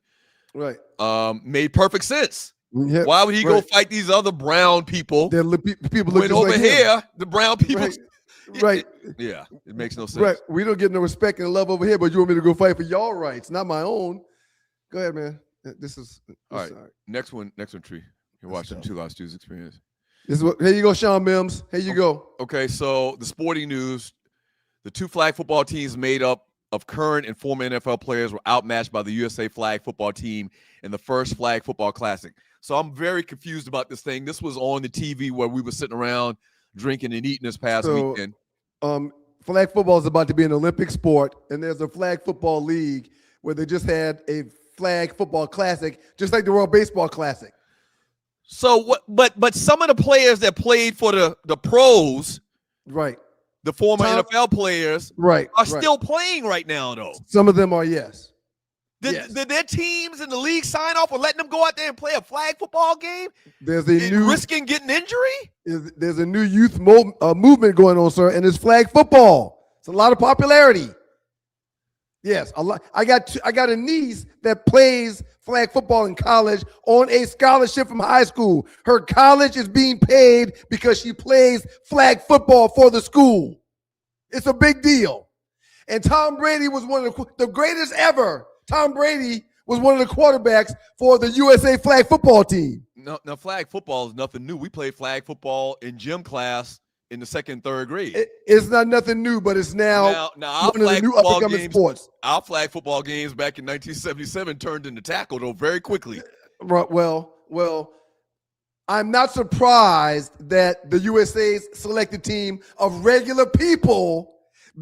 [SPEAKER 2] made perfect sense.
[SPEAKER 1] Yep.
[SPEAKER 2] Why would he go fight these other brown people?
[SPEAKER 1] People look
[SPEAKER 2] when over like here, the brown people.
[SPEAKER 1] Right.
[SPEAKER 2] Yeah. It makes no sense.
[SPEAKER 1] Right. We don't get no respect and love over here, but you want me to go fight for y'all rights, not my own. Go ahead, man. This is
[SPEAKER 2] all right. Next one, Tree. You're watching 2 Hour Studios Experience.
[SPEAKER 1] Here you go, Sean Mims. Here you go.
[SPEAKER 2] Okay, so the sporting news: the 2 flag football teams made up of current and former NFL players were outmatched by the USA flag football team in the first flag football classic. So I'm very confused about this thing. This was on the TV where we were sitting around drinking and eating this past weekend.
[SPEAKER 1] Flag football is about to be an Olympic sport, and there's a flag football league where they just had a flag football classic, just like the World Baseball Classic.
[SPEAKER 2] So what? But some of the players that played for the pros,
[SPEAKER 1] Right.
[SPEAKER 2] the former NFL players,
[SPEAKER 1] Right.
[SPEAKER 2] are still playing right now, though.
[SPEAKER 1] Some of them are, yes.
[SPEAKER 2] Did their teams in the league sign off on letting them go out there and play a flag football game?
[SPEAKER 1] There's a new
[SPEAKER 2] risking getting injury.
[SPEAKER 1] There's a new youth movement going on, sir, and it's flag football. It's a lot of popularity. Yes, a lot. I got a niece that plays flag football in college on a scholarship from high school. Her college is being paid because she plays flag football for the school. It's a big deal. And Tom Brady was one of the greatest ever. Tom Brady was one of the quarterbacks for the USA flag football team.
[SPEAKER 2] No, flag football is nothing new. We played flag football in gym class in the 2nd and 3rd grade.
[SPEAKER 1] It's not nothing new, but it's now
[SPEAKER 2] our
[SPEAKER 1] one of the new up-and-coming sports.
[SPEAKER 2] Our flag football games back in 1977 turned into tackle, though, very quickly.
[SPEAKER 1] Right. Well, I'm not surprised that the USA's selected team of regular people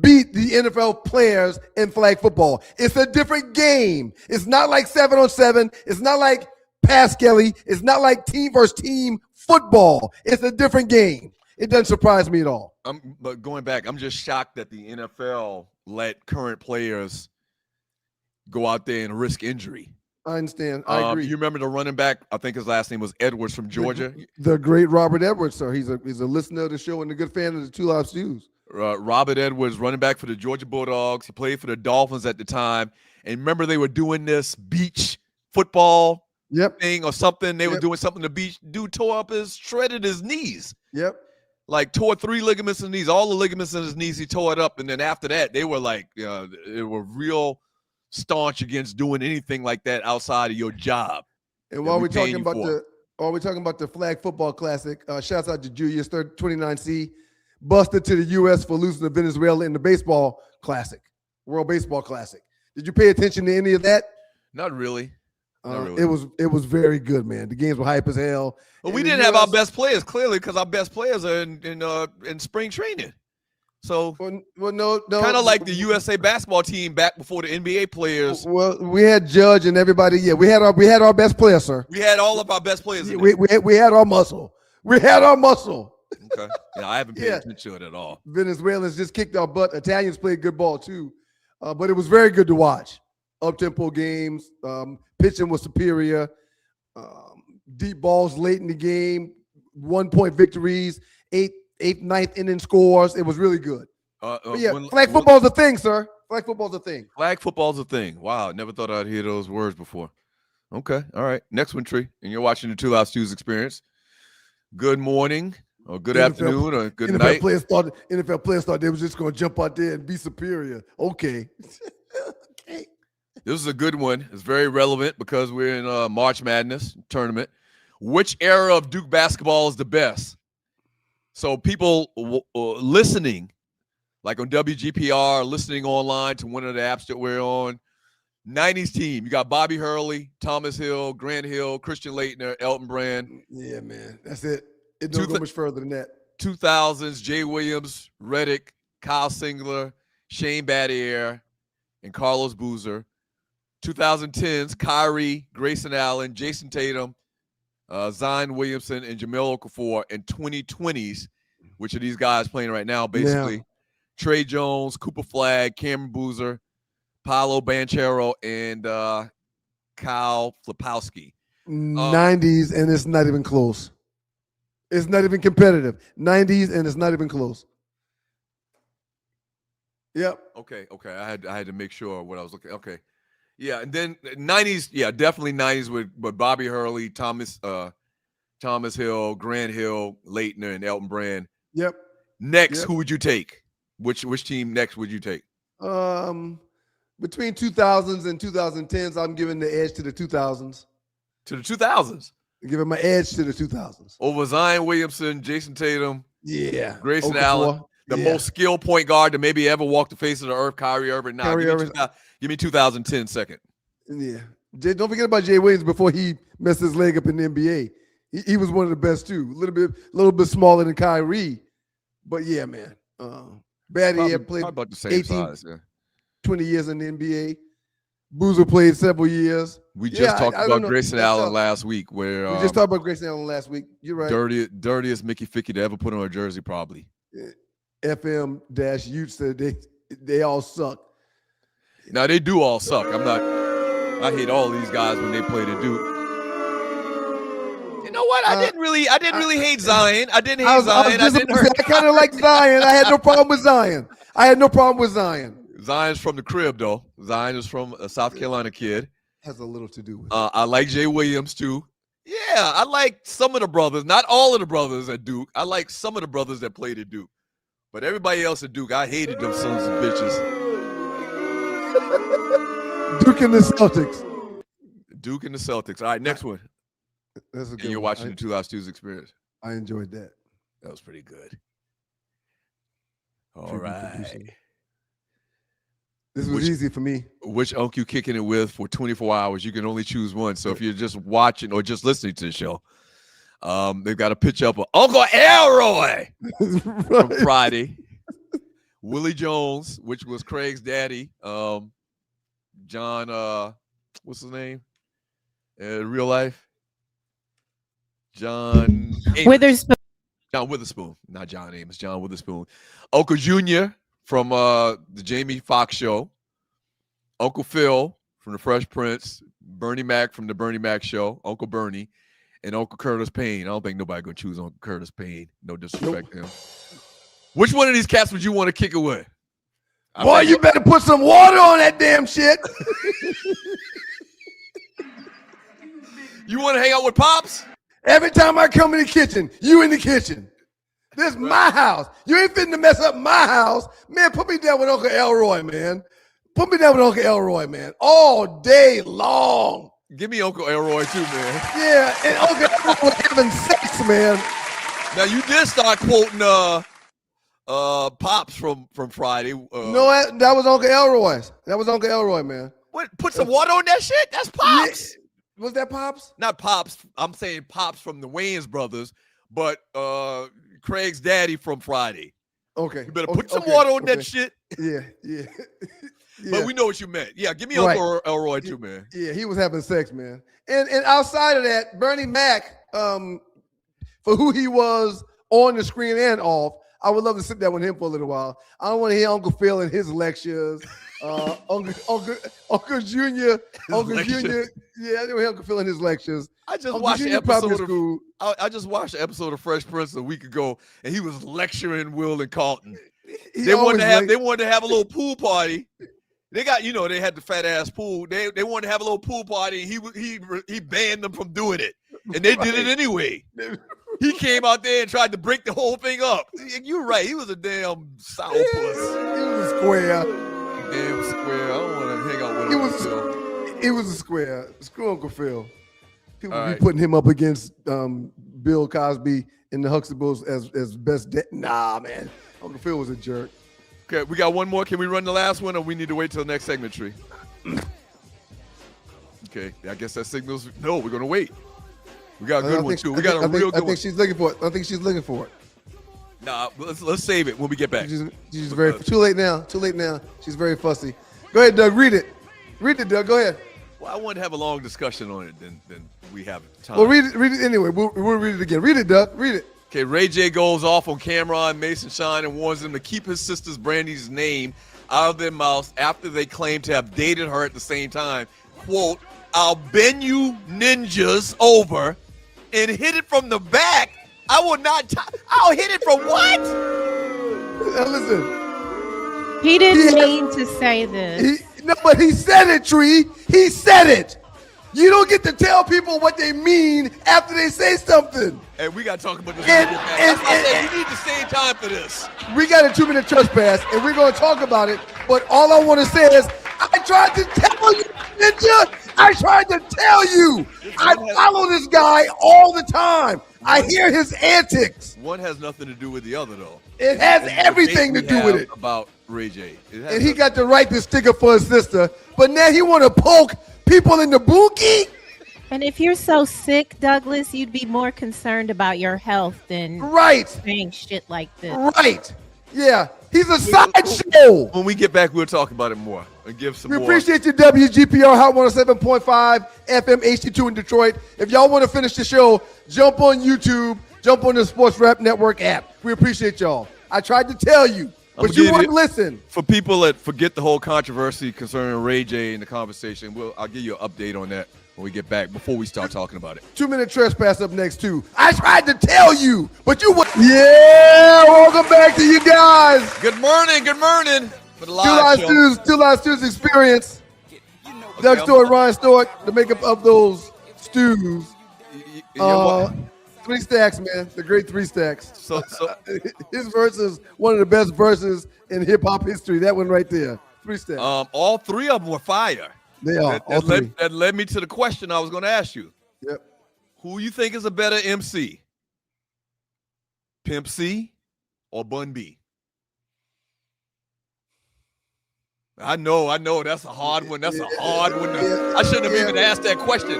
[SPEAKER 1] beat the NFL players in flag football. It's a different game. It's not like 7-on-7. It's not like pass Kelly. It's not like team versus team football. It's a different game. It doesn't surprise me at all.
[SPEAKER 2] But going back, I'm just shocked that the NFL let current players go out there and risk injury.
[SPEAKER 1] I understand. I agree.
[SPEAKER 2] You remember the running back? I think his last name was Edwards from Georgia.
[SPEAKER 1] The great Robert Edwards, sir. He's a listener of the show and a good fan of the Two Live Stews.
[SPEAKER 2] Robert Edwards, running back for the Georgia Bulldogs. He played for the Dolphins at the time. And remember, they were doing this beach football thing or something. They were doing something to beach. Dude shredded his knees.
[SPEAKER 1] Yep.
[SPEAKER 2] Like tore 3 ligaments in his knees. All the ligaments in his knees, he tore it up. And then after that, they were like, they were real staunch against doing anything like that outside of your job.
[SPEAKER 1] And while we're talking about the flag football classic, shouts out to Julius 29C. Busted to the U.S. for losing to Venezuela in the baseball classic, World Baseball Classic. Did you pay attention to any of that?
[SPEAKER 2] Not really.
[SPEAKER 1] It was very good, man. The games were hype as hell.
[SPEAKER 2] But we didn't have our best players, clearly, because our best players are in spring training. So,
[SPEAKER 1] no,
[SPEAKER 2] kind of like the USA basketball team back before the NBA players.
[SPEAKER 1] Well, we had Judge and everybody. Yeah, we had our best players, sir.
[SPEAKER 2] We had all of our best players.
[SPEAKER 1] We had our muscle. We had our muscle.
[SPEAKER 2] Okay. Yeah, I haven't paid attention to it at all.
[SPEAKER 1] Venezuelans just kicked our butt. Italians played good ball too, but it was very good to watch. Up-tempo games, pitching was superior, deep balls late in the game, 1-point victories, 8th, 9th inning scores. It was really good. Flag football's a thing, sir. Flag football's a thing.
[SPEAKER 2] Flag football's a thing. Wow, never thought I'd hear those words before. Okay, all right. Next one, Tree, and you're watching the Two Live Stews Experience. Good morning. Or good afternoon or good night.
[SPEAKER 1] NFL players thought they was just going to jump out there and be superior. Okay.
[SPEAKER 2] Okay. This is a good one. It's very relevant because we're in March Madness tournament. Which era of Duke basketball is the best? So people listening, like on WGPR, listening online to one of the apps that we're on, 90s team. You got Bobby Hurley, Thomas Hill, Grant Hill, Christian Laettner, Elton Brand.
[SPEAKER 1] Yeah, man. That's it. It don't go much further than that.
[SPEAKER 2] 2000s, Jay Williams, Reddick, Kyle Singler, Shane Battier, and Carlos Boozer. 2010s, Kyrie, Grayson Allen, Jason Tatum, Zion Williamson, and Jamel Okafor. And 2020s, which are these guys playing right now, basically. Trey Jones, Cooper Flagg, Cameron Boozer, Paolo Banchero, and Kyle Flipowski.
[SPEAKER 1] 90s, and it's not even close. It's not even competitive. 90s, and it's not even close. Yep.
[SPEAKER 2] Okay. I had to make sure what I was looking. Okay. Yeah, and then 90s. Yeah, definitely 90s with Bobby Hurley, Thomas Hill, Grant Hill, Laettner, and Elton Brand.
[SPEAKER 1] Yep.
[SPEAKER 2] Next, who would you take? Which team next would you take?
[SPEAKER 1] Between 2000s and 2010s, I'm giving the edge to the 2000s.
[SPEAKER 2] To the 2000s.
[SPEAKER 1] Giving my edge to the 2000s.
[SPEAKER 2] Over Zion Williamson, Jason Tatum.
[SPEAKER 1] Yeah.
[SPEAKER 2] Grayson Allen. The most skilled point guard to maybe ever walk the face of the earth, Kyrie Irving. Give me 2010 second.
[SPEAKER 1] Yeah. Don't forget about Jay Williams before he messed his leg up in the NBA. He was one of the best too. A little bit smaller than Kyrie. But yeah, man. Battier played
[SPEAKER 2] about the same size,
[SPEAKER 1] 20 years in the NBA. Boozer played several years.
[SPEAKER 2] We just talked
[SPEAKER 1] I
[SPEAKER 2] about
[SPEAKER 1] don't know.
[SPEAKER 2] Grayson Allen last week, where
[SPEAKER 1] We just talked about Grayson Allen last week. You're right.
[SPEAKER 2] dirtiest Mickey Ficky to ever put on a jersey, probably.
[SPEAKER 1] FM-Ute said they all suck.
[SPEAKER 2] Now they do all suck. I hate all these guys when they play the Duke. You know what? I didn't really hate Zion. I didn't hate Zion.
[SPEAKER 1] I kind of like Zion. I had no problem with Zion.
[SPEAKER 2] Zion's from the crib, though. Zion is from a South Carolina kid.
[SPEAKER 1] Has a little to do with it.
[SPEAKER 2] I like Jay Williams, too. Yeah, I like some of the brothers. Not all of the brothers at Duke. I like some of the brothers that played at Duke. But everybody else at Duke, I hated them sons of bitches.
[SPEAKER 1] Duke and the Celtics.
[SPEAKER 2] Duke and the Celtics. All right, next one.
[SPEAKER 1] That's a good
[SPEAKER 2] And you're
[SPEAKER 1] one.
[SPEAKER 2] watching the 2 House 2's experience.
[SPEAKER 1] I enjoyed that.
[SPEAKER 2] That was pretty good. All right.
[SPEAKER 1] This was easy for me.
[SPEAKER 2] Which unk you kicking it with for 24 hours? You can only choose one. So if you're just watching or just listening to the show, they've got a picture up of Uncle Elroy from Friday. Willie Jones, which was Craig's daddy. John, what's his name? Real life? John
[SPEAKER 3] Witherspoon.
[SPEAKER 2] John Witherspoon, not John Amos. John Witherspoon. Uncle Junior from the Jamie Foxx show. Uncle Phil from the Fresh Prince. Bernie Mac from the Bernie Mac show. Uncle Bernie. And Uncle Curtis Payne. I don't think nobody gonna choose Uncle Curtis Payne. No disrespect to him. Which one of these cats would you want to kick it with?
[SPEAKER 1] Boy, you better put some water on that damn shit.
[SPEAKER 2] You want to hang out with Pops?
[SPEAKER 1] Every time I come in the kitchen, you in the kitchen. This is my house. You ain't fitting to mess up my house. Man, put me down with Uncle Elroy, man. Put me down with Uncle Elroy, man. All day long.
[SPEAKER 2] Give me Uncle Elroy too, man.
[SPEAKER 1] Yeah, and Uncle Elroy was having sex, man.
[SPEAKER 2] Now you did start quoting Pops from Friday.
[SPEAKER 1] No, that was Uncle Elroy's. That was Uncle Elroy, man.
[SPEAKER 2] What? Put some water on that shit? That's Pops.
[SPEAKER 1] Yeah. Was that Pops?
[SPEAKER 2] Not Pops. I'm saying Pops from the Wayans brothers, but Craig's daddy from Friday.
[SPEAKER 1] Okay.
[SPEAKER 2] You better put some water on that shit.
[SPEAKER 1] Yeah.
[SPEAKER 2] But we know what you meant. Yeah, give me Uncle Elroy too, man.
[SPEAKER 1] Yeah, he was having sex, man. And outside of that, Bernie Mac, for who he was on the screen and off, I would love to sit down with him for a little while. I don't want to hear Uncle Phil and his lectures. Uncle Junior. Yeah, I know Uncle Phil and his lectures.
[SPEAKER 2] I just
[SPEAKER 1] Uncle
[SPEAKER 2] watched
[SPEAKER 1] Junior
[SPEAKER 2] the episode
[SPEAKER 1] of school.
[SPEAKER 2] I just watched the episode of Fresh Prince a week ago, and he was lecturing Will and Carlton.
[SPEAKER 1] He
[SPEAKER 2] They wanted
[SPEAKER 1] always
[SPEAKER 2] to have a little pool party. They got, they had the fat ass pool. They wanted to have a little pool party, and he banned them from doing it, and they did it anyway. He came out there and tried to break the whole thing up. You're right. He was a damn sourpuss.
[SPEAKER 1] He was a square.
[SPEAKER 2] Damn square. I don't want to hang out with him.
[SPEAKER 1] He was a square. Screw Uncle Phil. People
[SPEAKER 2] All
[SPEAKER 1] be
[SPEAKER 2] right.
[SPEAKER 1] putting him up against Bill Cosby and the Huxtables as best. Nah, man. Uncle Phil was a jerk.
[SPEAKER 2] Okay, we got one more. Can we run the last one, or we need to wait till the next segment, Tree? Okay, I guess that signals no. We're gonna wait. We got a good one too. We got a real good
[SPEAKER 1] I
[SPEAKER 2] one.
[SPEAKER 1] think she's looking for it. I think she's looking for it.
[SPEAKER 2] Nah, let's save it when we get back.
[SPEAKER 1] She's very too late now. Too late now. She's very fussy. Go ahead, Doug. Read it. Read it, Doug. Go ahead.
[SPEAKER 2] Well, I want to have a long discussion on it. Then we have time.
[SPEAKER 1] Well, read it anyway. We'll read it again. Read it, Doug. Read it.
[SPEAKER 2] Okay, Ray J goes off on Cameron Mason Shine and warns them to keep his sister's Brandy's name out of their mouths after they claim to have dated her at the same time. Quote, I'll bend you ninjas over and hit it from the back. I will not. I'll hit it from what?
[SPEAKER 1] Now listen.
[SPEAKER 3] He didn't mean to say this.
[SPEAKER 1] No, but he said it, Tree. He said it. You don't get to tell people what they mean after they say something.
[SPEAKER 2] And we got to talk about this.
[SPEAKER 1] We
[SPEAKER 2] need to stay in time for this.
[SPEAKER 1] We got a 2-minute trespass, and we're going to talk about it. But all I want to say is, I tried to tell you, Ninja. I tried to tell you. I follow this guy all the time. I hear his antics.
[SPEAKER 2] One has nothing to do with the other, though.
[SPEAKER 1] It has everything to do with it.
[SPEAKER 2] About Ray J.
[SPEAKER 1] And he got the right to stick up for his sister, but now he want to poke people in the bookie.
[SPEAKER 3] And if you're so sick, Douglas, you'd be more concerned about your health than saying shit like this.
[SPEAKER 1] Right. Yeah. He's a sideshow.
[SPEAKER 2] When we get back, we'll talk about it more. and give some
[SPEAKER 1] We
[SPEAKER 2] more.
[SPEAKER 1] appreciate you, WGPR Hot 107.5 FM HD2 in Detroit. If y'all want to finish the show, jump on YouTube, jump on the Sports Rap Network app. We appreciate y'all. I tried to tell you, but you wouldn't listen.
[SPEAKER 2] For people that forget the whole controversy concerning Ray J in the conversation, I'll give you an update on that when we get back before we start talking about it.
[SPEAKER 1] 2-minute trespass up next, too. I tried to tell you, but you would. Yeah, welcome back to you guys.
[SPEAKER 2] Good morning. For the live show.
[SPEAKER 1] Two live stews experience. Doug Stewart, Ryan Stewart, the makeup of those stews. 3 stacks, man. The great 3 stacks.
[SPEAKER 2] So
[SPEAKER 1] his verse is one of the best verses in hip hop history. That one right there. 3 stacks.
[SPEAKER 2] All 3 of them were fire.
[SPEAKER 1] They are.
[SPEAKER 2] That led me to the question I was going to ask you.
[SPEAKER 1] Yep.
[SPEAKER 2] Who you think is a better MC? Pimp C or Bun B? I know. That's a hard one. That's a hard one. I shouldn't have even asked that question.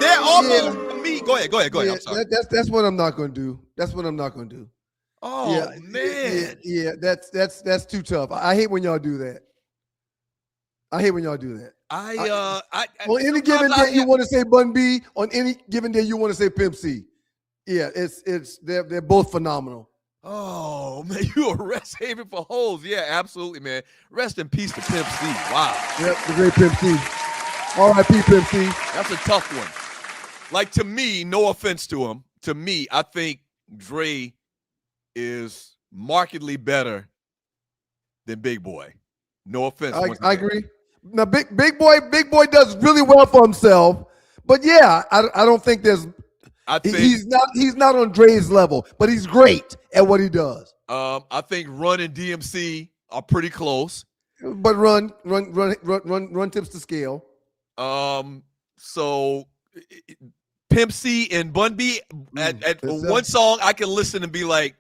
[SPEAKER 2] They're almost me. Go ahead. I'm sorry.
[SPEAKER 1] That's what I'm not going to do.
[SPEAKER 2] Oh man.
[SPEAKER 1] Yeah. That's too tough. I hate when y'all do that. On any given day you want to say Bun B. On any given day you want to say Pimp C. Yeah, they're both phenomenal.
[SPEAKER 2] Oh man, you a rest haven for hoes. Yeah, absolutely, man. Rest in peace to Pimp C. Wow.
[SPEAKER 1] Yep, the great Pimp C. R.I.P. Pimp C.
[SPEAKER 2] That's a tough one. Like, to me, no offense to him, to me, I think Dre is markedly better than Big Boy. No offense.
[SPEAKER 1] I agree. Now, Big Boy does really well for himself, but yeah, I don't think there's. I think he's not on Dre's level, but he's great at what he does.
[SPEAKER 2] I think Run and DMC are pretty close,
[SPEAKER 1] but Run tips the scale.
[SPEAKER 2] So Pimp C and Bun B at one song I can listen and be like,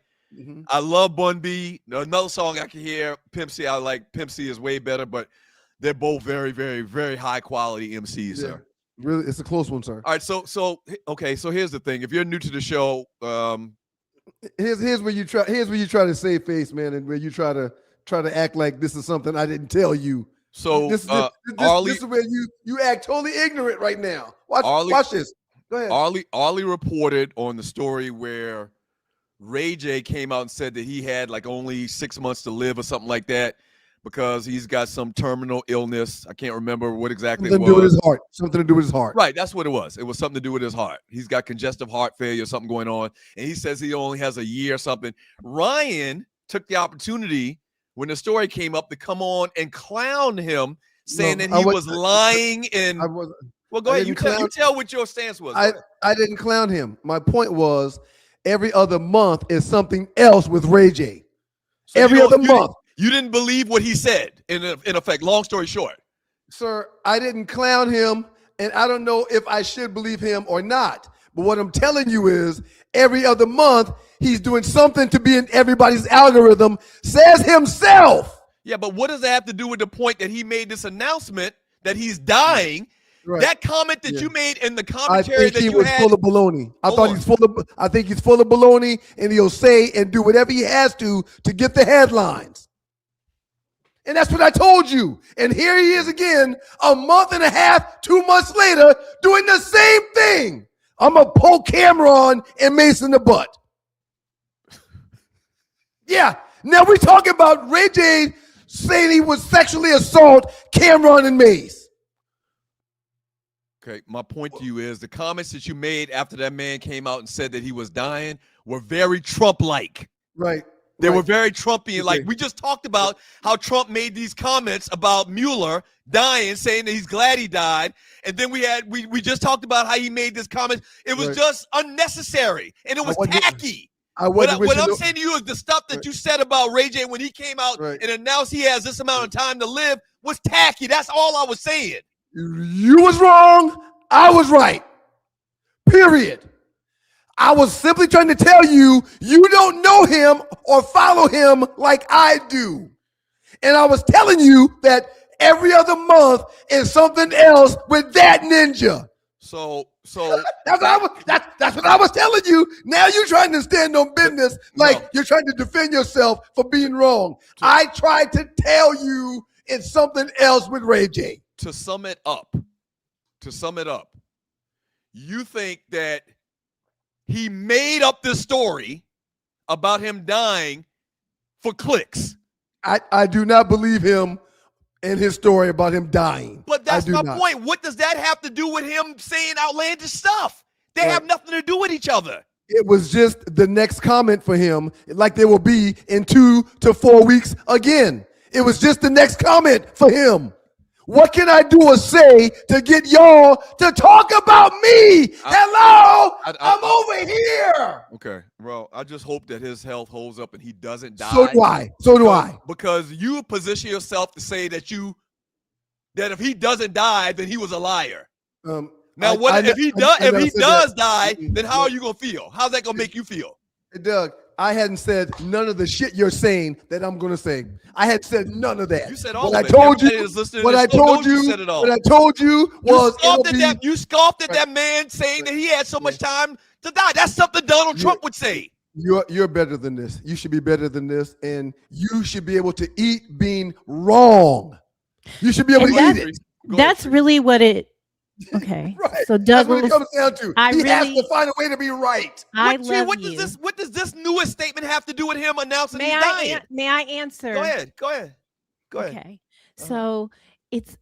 [SPEAKER 2] I love Bun B. Another song I can hear Pimp C, I like Pimp C is way better, but they're both very, very, very high quality MCs, sir.
[SPEAKER 1] Really, it's a close one, sir.
[SPEAKER 2] All right, so here's the thing. If you're new to the show,
[SPEAKER 1] here's where you try to save face, man, and where you try to act like this is something I didn't tell you.
[SPEAKER 2] So
[SPEAKER 1] this is where you act totally ignorant right now. Watch this. Go ahead.
[SPEAKER 2] Arlie reported on the story where Ray J came out and said that he had like only 6 months to live or something like that, because he's got some terminal illness. I can't remember what exactly it was.
[SPEAKER 1] Something to do with his heart.
[SPEAKER 2] Right, that's what it was. It was something to do with his heart. He's got congestive heart failure, something going on, and he says he only has a year or something. Ryan took the opportunity when the story came up to come on and clown him, saying that he was lying. Well, go ahead. You tell what your stance was.
[SPEAKER 1] I didn't clown him. My point was every other month is something else with Ray J. So every other month.
[SPEAKER 2] You didn't believe what he said, in effect. Long story short.
[SPEAKER 1] Sir, I didn't clown him, and I don't know if I should believe him or not. But what I'm telling you is every other month, he's doing something to be in everybody's algorithm, says himself.
[SPEAKER 2] Yeah, but what does that have to do with the point that he made this announcement that he's dying? Right. That comment that you made in the commentary that you had. I think he was
[SPEAKER 1] full of baloney. I think he's full of baloney, and he'll say and do whatever he has to get the headlines. And that's what I told you. And here he is again, a month and a half, 2 months later, doing the same thing. I'm going to poke Cameron and Mace in the butt. Yeah. Now we're talking about Ray J saying he would sexually assault Cameron and Mace.
[SPEAKER 2] Okay, my point to you is the comments that you made after that man came out and said that he was dying were very Trump-like.
[SPEAKER 1] Right.
[SPEAKER 2] They were very Trumpian. Like, we just talked about how Trump made these comments about Mueller dying, saying that he's glad he died. And then we just talked about how he made this comment. It was just unnecessary, and it was tacky. What I'm saying to you is the stuff that you said about Ray J when he came out and announced he has this amount of time to live was tacky. That's all I was saying.
[SPEAKER 1] You was wrong. I was right. Period. I was simply trying to tell you, you don't know him or follow him like I do. And I was telling you that every other month is something else with that ninja.
[SPEAKER 2] So
[SPEAKER 1] that's what I was telling you. Now you're trying to stand on business like you're trying to defend yourself for being wrong. I tried to tell you it's something else with Ray J.
[SPEAKER 2] To sum it up, you think that he made up this story about him dying for clicks?
[SPEAKER 1] I do not believe him and his story about him dying.
[SPEAKER 2] But that's my point. What does that have to do with him saying outlandish stuff? They have nothing to do with each other.
[SPEAKER 1] It was just the next comment for him, like there will be in 2 to 4 weeks again. It was just the next comment for him. What can I do or say to get y'all to talk about me? Hello, I'm over here.
[SPEAKER 2] Okay, well, I just hope that his health holds up and he doesn't die.
[SPEAKER 1] So do I.
[SPEAKER 2] Because you position yourself to say that if he doesn't die, then he was a liar. If he does die, then how are you gonna feel? How's that gonna make you feel?
[SPEAKER 1] Hey, Doug, I hadn't said none of the shit you're saying that I'm gonna say. I had said none of that.
[SPEAKER 2] You said all
[SPEAKER 1] of
[SPEAKER 2] it.
[SPEAKER 1] What I told you was
[SPEAKER 2] you scoffed at that man saying that he had so much time to die. That's something Donald Trump would say.
[SPEAKER 1] You're better than this. You should be better than this, and you should be able to eat being wrong. You should be able to eat it.
[SPEAKER 3] That's really what it. Okay.
[SPEAKER 1] Right.
[SPEAKER 3] So Doug,
[SPEAKER 1] that's what it comes down to. He has to find a way to be right.
[SPEAKER 3] What
[SPEAKER 2] does this newest statement have to do with him announcing he's dying?
[SPEAKER 3] May I answer?
[SPEAKER 2] Go ahead.
[SPEAKER 3] Okay. So it's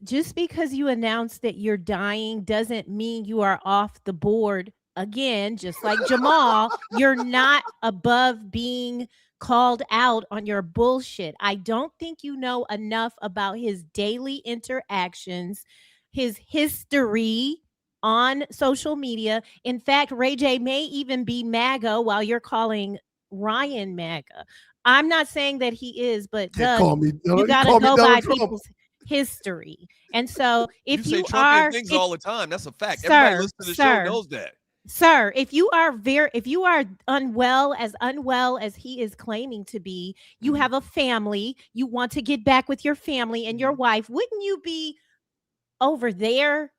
[SPEAKER 3] just because you announced that you're dying doesn't mean you are off the board. Again, just like Jamal, you're not above being called out on your bullshit. I don't think you know enough about his daily interactions, his history on social media. In fact, Ray J may even be MAGA while you're calling Ryan MAGA. I'm not saying that he is, but Doug, you got to go by people's history. And so if you
[SPEAKER 2] are things all the time, that's a fact. Everybody listening to the show knows that.
[SPEAKER 3] Sir, if you are unwell as he is claiming to be, you have a family, you want to get back with your family and your wife, wouldn't you be over there,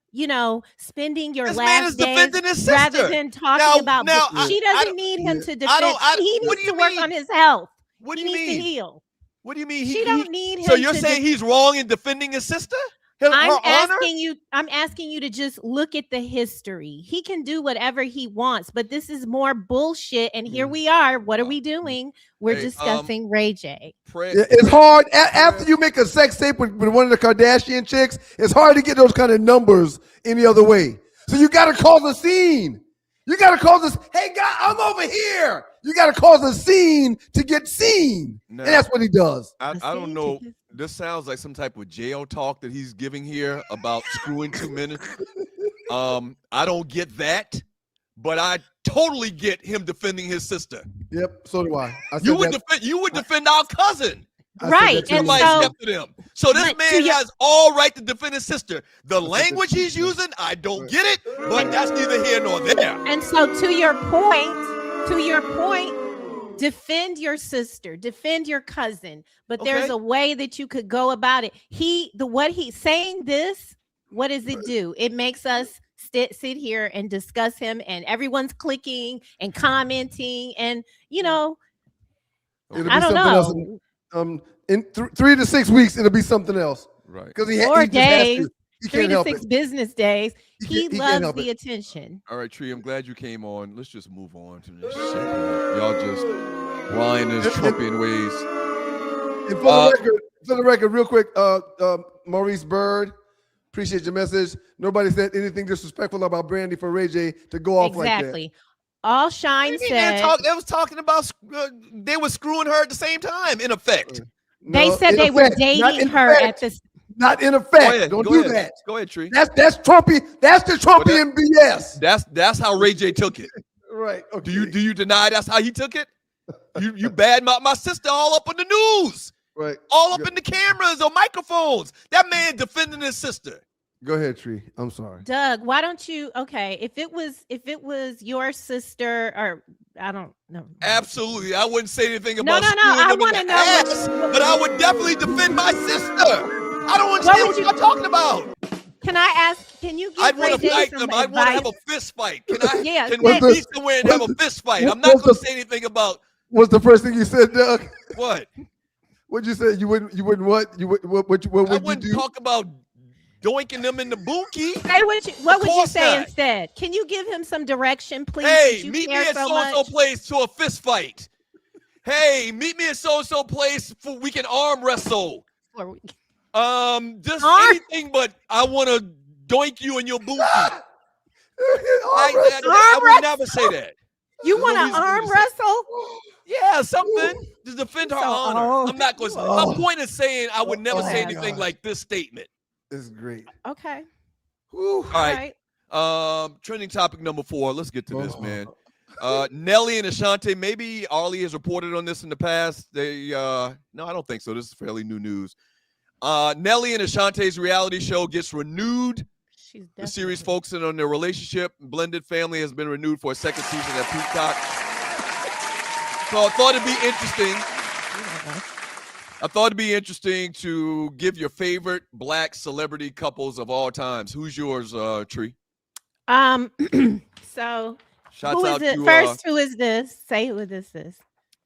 [SPEAKER 3] spending your last days rather than talking about she doesn't need him to defend. He needs to work on his health.
[SPEAKER 2] What do you mean?
[SPEAKER 3] He needs to heal.
[SPEAKER 2] What do you mean?
[SPEAKER 3] She don't need him.
[SPEAKER 2] So you're saying he's wrong in defending his sister? I'm
[SPEAKER 3] asking you to just look at the history. He can do whatever he wants, but this is more bullshit. And here we are. What are we doing? We're discussing Ray J.
[SPEAKER 1] It's hard after you make a sex tape with one of the Kardashian chicks. It's hard to get those kind of numbers any other way. So you got to cause a scene. You got to cause this. Hey, guy, I'm over here. You got to cause a scene to get seen. Now, and that's what he does.
[SPEAKER 2] I don't know. This sounds like some type of jail talk that he's giving here about screwing 2 minutes. I don't get that, but I totally get him defending his sister.
[SPEAKER 1] Yep, so do I.
[SPEAKER 2] You would defend our cousin.
[SPEAKER 3] Right.
[SPEAKER 2] And so this man has all right to defend his sister. The language he's using, I don't get it, but that's neither here nor there.
[SPEAKER 3] And so to your point, defend your sister, defend your cousin, but there's a way that you could go about it. What he's saying this, what does it do? It makes us sit here and discuss him, and everyone's clicking and commenting, and I don't know.
[SPEAKER 1] In 3 to 6 weeks, it'll be something else.
[SPEAKER 2] Right.
[SPEAKER 1] Because he
[SPEAKER 3] 4 days,
[SPEAKER 1] he
[SPEAKER 3] 3
[SPEAKER 1] can't
[SPEAKER 3] to
[SPEAKER 1] help
[SPEAKER 3] 6
[SPEAKER 1] it.
[SPEAKER 3] business days. He loves the
[SPEAKER 1] it.
[SPEAKER 3] attention.
[SPEAKER 2] All right, Tree, I'm glad you came on. Let's just move on to this shit. Y'all just lying his Trumpian ways.
[SPEAKER 1] And for the record, real quick, Maurice Bird, appreciate your message. Nobody said anything disrespectful about Brandy for Ray J to go off like that.
[SPEAKER 3] Exactly. All Shine said.
[SPEAKER 2] They was talking about they were screwing her at the same time, in effect.
[SPEAKER 3] They said they were dating her at this.
[SPEAKER 1] Not in effect. Don't do that.
[SPEAKER 2] Go ahead, Tree.
[SPEAKER 1] That's Trumpy. That's the Trumpian BS.
[SPEAKER 2] That's how Ray J took it.
[SPEAKER 1] Right. Okay.
[SPEAKER 2] Do you deny that's how he took it? You badmouth my sister all up on the news.
[SPEAKER 1] Right.
[SPEAKER 2] All up in the cameras or microphones. That man defending his sister.
[SPEAKER 1] Go ahead, Tree. I'm sorry.
[SPEAKER 3] Doug, why don't you? Okay, if it was your sister, or I don't know.
[SPEAKER 2] Absolutely, I wouldn't say anything about.
[SPEAKER 3] No. I want to
[SPEAKER 2] know. But I would definitely defend my sister. I don't understand what you're talking about.
[SPEAKER 3] Can I ask? Can you give
[SPEAKER 2] I'd want to fight them.
[SPEAKER 3] Advice?
[SPEAKER 2] I'd want to have a fist fight. Can I?
[SPEAKER 3] Yeah.
[SPEAKER 2] Can we meet somewhere and have a fist fight? I'm not going to say anything about.
[SPEAKER 1] What's the first thing you said, Doug?
[SPEAKER 2] What?
[SPEAKER 1] What'd you say? You wouldn't what? What would
[SPEAKER 2] I
[SPEAKER 1] you
[SPEAKER 2] wouldn't
[SPEAKER 1] do?
[SPEAKER 2] talk about doinking them in the bookie.
[SPEAKER 3] Hey, what would you
[SPEAKER 2] course
[SPEAKER 3] say
[SPEAKER 2] not.
[SPEAKER 3] instead? Can you give him some direction, please?
[SPEAKER 2] Hey,
[SPEAKER 3] since you
[SPEAKER 2] meet me
[SPEAKER 3] care
[SPEAKER 2] at
[SPEAKER 3] so
[SPEAKER 2] so-and-so
[SPEAKER 3] much?
[SPEAKER 2] place to a fist fight. Hey, meet me at so-and-so place for we can arm wrestle. Just anything but I want to doink you in your bookie. I would never say that.
[SPEAKER 3] You
[SPEAKER 2] There's no
[SPEAKER 3] want
[SPEAKER 2] reason
[SPEAKER 3] to
[SPEAKER 2] for me
[SPEAKER 3] arm
[SPEAKER 2] to say-
[SPEAKER 3] wrestle?
[SPEAKER 2] Yeah, something to defend her
[SPEAKER 3] So
[SPEAKER 2] honor.
[SPEAKER 3] old.
[SPEAKER 2] I'm not going to. My point is saying I would never say anything
[SPEAKER 1] gosh.
[SPEAKER 2] like this statement.
[SPEAKER 1] This is great.
[SPEAKER 3] Okay.
[SPEAKER 1] Woo.
[SPEAKER 2] All right. Trending topic number 4. Let's get to this, man. Nelly and Ashanti. Maybe Arlie has reported on this in the past. No, I don't think so. This is fairly new news. Nelly and Ashanti's reality show gets renewed. The series focusing on their relationship. Blended Family has been renewed for a second season at Peacock. So I thought it'd be interesting. To give your favorite black celebrity couples of all times. Who's yours, Tree?
[SPEAKER 3] So
[SPEAKER 2] Shouts
[SPEAKER 3] who is
[SPEAKER 2] out
[SPEAKER 3] it?
[SPEAKER 2] to
[SPEAKER 3] First, who is this? Say who this is.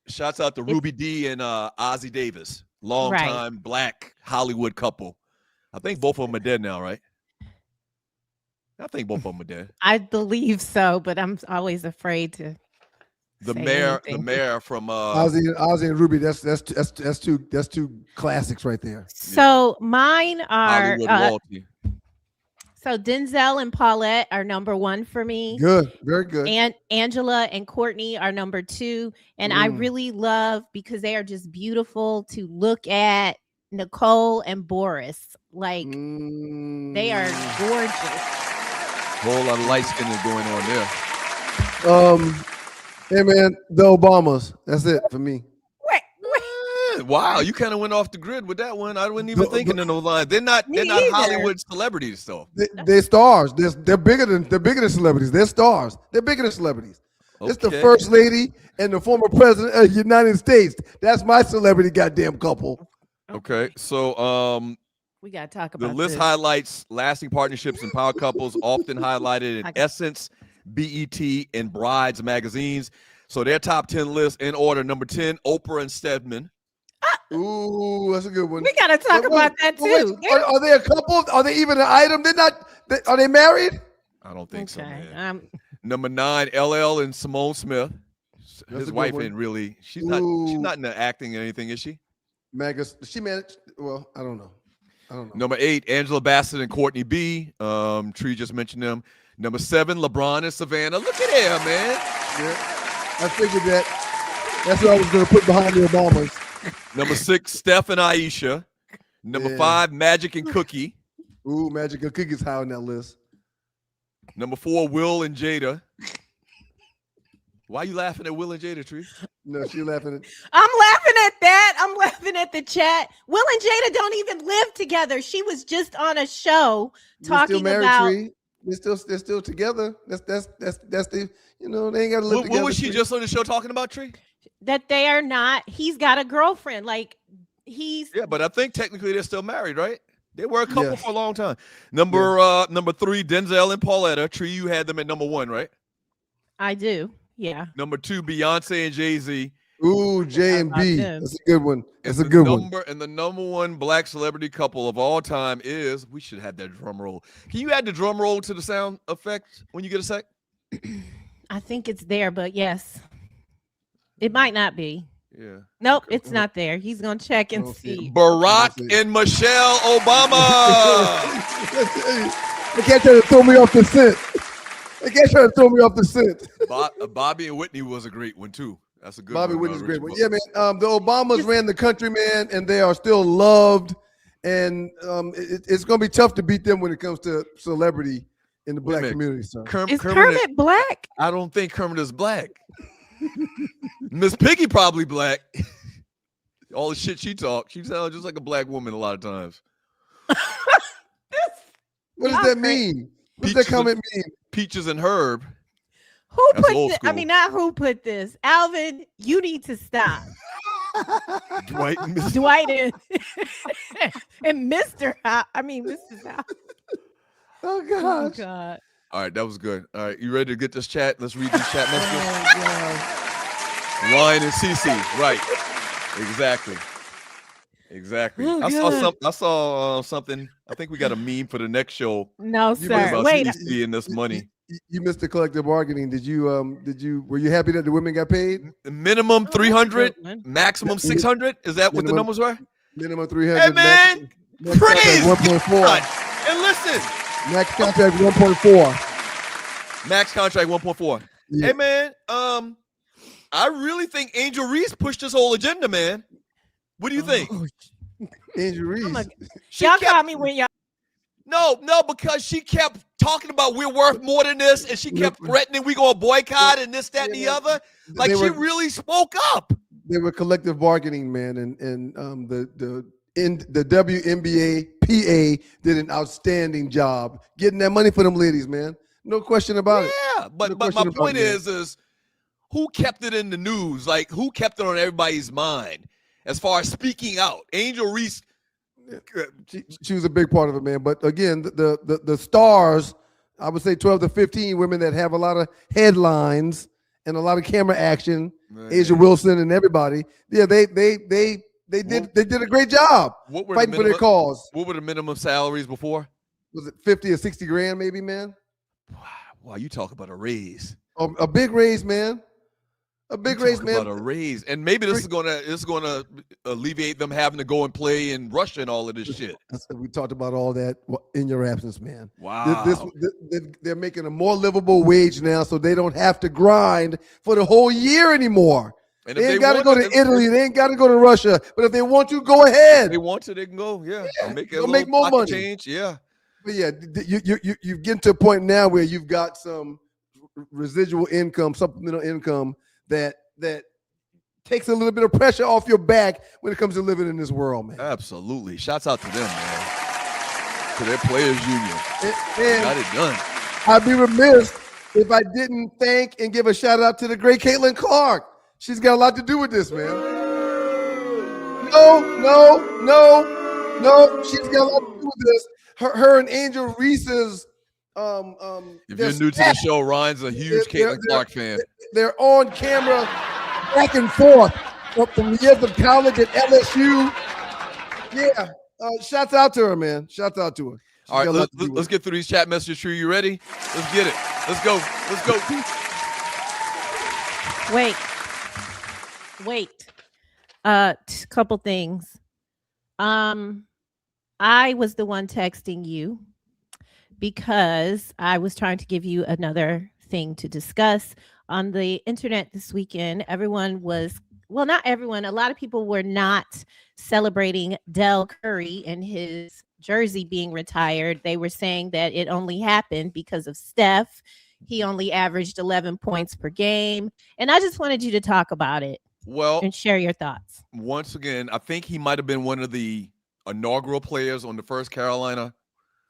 [SPEAKER 2] Shouts out to Ruby D and Ozzie Davis, longtime black Hollywood couple. I think both of them are dead now, right? I think both of them are dead.
[SPEAKER 3] I believe so, but I'm always afraid to.
[SPEAKER 2] The
[SPEAKER 3] say
[SPEAKER 2] mayor
[SPEAKER 3] anything.
[SPEAKER 2] from
[SPEAKER 1] Ozzy and Ruby. That's two classics right there.
[SPEAKER 3] So mine are
[SPEAKER 2] Hollywood royalty.
[SPEAKER 3] so Denzel and Paulette are number 1 for me.
[SPEAKER 1] Good, very good.
[SPEAKER 3] And Angela and Courtney are number 2. And I really love because they are just beautiful to look at. Nicole and Boris, like they are gorgeous.
[SPEAKER 2] Whole lot of light skin is going on there.
[SPEAKER 1] Hey man, the Obamas. That's it for me.
[SPEAKER 2] Wow, you kind of went off the grid with that one. I wasn't even thinking of those lines. They're not
[SPEAKER 3] either.
[SPEAKER 2] Hollywood celebrities, though.
[SPEAKER 1] They're stars. They're bigger than celebrities. They're stars. They're bigger than celebrities. It's the first lady and the former president of the United States. That's my celebrity goddamn couple.
[SPEAKER 2] Okay, so
[SPEAKER 3] we gotta talk about
[SPEAKER 2] the list
[SPEAKER 3] this.
[SPEAKER 2] highlights lasting partnerships and power couples, often highlighted in Essence, BET, and Brides magazines. So their top 10 list in order: number 10, Oprah and Stedman.
[SPEAKER 1] Ooh, that's a good one.
[SPEAKER 3] We gotta talk about that too.
[SPEAKER 1] Are they a couple? Are they even an item? They're not. Are they married?
[SPEAKER 2] I don't think so,
[SPEAKER 3] Okay,
[SPEAKER 2] man. Number 9, LL and Simone Smith.
[SPEAKER 1] That's
[SPEAKER 2] His
[SPEAKER 1] a good
[SPEAKER 2] wife
[SPEAKER 1] one.
[SPEAKER 2] ain't really. She's not in the acting or anything, is she?
[SPEAKER 1] She managed. Well, I don't know.
[SPEAKER 2] Number 8, Angela Bassett and Courtney B. Tree just mentioned them. Number 7, LeBron and Savannah. Look at him, man.
[SPEAKER 1] Yeah, I figured that. That's what I was going to put behind the Obamas.
[SPEAKER 2] Number 6, Steph and Aisha. Number 5, Magic and Cookie.
[SPEAKER 1] Ooh, Magic and Cookie's high on that list.
[SPEAKER 2] Number 4, Will and Jada. Why are you laughing at Will and Jada, Tree?
[SPEAKER 1] No, she laughing at.
[SPEAKER 3] I'm laughing at that. I'm laughing at the chat. Will and Jada don't even live together. She was just on a show talking
[SPEAKER 1] still married,
[SPEAKER 3] about.
[SPEAKER 1] Tree. They're still together. That's the they ain't got to live together.
[SPEAKER 2] What was she
[SPEAKER 1] Tree.
[SPEAKER 2] just on the show talking about, Tree?
[SPEAKER 3] That they are not. He's got a girlfriend. Like he's.
[SPEAKER 2] Yeah, but I think technically they're still married, right? They were a couple
[SPEAKER 1] Yeah.
[SPEAKER 2] for a long time. Number 3, Denzel and Pauletta. Tree, you had them at number 1, right?
[SPEAKER 3] I do. Yeah.
[SPEAKER 2] Number 2, Beyonce and Jay-Z.
[SPEAKER 1] Ooh, J and B.
[SPEAKER 3] them.
[SPEAKER 1] That's a good one. That's a
[SPEAKER 2] And
[SPEAKER 1] good one.
[SPEAKER 2] And the number 1 black celebrity couple of all time is. We should have that drum roll. Can you add the drum roll to the sound effect when you get a sec?
[SPEAKER 3] I think it's there, but yes, it might not be.
[SPEAKER 2] Yeah.
[SPEAKER 3] Nope, it's not there. He's gonna check and
[SPEAKER 1] Okay.
[SPEAKER 3] see.
[SPEAKER 2] Barack and Michelle Obama.
[SPEAKER 1] They can't try to throw me off the scent. They can't try to throw me off the scent.
[SPEAKER 2] Bobby and Whitney was a great one too. That's a good
[SPEAKER 1] Bobby
[SPEAKER 2] one.
[SPEAKER 1] Whitney's a great one. Yeah, man. The Obamas ran the country, man, and they are still loved. And it's going to be tough to beat them when it comes to celebrity in the black community. So.
[SPEAKER 3] Is Kermit black?
[SPEAKER 2] I don't think Kermit is black. Miss Piggy probably black. All the shit she talks, she sounds just like a black woman a lot of times.
[SPEAKER 1] What does that mean? What's that comment mean?
[SPEAKER 2] Peaches and Herb.
[SPEAKER 3] Who
[SPEAKER 2] That's
[SPEAKER 3] put
[SPEAKER 2] old
[SPEAKER 3] this? I
[SPEAKER 2] school.
[SPEAKER 3] mean, not who put this. Alvin, you need to stop.
[SPEAKER 2] Dwight and Miss
[SPEAKER 3] Dwight and Mr. Mrs. House.
[SPEAKER 1] Oh,
[SPEAKER 3] Oh,
[SPEAKER 1] gosh.
[SPEAKER 3] God.
[SPEAKER 2] All right, that was good. All right, you ready to get this chat? Let's read these chat messages.
[SPEAKER 3] Oh,
[SPEAKER 2] Ryan and Cece, right. Exactly. Exactly.
[SPEAKER 3] Oh,
[SPEAKER 2] I saw something. I think we got a meme for the next show.
[SPEAKER 3] No,
[SPEAKER 1] You
[SPEAKER 3] sir.
[SPEAKER 2] About
[SPEAKER 3] Wait.
[SPEAKER 2] CDC and this money.
[SPEAKER 1] You missed the collective bargaining. Were you happy that the women got paid?
[SPEAKER 2] Minimum
[SPEAKER 3] Oh, that's a
[SPEAKER 2] 300,
[SPEAKER 3] good one.
[SPEAKER 2] maximum 600. Is that what the
[SPEAKER 1] Minimum-
[SPEAKER 2] numbers were?
[SPEAKER 1] Minimum 300.
[SPEAKER 2] Hey man,
[SPEAKER 1] max
[SPEAKER 2] praise
[SPEAKER 1] contract 1.4.
[SPEAKER 2] God. And listen,
[SPEAKER 1] Max contract 1.4.
[SPEAKER 2] max contract 1.4.
[SPEAKER 1] Yeah.
[SPEAKER 2] Hey man, I really think Angel Reese pushed this whole agenda, man. What do you think?
[SPEAKER 1] Angel Reese.
[SPEAKER 3] Oh my-
[SPEAKER 2] She
[SPEAKER 3] y'all
[SPEAKER 2] kept-
[SPEAKER 3] call me when y'all.
[SPEAKER 2] No, because she kept talking about we're worth more than this, and she kept threatening we gonna boycott and this, that, and the other. Like
[SPEAKER 1] They
[SPEAKER 2] she
[SPEAKER 1] were-
[SPEAKER 2] really spoke up.
[SPEAKER 1] They were collective bargaining, man, and the WNBA PA did an outstanding job getting that money for them ladies, man. No question about it.
[SPEAKER 2] Yeah, but
[SPEAKER 1] No
[SPEAKER 2] my
[SPEAKER 1] question about
[SPEAKER 2] point
[SPEAKER 1] it, man.
[SPEAKER 2] is who kept it in the news? Like who kept it on everybody's mind as far as speaking out? Angel Reese.
[SPEAKER 1] She was a big part of it, man. But again, the stars, I would say 12 to 15 women that have a lot of headlines and a lot of camera action.
[SPEAKER 2] Man.
[SPEAKER 1] Asia Wilson and everybody. Yeah, they did a great job
[SPEAKER 2] What were
[SPEAKER 1] fighting
[SPEAKER 2] the
[SPEAKER 1] for their
[SPEAKER 2] minimum,
[SPEAKER 1] cause.
[SPEAKER 2] What were the minimum salaries before?
[SPEAKER 1] Was it 50 or 60 grand, maybe, man?
[SPEAKER 2] Wow, you talk about a raise.
[SPEAKER 1] A big raise, man. A big
[SPEAKER 2] You
[SPEAKER 1] raise,
[SPEAKER 2] talk
[SPEAKER 1] man.
[SPEAKER 2] About a raise, and maybe this is gonna alleviate them having to go and play in Russia and all of this shit.
[SPEAKER 1] We talked about all that in your absence, man.
[SPEAKER 2] Wow.
[SPEAKER 1] They're making a more livable wage now, so they don't have to grind for the whole year anymore.
[SPEAKER 2] And if
[SPEAKER 1] They ain't got to go
[SPEAKER 2] want
[SPEAKER 1] to Italy. They ain't got to go to Russia. But if they want to, go ahead.
[SPEAKER 2] If they want to, they can go. Yeah, and make,
[SPEAKER 1] they'll make more money.
[SPEAKER 2] Change. Yeah.
[SPEAKER 1] But yeah, you get to a point now where you've got some residual income, supplemental income that takes a little bit of pressure off your back when it comes to living in this world, man.
[SPEAKER 2] Absolutely. Shouts out to them, man. To their players union.
[SPEAKER 1] And
[SPEAKER 2] Got it done.
[SPEAKER 1] I'd be remiss if I didn't thank and give a shout out to the great Caitlin Clark. She's got a lot to do with this, man. No. She's got a lot to do with this. Her and Angel Reese's
[SPEAKER 2] If you're new to the show, Ryan's a huge Caitlin Clark fan.
[SPEAKER 1] They're on camera back and forth from years of college at LSU. Yeah. Shouts out to her, man. Shouts out to her.
[SPEAKER 2] All right, let's get through these chat messages. True, you ready? Let's get it. Let's go.
[SPEAKER 3] Wait. Couple things. I was the one texting you because I was trying to give you another thing to discuss on the internet this weekend. Not everyone, a lot of people were not celebrating Del Curry and his jersey being retired. They were saying that it only happened because of Steph. He only averaged 11 points per game. And I just wanted you to talk about it.
[SPEAKER 2] Well,
[SPEAKER 3] and share your thoughts.
[SPEAKER 2] Once again, I think he might have been one of the inaugural players on the first Carolina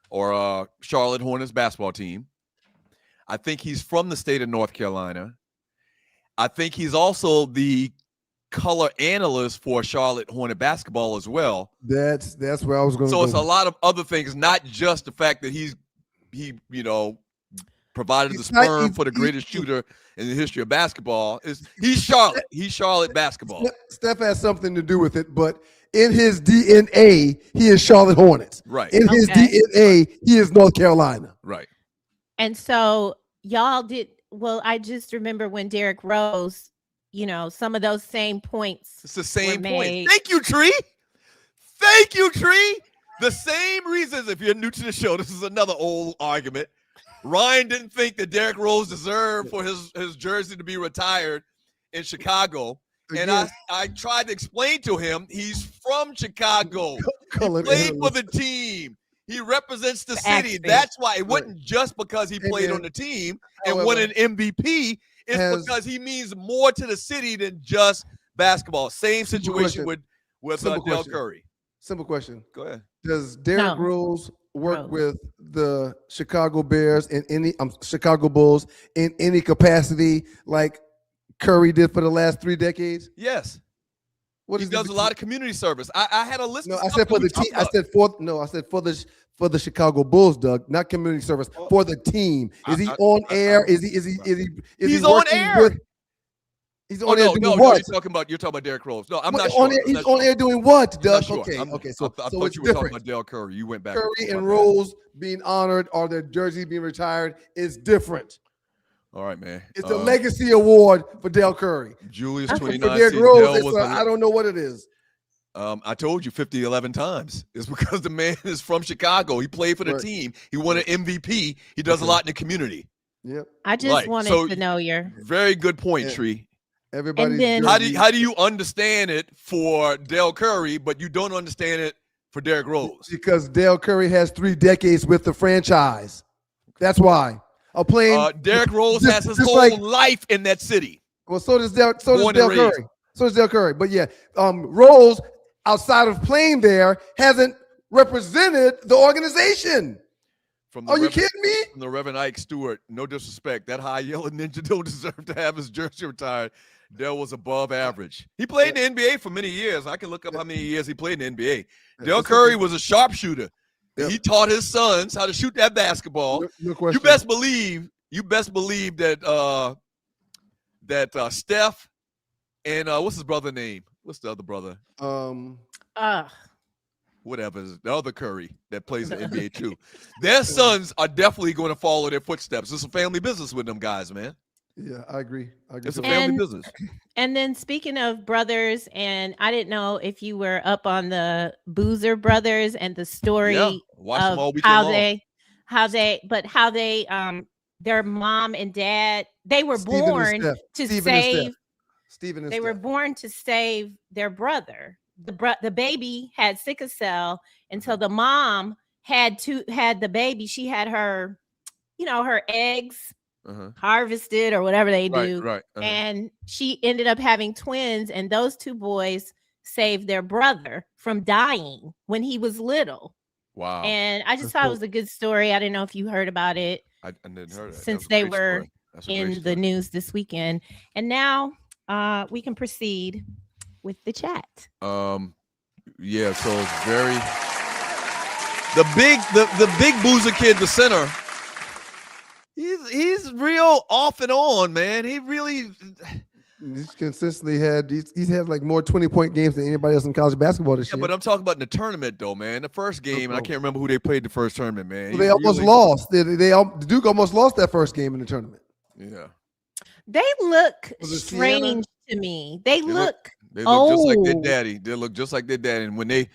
[SPEAKER 2] or Charlotte Hornets basketball team. I think he's from the state of North Carolina. I think he's also the color analyst for Charlotte Hornet basketball as well.
[SPEAKER 1] That's where I was going to go.
[SPEAKER 2] So it's a lot of other things, not just the fact that he provided the sperm for the greatest shooter in the history of basketball. He's Charlotte. He's Charlotte basketball.
[SPEAKER 1] Steph has something to do with it, but in his DNA, he is Charlotte Hornets.
[SPEAKER 2] Right.
[SPEAKER 1] In his DNA, he is North Carolina.
[SPEAKER 2] Right.
[SPEAKER 3] And so y'all I just remember when Derrick Rose, some of those same points.
[SPEAKER 2] It's the same
[SPEAKER 3] were
[SPEAKER 2] point.
[SPEAKER 3] made.
[SPEAKER 2] Thank you, Tree. Thank you, Tree. The same reasons, if you're new to the show, this is another old argument. Ryan didn't think that Derrick Rose deserved for his jersey to be retired in Chicago. And I tried to explain to him he's from Chicago. He played for the team. He represents the city. That's why it wasn't just because he played on the team and won an MVP. It's because he means more to the city than just basketball. Same situation with Del Curry.
[SPEAKER 1] Simple question.
[SPEAKER 2] Go ahead.
[SPEAKER 1] Does Derrick Rose work with the Chicago Bears in any Chicago Bulls in any capacity like Curry did for the last 3 decades?
[SPEAKER 2] Yes. He does a lot of community service. I had a list.
[SPEAKER 1] No, I said for the team. I said for the Chicago Bulls, Doug, not community service, for the team. Is he on air? Is he
[SPEAKER 2] He's on air.
[SPEAKER 1] He's
[SPEAKER 2] Oh
[SPEAKER 1] on air
[SPEAKER 2] no,
[SPEAKER 1] doing
[SPEAKER 2] no,
[SPEAKER 1] what?
[SPEAKER 2] You're talking about Derrick Rose. No, I'm
[SPEAKER 1] What-
[SPEAKER 2] not sure.
[SPEAKER 1] He's
[SPEAKER 2] I'm not
[SPEAKER 1] on
[SPEAKER 2] sure.
[SPEAKER 1] air doing what,
[SPEAKER 2] I'm
[SPEAKER 1] Doug?
[SPEAKER 2] not sure.
[SPEAKER 1] Okay,
[SPEAKER 2] I
[SPEAKER 1] so
[SPEAKER 2] thought
[SPEAKER 1] it's
[SPEAKER 2] you were
[SPEAKER 1] different.
[SPEAKER 2] talking about Dale Curry. You went back.
[SPEAKER 1] Curry and
[SPEAKER 2] my bad.
[SPEAKER 1] Rose being honored or their jersey being retired is different.
[SPEAKER 2] All right, man.
[SPEAKER 1] It's a legacy award for Dale Curry.
[SPEAKER 2] Julius
[SPEAKER 3] Okay.
[SPEAKER 1] For
[SPEAKER 2] 29
[SPEAKER 1] Derrick
[SPEAKER 2] season.
[SPEAKER 1] Rose,
[SPEAKER 2] Dale was
[SPEAKER 1] I don't know what it is.
[SPEAKER 2] I told you 11 times. It's because the man is from Chicago. He played for the
[SPEAKER 1] Right.
[SPEAKER 2] team. He won an MVP. He does a lot in the community.
[SPEAKER 1] Yep.
[SPEAKER 3] I just
[SPEAKER 2] Right.
[SPEAKER 3] wanted
[SPEAKER 2] So-
[SPEAKER 3] to know your.
[SPEAKER 2] Very good point,
[SPEAKER 1] Yeah.
[SPEAKER 2] Tree.
[SPEAKER 1] Everybody's
[SPEAKER 3] then-
[SPEAKER 1] jersey-
[SPEAKER 2] How do you understand it for Dale Curry, but you don't understand it for Derrick Rose?
[SPEAKER 1] Because Dale Curry has 3 decades with the franchise. That's why. A playing
[SPEAKER 2] Derrick Rose has his
[SPEAKER 1] just
[SPEAKER 2] whole
[SPEAKER 1] like-
[SPEAKER 2] life in that city.
[SPEAKER 1] well, so does Dale
[SPEAKER 2] Born and
[SPEAKER 1] Curry.
[SPEAKER 2] raised.
[SPEAKER 1] So does Dale Curry. But yeah, Rose, outside of playing there, hasn't represented the organization.
[SPEAKER 2] From the
[SPEAKER 1] Are you
[SPEAKER 2] Reverend-
[SPEAKER 1] kidding me?
[SPEAKER 2] From the Reverend Ike Stewart, no disrespect. That high yellow ninja don't deserve to have his jersey retired. Dale was above average. He played in the NBA for many years. I can look up how many years he played in the NBA. Dale
[SPEAKER 1] That's
[SPEAKER 2] Curry
[SPEAKER 1] okay.
[SPEAKER 2] was a sharpshooter.
[SPEAKER 1] Yep.
[SPEAKER 2] He taught his sons how to shoot that basketball.
[SPEAKER 1] No question.
[SPEAKER 2] You best believe that Steph and what's his brother name? What's the other brother? Whatever, the other Curry that plays in the NBA too. Their sons are definitely going to follow their footsteps. It's a family business with them guys, man.
[SPEAKER 1] Yeah, I agree.
[SPEAKER 2] It's a family business.
[SPEAKER 3] And then speaking of brothers, and I didn't know if you were up on the Boozer brothers and the story
[SPEAKER 2] Yeah, watch them all
[SPEAKER 3] of
[SPEAKER 2] weekend
[SPEAKER 3] how
[SPEAKER 2] long.
[SPEAKER 3] they their mom and dad, they were
[SPEAKER 1] Stephen and
[SPEAKER 3] born
[SPEAKER 1] Steph.
[SPEAKER 3] to
[SPEAKER 1] Stephen and Steph.
[SPEAKER 3] save.
[SPEAKER 1] Stephen and
[SPEAKER 3] They were
[SPEAKER 1] Steph.
[SPEAKER 3] born to save their brother. The baby had sickle cell, and so the mom had the baby. She had her, her eggs harvested or whatever they do,
[SPEAKER 2] Right.
[SPEAKER 3] and she ended up having twins. And those 2 boys saved their brother from dying when he was little.
[SPEAKER 2] Wow.
[SPEAKER 3] And I just
[SPEAKER 1] That's
[SPEAKER 3] thought it
[SPEAKER 1] dope.
[SPEAKER 3] was a good story. I didn't know if you heard about it
[SPEAKER 2] I didn't hear that.
[SPEAKER 3] since
[SPEAKER 2] That's a
[SPEAKER 3] they
[SPEAKER 2] great
[SPEAKER 3] were
[SPEAKER 2] story. That's a great
[SPEAKER 3] in the
[SPEAKER 2] story.
[SPEAKER 3] news this weekend. And now we can proceed with the chat.
[SPEAKER 2] Yeah, so it's very the big Boozer kid, the center. He's real off and on, man. He really
[SPEAKER 1] He's consistently he's had like more 20-point games than anybody else in college basketball this
[SPEAKER 2] yeah,
[SPEAKER 1] year.
[SPEAKER 2] but I'm talking about in the tournament though, man. The first game, and I can't remember who they played the first tournament, man.
[SPEAKER 1] Well, they almost lost. Duke almost lost that first game in the tournament.
[SPEAKER 2] Yeah.
[SPEAKER 3] They look
[SPEAKER 1] Was it
[SPEAKER 3] strange
[SPEAKER 1] Sienna?
[SPEAKER 3] to me. They look
[SPEAKER 2] They look just like their
[SPEAKER 3] old.
[SPEAKER 2] daddy. They look just like their daddy. And when they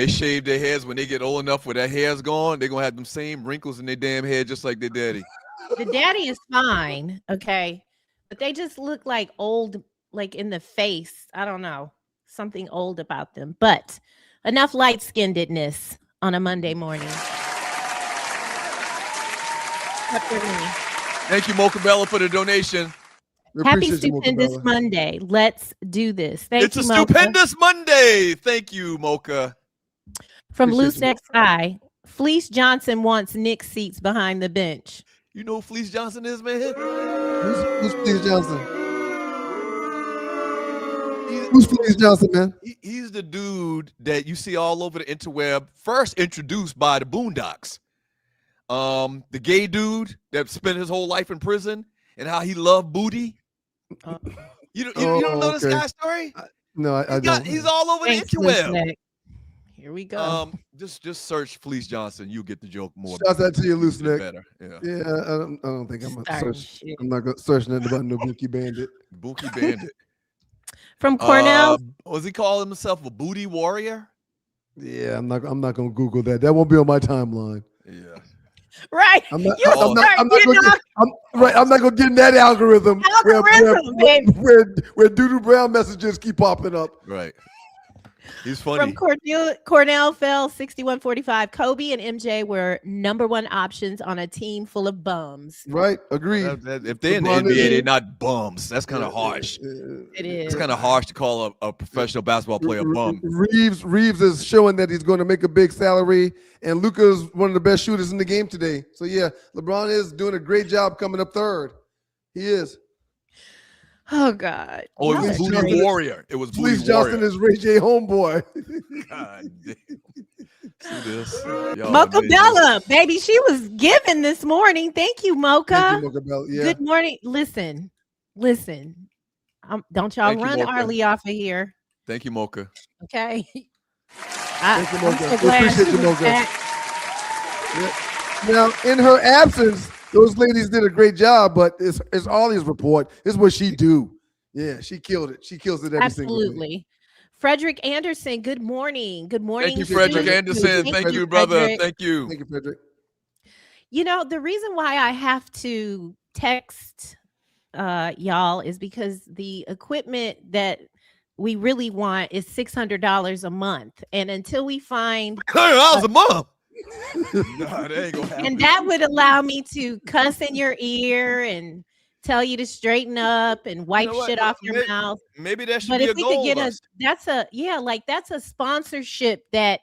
[SPEAKER 2] shave their heads, when they get old enough where their hair's gone, they're gonna have them same wrinkles in their damn head just like their daddy.
[SPEAKER 3] The daddy is fine, okay, but they just look like old, like in the face. I don't know, something old about them. But enough light-skinnedness on a Monday morning. Up for me.
[SPEAKER 2] Thank you, Mocha Bella, for the donation.
[SPEAKER 1] We
[SPEAKER 3] Happy
[SPEAKER 1] appreciate you, Mocha
[SPEAKER 3] Stupendous
[SPEAKER 1] Bella.
[SPEAKER 3] Monday. Let's do this. Thank
[SPEAKER 2] It's
[SPEAKER 3] you,
[SPEAKER 2] a
[SPEAKER 3] Mocha.
[SPEAKER 2] stupendous Monday. Thank you, Mocha.
[SPEAKER 3] From
[SPEAKER 1] Appreciate
[SPEAKER 3] Loose
[SPEAKER 1] you,
[SPEAKER 3] Next Eye, Fleece Johnson wants Nick seats behind the bench.
[SPEAKER 2] You know who Fleece Johnson is, man?
[SPEAKER 1] Who's Fleece Johnson? Who's Fleece Johnson, man?
[SPEAKER 2] He's the dude that you see all over the interweb, first introduced by the Boondocks. The gay dude that spent his whole life in prison and how he loved booty. You don't know this
[SPEAKER 1] okay.
[SPEAKER 2] guy's story?
[SPEAKER 1] No, I don't.
[SPEAKER 2] He's all over
[SPEAKER 3] Thanks,
[SPEAKER 2] the interweb.
[SPEAKER 3] Nick. Here we go.
[SPEAKER 2] Just search Fleece Johnson. You'll get the joke more.
[SPEAKER 1] Shouts out to you, Loose Nick.
[SPEAKER 2] Better. Yeah.
[SPEAKER 1] Yeah, I don't think I'm gonna
[SPEAKER 3] Starting
[SPEAKER 1] search.
[SPEAKER 3] shit.
[SPEAKER 1] I'm not gonna search nothing about no Bookie Bandit.
[SPEAKER 2] Bookie Bandit.
[SPEAKER 3] From Cornell,
[SPEAKER 2] Was he calling himself a booty warrior?
[SPEAKER 1] Yeah, I'm not gonna Google that. That won't be on my timeline.
[SPEAKER 2] Yeah.
[SPEAKER 3] right?
[SPEAKER 1] I'm not.
[SPEAKER 3] You
[SPEAKER 1] I'm not.
[SPEAKER 3] start
[SPEAKER 1] I'm not
[SPEAKER 3] getting
[SPEAKER 1] gonna get, I'm not gonna get in that algorithm,
[SPEAKER 3] Algorithm, baby.
[SPEAKER 1] where Doodoo Brown messages keep popping up.
[SPEAKER 2] Right. He's funny.
[SPEAKER 3] From Cornell fell 61-45. Kobe and MJ were #1 options on a team full of bums.
[SPEAKER 1] Right? Agreed.
[SPEAKER 2] If they're in the
[SPEAKER 1] LeBron
[SPEAKER 2] NBA,
[SPEAKER 1] is-
[SPEAKER 2] they're not bums. That's kind of harsh.
[SPEAKER 3] It is.
[SPEAKER 2] It's kind of harsh to call a professional basketball player a bum.
[SPEAKER 1] Reeves is showing that he's going to make a big salary, and Luka's one of the best shooters in the game today. So yeah, LeBron is doing a great job coming up third. He is.
[SPEAKER 3] Oh God.
[SPEAKER 2] Oh, it
[SPEAKER 3] Y'all
[SPEAKER 2] was
[SPEAKER 3] are
[SPEAKER 2] Booty
[SPEAKER 3] crazy.
[SPEAKER 2] Warrior. It was Booty
[SPEAKER 1] Fleece Johnson
[SPEAKER 2] Warrior.
[SPEAKER 1] is Ray J homeboy.
[SPEAKER 2] God damn. See this? Y'all
[SPEAKER 3] Mocha
[SPEAKER 2] amazing.
[SPEAKER 3] Bella, baby, she was given this morning. Thank you, Mocha.
[SPEAKER 1] Thank you, Mocha Bella. Yeah.
[SPEAKER 3] Good morning. Listen. Don't y'all
[SPEAKER 2] Thank you,
[SPEAKER 3] run
[SPEAKER 2] Mocha.
[SPEAKER 3] Arlie off of here.
[SPEAKER 2] Thank you, Mocha.
[SPEAKER 3] Okay.
[SPEAKER 1] Thank you,
[SPEAKER 3] I'm
[SPEAKER 1] Mocha.
[SPEAKER 3] so
[SPEAKER 1] We
[SPEAKER 3] glad
[SPEAKER 1] appreciate
[SPEAKER 3] she
[SPEAKER 1] you,
[SPEAKER 3] was
[SPEAKER 1] Mocha.
[SPEAKER 3] back.
[SPEAKER 1] Yeah. Now, in her absence, those ladies did a great job, but it's Arlie's report. It's what she do. Yeah, she killed it. She kills it every single day.
[SPEAKER 3] Absolutely. Frederick Anderson, good morning. Good morning.
[SPEAKER 2] Thank you,
[SPEAKER 1] to
[SPEAKER 2] Frederick
[SPEAKER 1] you.
[SPEAKER 2] Anderson. Thank you, brother.
[SPEAKER 3] Frederick.
[SPEAKER 2] Thank you.
[SPEAKER 1] Thank you, Frederick.
[SPEAKER 3] You know, the reason why I have to text y'all is because the equipment that we really want is $600 a month. And until we find
[SPEAKER 2] $100 a month. Nah, that ain't gonna happen.
[SPEAKER 3] and that would allow me to cuss in your ear and tell you to straighten up and wipe
[SPEAKER 2] what?
[SPEAKER 3] shit off your mouth.
[SPEAKER 2] Maybe that should
[SPEAKER 3] But
[SPEAKER 2] be
[SPEAKER 3] if
[SPEAKER 2] a
[SPEAKER 3] we
[SPEAKER 2] goal.
[SPEAKER 3] could get that's a sponsorship that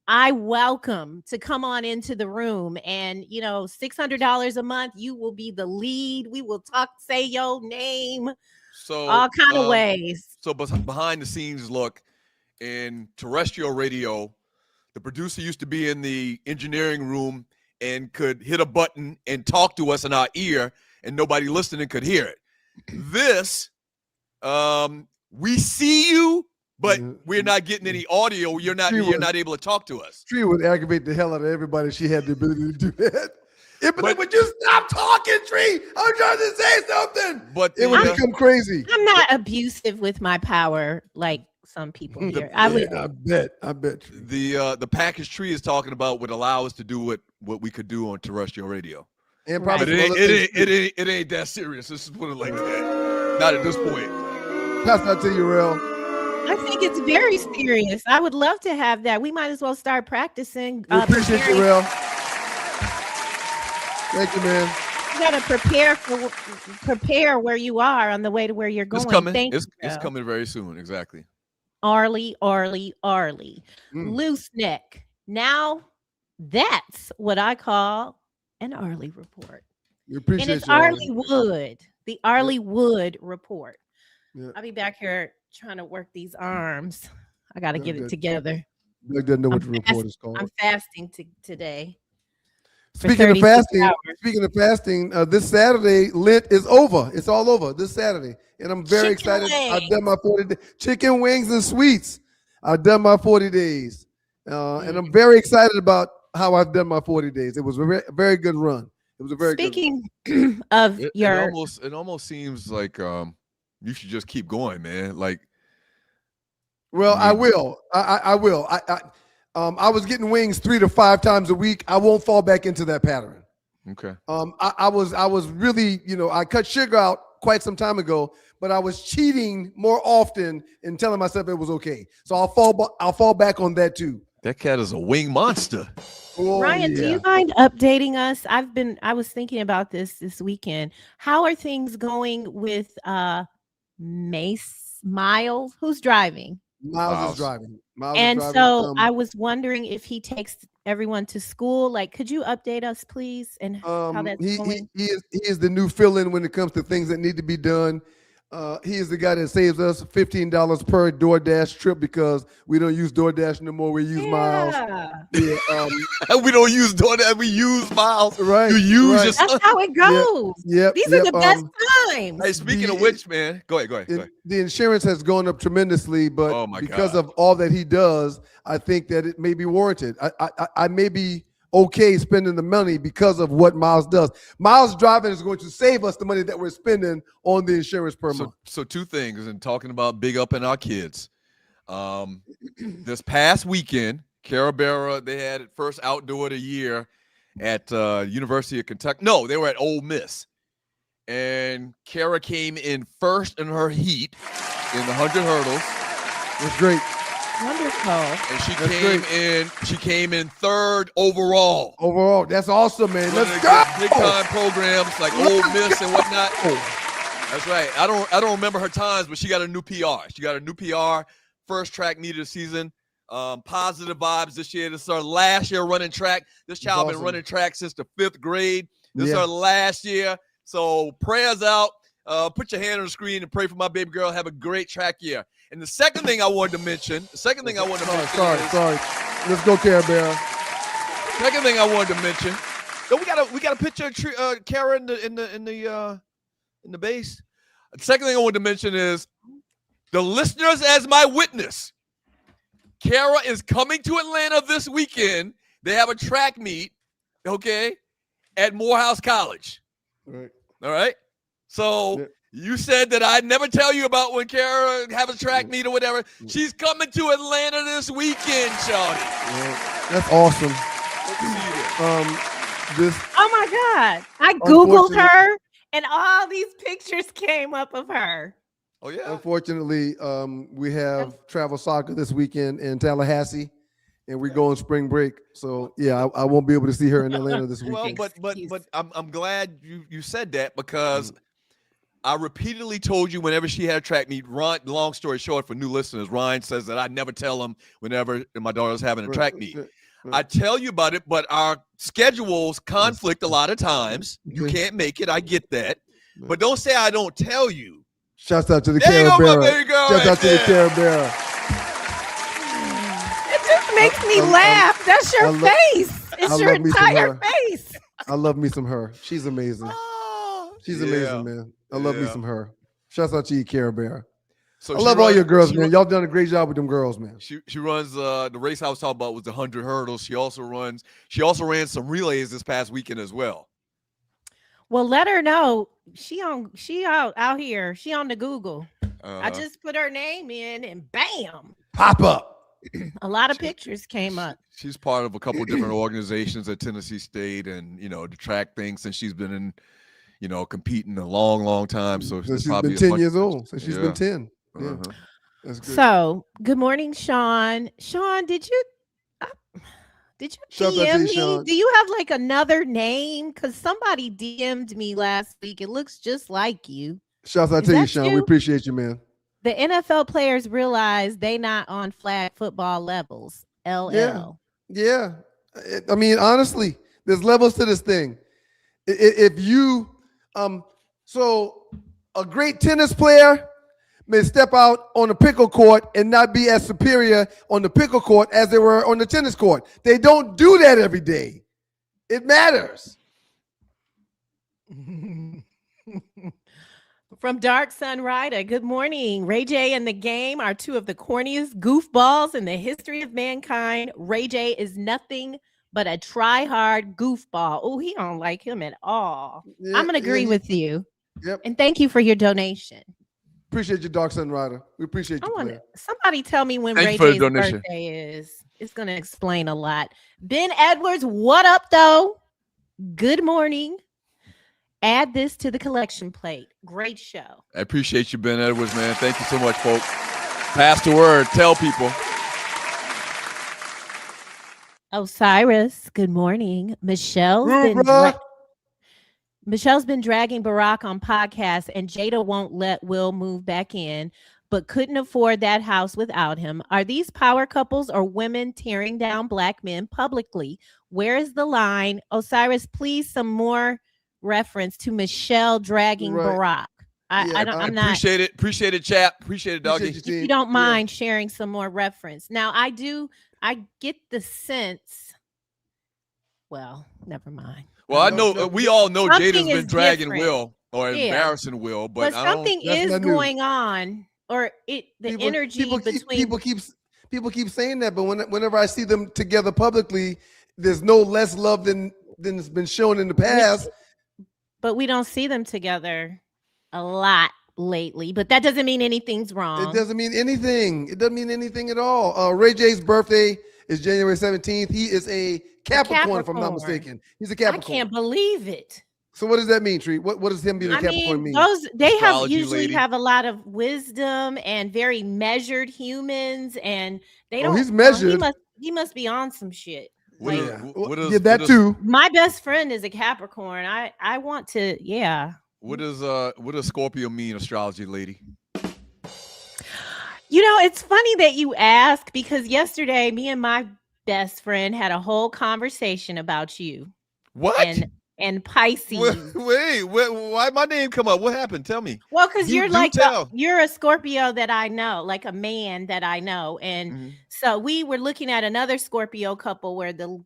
[SPEAKER 3] I welcome to come on into the room. And you know, $600 a month, you will be the lead. We will say your name,
[SPEAKER 2] So
[SPEAKER 3] all kind of ways.
[SPEAKER 2] So behind the scenes look in terrestrial radio, the producer used to be in the engineering room and could hit a button and talk to us in our ear, and nobody listening could hear it. This, we see you, but we're not getting any audio. You're not able to talk to us.
[SPEAKER 1] Tree would aggravate the hell out of everybody if she had the ability to do that. But would you stop talking, Tree? I'm trying to say something.
[SPEAKER 2] But
[SPEAKER 1] it would become crazy.
[SPEAKER 3] I'm not abusive with my power like some people here. I
[SPEAKER 1] bet.
[SPEAKER 2] The package Tree is talking about would allow us to do what we could do on terrestrial radio.
[SPEAKER 1] And probably
[SPEAKER 2] but it ain't that serious. Let's just put it like that. Not at this point.
[SPEAKER 1] That's not to you, real.
[SPEAKER 3] I think it's very serious. I would love to have that. We might as well start practicing.
[SPEAKER 1] We appreciate you, real. Thank you, man.
[SPEAKER 3] You gotta prepare where you are on the way to where you're going.
[SPEAKER 2] It's coming.
[SPEAKER 3] Thank you,
[SPEAKER 2] it's coming very soon. Exactly.
[SPEAKER 3] Arlie. Loose neck. Now that's what I call an Arlie report.
[SPEAKER 1] We appreciate
[SPEAKER 3] and it's
[SPEAKER 1] you,
[SPEAKER 3] Arlewood. The Arlewood report.
[SPEAKER 1] Yeah.
[SPEAKER 3] I'll be back here trying to work these arms. I got to get it together.
[SPEAKER 1] Doug doesn't know what the report is called.
[SPEAKER 3] I'm fasting today.
[SPEAKER 1] Speaking of fasting, this Saturday, Lent is over. It's all over this Saturday. And I'm very excited. I've done my 40 days. Chicken wings and sweets. I've done my 40 days. And I'm very excited about how I've done my 40 days. It was a very good run. It was a very
[SPEAKER 3] Speaking
[SPEAKER 1] good
[SPEAKER 3] of
[SPEAKER 2] it almost seems like you should just keep going, man. Like,
[SPEAKER 1] well, I will. I will. I was getting wings 3 to 5 times a week. I won't fall back into that pattern.
[SPEAKER 2] Okay.
[SPEAKER 1] I was really, I cut sugar out quite some time ago, but I was cheating more often and telling myself it was okay. So I'll fall back on that too.
[SPEAKER 2] That cat is a wing monster.
[SPEAKER 1] Oh,
[SPEAKER 3] Ryan, do you mind updating us? I was thinking about this weekend. How are things going with Miles? Who's driving?
[SPEAKER 1] Miles is driving.
[SPEAKER 3] I was wondering if he takes everyone to school. Like, could you update us, please, and how that's going?
[SPEAKER 1] He is the new fill-in when it comes to things that need to be done. He is the guy that saves us $15 per DoorDash trip because we don't use DoorDash no more. We use Miles. Yeah,
[SPEAKER 2] we don't use DoorDash. We use Miles.
[SPEAKER 1] Right.
[SPEAKER 2] You use
[SPEAKER 3] That's how it goes.
[SPEAKER 1] Yep.
[SPEAKER 3] These are the best times.
[SPEAKER 2] Hey, speaking of which, man, go ahead.
[SPEAKER 1] The insurance has gone up tremendously, but because of all that he does, I think that it may be warranted. I may be okay spending the money because of what Miles does. Miles driving is going to save us the money that we're spending on the insurance per month.
[SPEAKER 2] So 2 things, and talking about big up in our kids. This past weekend, Carabera, they had first outdoor of the year at University of Kentucky. No, they were at Ole Miss. And Kara came in first in her heat in the 100 hurdles.
[SPEAKER 1] It was great.
[SPEAKER 3] Wonderful.
[SPEAKER 2] And she came in third overall.
[SPEAKER 1] Overall, that's awesome, man. Let's go.
[SPEAKER 2] Big time programs like Ole Miss and whatnot. That's right. I don't remember her times, but she got a new PR. She got a new PR. First track meet of the season. Positive vibes this year. This is our last year running track. This child been running track since the 5th grade. This is our last year. So prayers out. Put your hand on the screen and pray for my baby girl. Have a great track year. And the second thing I wanted to mention. Sorry.
[SPEAKER 1] Let's go, Carabera.
[SPEAKER 2] Second thing I wanted to mention. So we got a picture of Kara in the base. The second thing I want to mention is the listeners as my witness. Kara is coming to Atlanta this weekend. They have a track meet, okay, at Morehouse College.
[SPEAKER 1] Right.
[SPEAKER 2] All right. So you said that I'd never tell you about when Kara have a track meet or whatever. She's coming to Atlanta this weekend, Shawty.
[SPEAKER 1] That's awesome.
[SPEAKER 3] Oh my God. I Googled her and all these pictures came up of her.
[SPEAKER 2] Oh, yeah.
[SPEAKER 1] Unfortunately, we have travel soccer this weekend in Tallahassee, and we go on spring break. So, yeah, I won't be able to see her in Atlanta this weekend.
[SPEAKER 2] Well, but I'm glad you said that because I repeatedly told you whenever she had a track meet, long story short for new listeners, Ryan says that I never tell them whenever my daughter's having a track meet. I tell you about it, but our schedules conflict a lot of times. You can't make it. I get that. But don't say I don't tell you.
[SPEAKER 1] Shouts out to the Kara Bearer.
[SPEAKER 2] There you go.
[SPEAKER 1] Shouts out to the Kara Bearer.
[SPEAKER 3] It just makes me laugh. That's your face. It's your entire face.
[SPEAKER 1] I love me some her. She's amazing. She's amazing, man. I love me some her. Shouts out to you, Kara Bearer. So I love all your girls, man. Y'all done a great job with them girls, man.
[SPEAKER 2] She runs the race I was talking about was the 100 hurdles. She also ran some relays this past weekend as well.
[SPEAKER 3] Well, let her know she out here. She on the Google. I just put her name in and bam,
[SPEAKER 1] pop up.
[SPEAKER 3] A lot of pictures came up.
[SPEAKER 2] She's part of a couple of different organizations at Tennessee State, and the track thing since she's been in, competing a long, long time. So
[SPEAKER 1] she's been 10 years old. So she's been 10. Yeah. That's good.
[SPEAKER 3] So good morning, Sean. Sean, did you DM me?
[SPEAKER 1] Sean.
[SPEAKER 3] Do you have like another name? Because somebody DM'd me last week. It looks just like you.
[SPEAKER 1] Shouts out to you, Sean. We appreciate you, man.
[SPEAKER 3] The NFL players realize they not on flag football levels. LL.
[SPEAKER 1] Yeah. I mean, honestly, there's levels to this thing. If you, so a great tennis player may step out on the pickle court and not be as superior on the pickle court as they were on the tennis court. They don't do that every day. It matters.
[SPEAKER 3] From Dark Sun Rider, good morning. Ray J and the Game are two of the corniest goofballs in the history of mankind. Ray J is nothing but a try-hard goofball. Oh, he don't like him at all.
[SPEAKER 1] Yeah,
[SPEAKER 3] I'm going to agree with you.
[SPEAKER 1] Yep.
[SPEAKER 3] And thank you for your donation.
[SPEAKER 1] Appreciate you, Dark Sun Rider. We appreciate you.
[SPEAKER 3] Somebody tell me when Ray J's birthday is. It's going to explain a lot. Ben Edwards, what up, though? Good morning. Add this to the collection plate. Great show.
[SPEAKER 2] I appreciate you, Ben Edwards, man. Thank you so much, folks. Pass the word. Tell people.
[SPEAKER 3] Osiris, good morning. Michelle's been dragging Barack on podcasts, and Jada won't let Will move back in, but couldn't afford that house without him. Are these power couples or women tearing down black men publicly? Where is the line? Osiris, please, some more reference to Michelle dragging Barack. I'm not.
[SPEAKER 2] Appreciate it, chap. Appreciate it, doggy.
[SPEAKER 3] If you don't mind sharing some more reference. Now, I get the sense. Well, never mind.
[SPEAKER 2] Well, I know we all know Jada's been dragging
[SPEAKER 3] different.
[SPEAKER 2] Will or embarrassing Will, but
[SPEAKER 3] something is going on, or the energy between
[SPEAKER 1] people keep saying that, but whenever I see them together publicly, there's no less love than has been shown in the past.
[SPEAKER 3] But we don't see them together a lot lately. But that doesn't mean anything's wrong.
[SPEAKER 1] It doesn't mean anything. It doesn't mean anything at all. Ray J's birthday is January 17th. He is a Capricorn, if I'm not mistaken. He's a Capricorn.
[SPEAKER 3] I can't believe it.
[SPEAKER 1] So what does that mean, Tree? What does him being a Capricorn mean?
[SPEAKER 3] They usually have a lot of wisdom and very measured humans, and they don't.
[SPEAKER 1] He's measured.
[SPEAKER 3] He must be on some shit.
[SPEAKER 1] Too.
[SPEAKER 3] My best friend is a Capricorn. I want to, yeah.
[SPEAKER 2] What does Scorpio mean, astrology lady?
[SPEAKER 3] It's funny that you ask, because yesterday me and my best friend had a whole conversation about you.
[SPEAKER 2] What?
[SPEAKER 3] And Pisces.
[SPEAKER 2] Wait, why my name come up? What happened? Tell me.
[SPEAKER 3] Well, because you're you're a Scorpio that I know, like a man that I know. And so we were looking at another Scorpio couple where the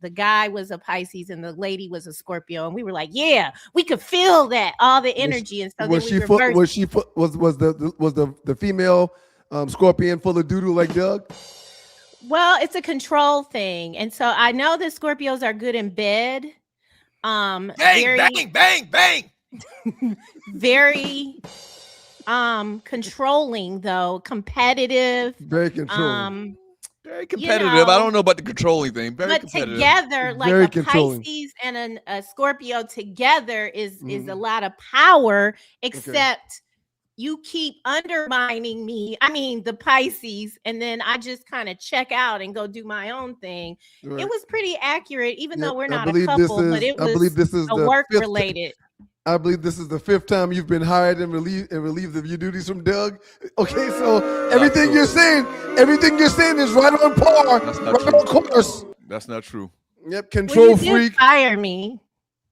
[SPEAKER 3] the guy was a Pisces and the lady was a Scorpio, and we were like, yeah, we could feel that, all the energy. And so
[SPEAKER 1] was
[SPEAKER 3] then
[SPEAKER 1] she
[SPEAKER 3] we
[SPEAKER 1] full,
[SPEAKER 3] reversed.
[SPEAKER 1] was the female scorpion full of doodle like Doug?
[SPEAKER 3] Well, it's a control thing. And so I know that Scorpios are good in bed.
[SPEAKER 2] Bang, bang, bang, bang.
[SPEAKER 3] Very controlling, though, competitive.
[SPEAKER 1] Very controlling.
[SPEAKER 2] Very competitive. I don't know about the controlling thing. Very
[SPEAKER 3] but
[SPEAKER 2] competitive.
[SPEAKER 3] Together, like
[SPEAKER 1] Very
[SPEAKER 3] a
[SPEAKER 1] controlling.
[SPEAKER 3] Pisces and a Scorpio together is a lot of power, except you keep undermining me. I mean, the Pisces, and then I just kind of check out and go do my own thing.
[SPEAKER 1] Right.
[SPEAKER 3] It was pretty accurate, even though we're
[SPEAKER 1] I
[SPEAKER 3] not a
[SPEAKER 1] believe
[SPEAKER 3] couple,
[SPEAKER 1] this is-
[SPEAKER 3] but it
[SPEAKER 1] I believe this is
[SPEAKER 3] was
[SPEAKER 1] the
[SPEAKER 3] work
[SPEAKER 1] fifth-
[SPEAKER 3] related.
[SPEAKER 1] I believe this is the 5th time you've been hired and relieved of your duties from Doug. Okay, so everything you're saying is right on par,
[SPEAKER 2] That's not
[SPEAKER 1] right
[SPEAKER 2] true.
[SPEAKER 1] on course.
[SPEAKER 2] That's not true.
[SPEAKER 1] Yep,
[SPEAKER 3] Well,
[SPEAKER 1] control
[SPEAKER 3] you did
[SPEAKER 1] freak.
[SPEAKER 3] fire me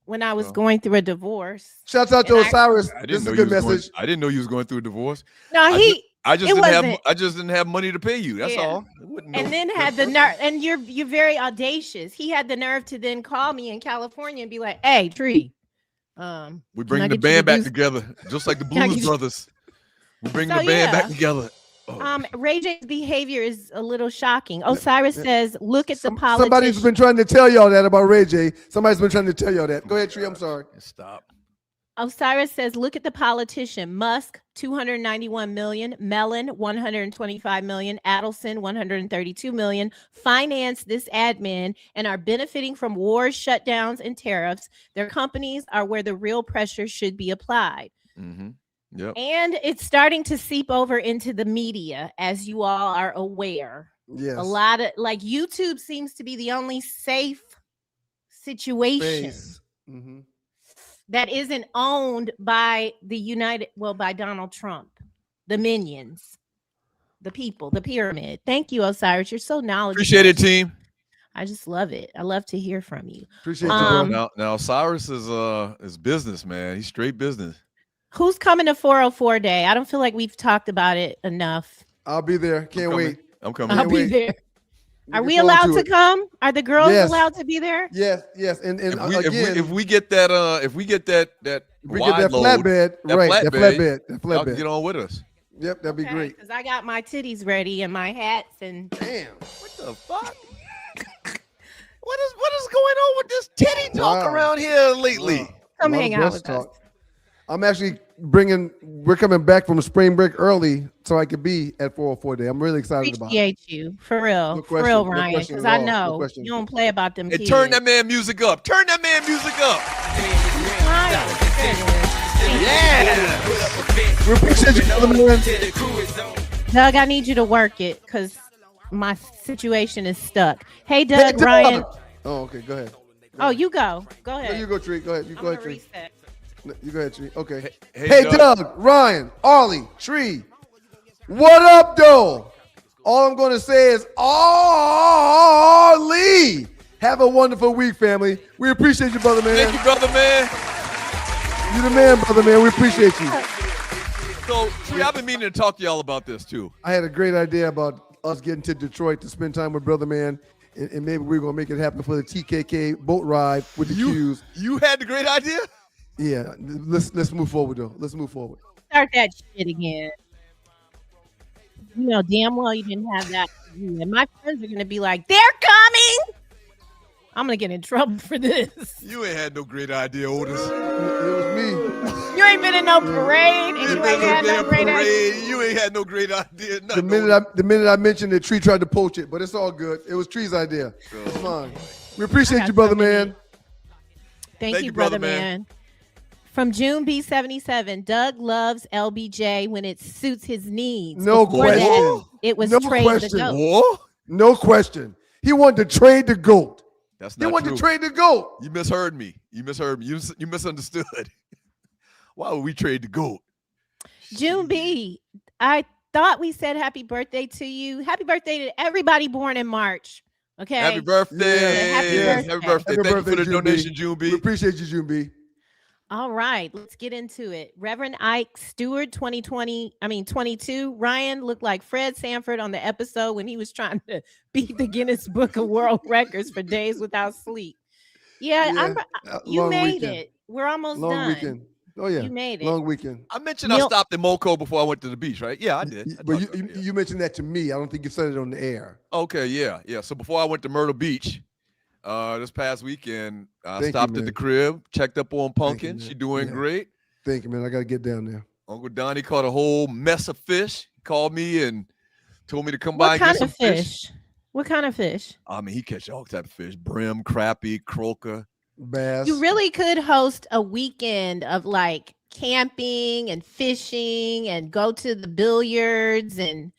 [SPEAKER 3] when I was
[SPEAKER 2] Oh.
[SPEAKER 3] going through a divorce.
[SPEAKER 1] Shouts out to
[SPEAKER 3] And
[SPEAKER 1] Osiris.
[SPEAKER 2] I
[SPEAKER 1] This
[SPEAKER 2] didn't
[SPEAKER 1] is
[SPEAKER 2] know
[SPEAKER 1] a
[SPEAKER 2] you
[SPEAKER 1] good
[SPEAKER 2] was going.
[SPEAKER 1] message.
[SPEAKER 2] I didn't know you was going through a divorce.
[SPEAKER 3] No,
[SPEAKER 2] I
[SPEAKER 3] he
[SPEAKER 2] I just
[SPEAKER 3] it
[SPEAKER 2] didn't have.
[SPEAKER 3] wasn't.
[SPEAKER 2] I just didn't have money to pay you. That's
[SPEAKER 3] Yeah.
[SPEAKER 2] all. I wouldn't know.
[SPEAKER 3] and then had the nerve, and you're very audacious. He had the nerve to then call me in California and be like, "Hey, Tree,
[SPEAKER 2] We
[SPEAKER 3] can
[SPEAKER 2] bring
[SPEAKER 3] I
[SPEAKER 2] the
[SPEAKER 3] get you to
[SPEAKER 2] band back
[SPEAKER 3] do-
[SPEAKER 2] together, just like the
[SPEAKER 3] Can I
[SPEAKER 2] Blues
[SPEAKER 3] get you-
[SPEAKER 2] Brothers. We bring
[SPEAKER 3] So,
[SPEAKER 2] the band back
[SPEAKER 3] yeah.
[SPEAKER 2] together. Oh.
[SPEAKER 3] Ray J's behavior is a little shocking." Osiris says, "Look at the
[SPEAKER 1] Somebody's
[SPEAKER 3] politician."
[SPEAKER 1] been trying to tell y'all that about Ray J. Somebody's been trying to tell y'all that. Go ahead, Tree. I'm sorry.
[SPEAKER 2] Stop.
[SPEAKER 3] Osiris says, "Look at the politician. Musk, 291 million. Mellon, 125 million. Adelson, 132 million. Finance this admin and are benefiting from wars, shutdowns, and tariffs. Their companies are where the real pressure should be applied."
[SPEAKER 2] Mm-hmm. Yep.
[SPEAKER 3] And it's starting to seep over into the media, as you all are aware.
[SPEAKER 1] Yes.
[SPEAKER 3] A lot of, like, YouTube seems to be the only safe situation
[SPEAKER 1] Space. Mhm.
[SPEAKER 3] that isn't owned by by Donald Trump, the minions, the people, the pyramid. Thank you, Osiris. You're so knowledgeable.
[SPEAKER 2] Appreciate it, team.
[SPEAKER 3] I just love it. I love to hear from you.
[SPEAKER 1] Appreciate you,
[SPEAKER 3] Um,
[SPEAKER 1] bro.
[SPEAKER 2] Now Cyrus is business, man. He's straight business.
[SPEAKER 3] Who's coming to 404 Day? I don't feel like we've talked about it enough.
[SPEAKER 1] I'll be there. Can't
[SPEAKER 2] coming.
[SPEAKER 1] wait.
[SPEAKER 2] I'm coming.
[SPEAKER 3] I'll
[SPEAKER 1] Can't
[SPEAKER 3] be
[SPEAKER 1] wait.
[SPEAKER 3] there. Are
[SPEAKER 1] Looking
[SPEAKER 3] we
[SPEAKER 1] forward
[SPEAKER 3] allowed to
[SPEAKER 1] it.
[SPEAKER 3] come? Are the girls
[SPEAKER 1] Yes.
[SPEAKER 3] allowed to be there?
[SPEAKER 1] Yes, yes. And
[SPEAKER 2] If
[SPEAKER 1] again,
[SPEAKER 2] we get that
[SPEAKER 1] we get
[SPEAKER 2] wide
[SPEAKER 1] that
[SPEAKER 2] load,
[SPEAKER 1] flatbed,
[SPEAKER 2] that
[SPEAKER 1] right? That
[SPEAKER 2] flatbed,
[SPEAKER 1] flatbed. That
[SPEAKER 2] y'all can
[SPEAKER 1] flatbed.
[SPEAKER 2] get on with us.
[SPEAKER 1] Yep, that'd be great.
[SPEAKER 3] Because I got my titties ready and my hats and
[SPEAKER 1] Damn.
[SPEAKER 2] What the fuck? What is going on with this titty talk
[SPEAKER 1] Wow.
[SPEAKER 2] around here lately?
[SPEAKER 1] Wow.
[SPEAKER 3] come
[SPEAKER 1] A lot
[SPEAKER 3] hang
[SPEAKER 1] of
[SPEAKER 3] out
[SPEAKER 1] breast
[SPEAKER 3] with us.
[SPEAKER 1] talk. I'm actually we're coming back from spring break early so I could be at 404 Day. I'm really excited about it.
[SPEAKER 3] Appreciate you. For real.
[SPEAKER 1] No
[SPEAKER 3] For
[SPEAKER 1] question,
[SPEAKER 3] real,
[SPEAKER 1] no
[SPEAKER 3] Ryan.
[SPEAKER 1] question
[SPEAKER 3] Because
[SPEAKER 1] at
[SPEAKER 3] I
[SPEAKER 1] all. No
[SPEAKER 3] know
[SPEAKER 1] question.
[SPEAKER 3] you don't play about them
[SPEAKER 2] And
[SPEAKER 3] kids.
[SPEAKER 2] turn that man music up. Turn that man music up. Yeah.
[SPEAKER 1] We appreciate you, brother man.
[SPEAKER 3] Doug, I need you to work it because my situation is stuck. Hey,
[SPEAKER 1] Hey,
[SPEAKER 3] Doug,
[SPEAKER 1] Doug.
[SPEAKER 3] Ryan.
[SPEAKER 1] Oh, okay. Go ahead.
[SPEAKER 3] Oh, you go. Go
[SPEAKER 1] No,
[SPEAKER 3] ahead.
[SPEAKER 1] you go, Tree. Go ahead. You
[SPEAKER 3] I'm
[SPEAKER 1] go
[SPEAKER 3] gonna
[SPEAKER 1] ahead, Tree.
[SPEAKER 3] reset.
[SPEAKER 1] No, you go ahead, Tree. Okay.
[SPEAKER 2] Hey,
[SPEAKER 1] Doug, Ryan, Arlie, Tree. What up, though? All I'm going to say is, Arlie, have a wonderful week, family. We appreciate you, brother man.
[SPEAKER 2] Thank you, brother man.
[SPEAKER 1] You the man, brother man. We appreciate you.
[SPEAKER 2] So, Tree, I've been meaning to talk to y'all about this too.
[SPEAKER 1] I had a great idea about us getting to Detroit to spend time with brother man, and maybe we're going to make it happen for the TKK boat ride with the Qs.
[SPEAKER 2] You had the great idea?
[SPEAKER 1] Yeah, let's move forward, though. Let's move forward.
[SPEAKER 3] Start that shit again. You know damn well you didn't have that. And my friends are going to be like, they're coming. I'm going to get in trouble for this.
[SPEAKER 2] You ain't had no great idea, Otis.
[SPEAKER 1] It was me.
[SPEAKER 3] You ain't been in no parade and you ain't had no great idea.
[SPEAKER 2] parade. You ain't had no great idea.
[SPEAKER 1] The minute I mentioned it, Tree tried to poach it, but it's all good. It was Tree's idea. It's fine. We appreciate
[SPEAKER 3] got
[SPEAKER 1] you, brother
[SPEAKER 3] so many.
[SPEAKER 1] man.
[SPEAKER 3] Thank you, brother man. From June B77, Doug loves LBJ when it suits his needs.
[SPEAKER 1] No
[SPEAKER 3] Before that,
[SPEAKER 1] question.
[SPEAKER 3] it was
[SPEAKER 1] No
[SPEAKER 3] trade
[SPEAKER 1] question.
[SPEAKER 3] the goat.
[SPEAKER 2] What?
[SPEAKER 1] No question. He wanted to trade the GOAT.
[SPEAKER 2] That's
[SPEAKER 1] He
[SPEAKER 2] not
[SPEAKER 1] wanted
[SPEAKER 2] true.
[SPEAKER 1] to trade the GOAT.
[SPEAKER 2] You misheard me. You misunderstood. Why would we trade the GOAT?
[SPEAKER 3] June B, I thought we said happy birthday to you. Happy birthday to everybody born in March. Okay.
[SPEAKER 2] Happy birthday.
[SPEAKER 1] Yeah,
[SPEAKER 3] happy birthday.
[SPEAKER 2] Happy birthday.
[SPEAKER 1] Happy
[SPEAKER 2] Thank
[SPEAKER 1] birthday,
[SPEAKER 2] you for the
[SPEAKER 1] June B.
[SPEAKER 2] donation, June
[SPEAKER 1] We
[SPEAKER 2] B.
[SPEAKER 1] appreciate you, June B.
[SPEAKER 3] All right, let's get into it. Reverend Ike Stewart, 22. Ryan looked like Fred Sanford on the episode when he was trying to beat the Guinness Book of World Records for days without sleep. Yeah, you made it. We're almost
[SPEAKER 1] long
[SPEAKER 3] done.
[SPEAKER 1] weekend. Oh yeah,
[SPEAKER 3] You made it.
[SPEAKER 1] long weekend.
[SPEAKER 2] I mentioned I stopped in Moco before I went to the beach, right? Yeah, I did.
[SPEAKER 1] But you mentioned that to me. I don't think you said it on the air.
[SPEAKER 2] Okay, yeah. So before I went to Myrtle Beach, this past weekend, I stopped at the crib, checked up on Pumpkin. She doing great.
[SPEAKER 1] Thank you, man. I got to get down there.
[SPEAKER 2] Uncle Donnie caught a whole mess of fish. He called me and told me to come by and get some fish.
[SPEAKER 3] What kind of fish?
[SPEAKER 2] I mean, he catch all type of fish: brim, crappie, croaker,
[SPEAKER 1] bass.
[SPEAKER 3] You really could host a weekend of like camping and fishing and go to the billiards. And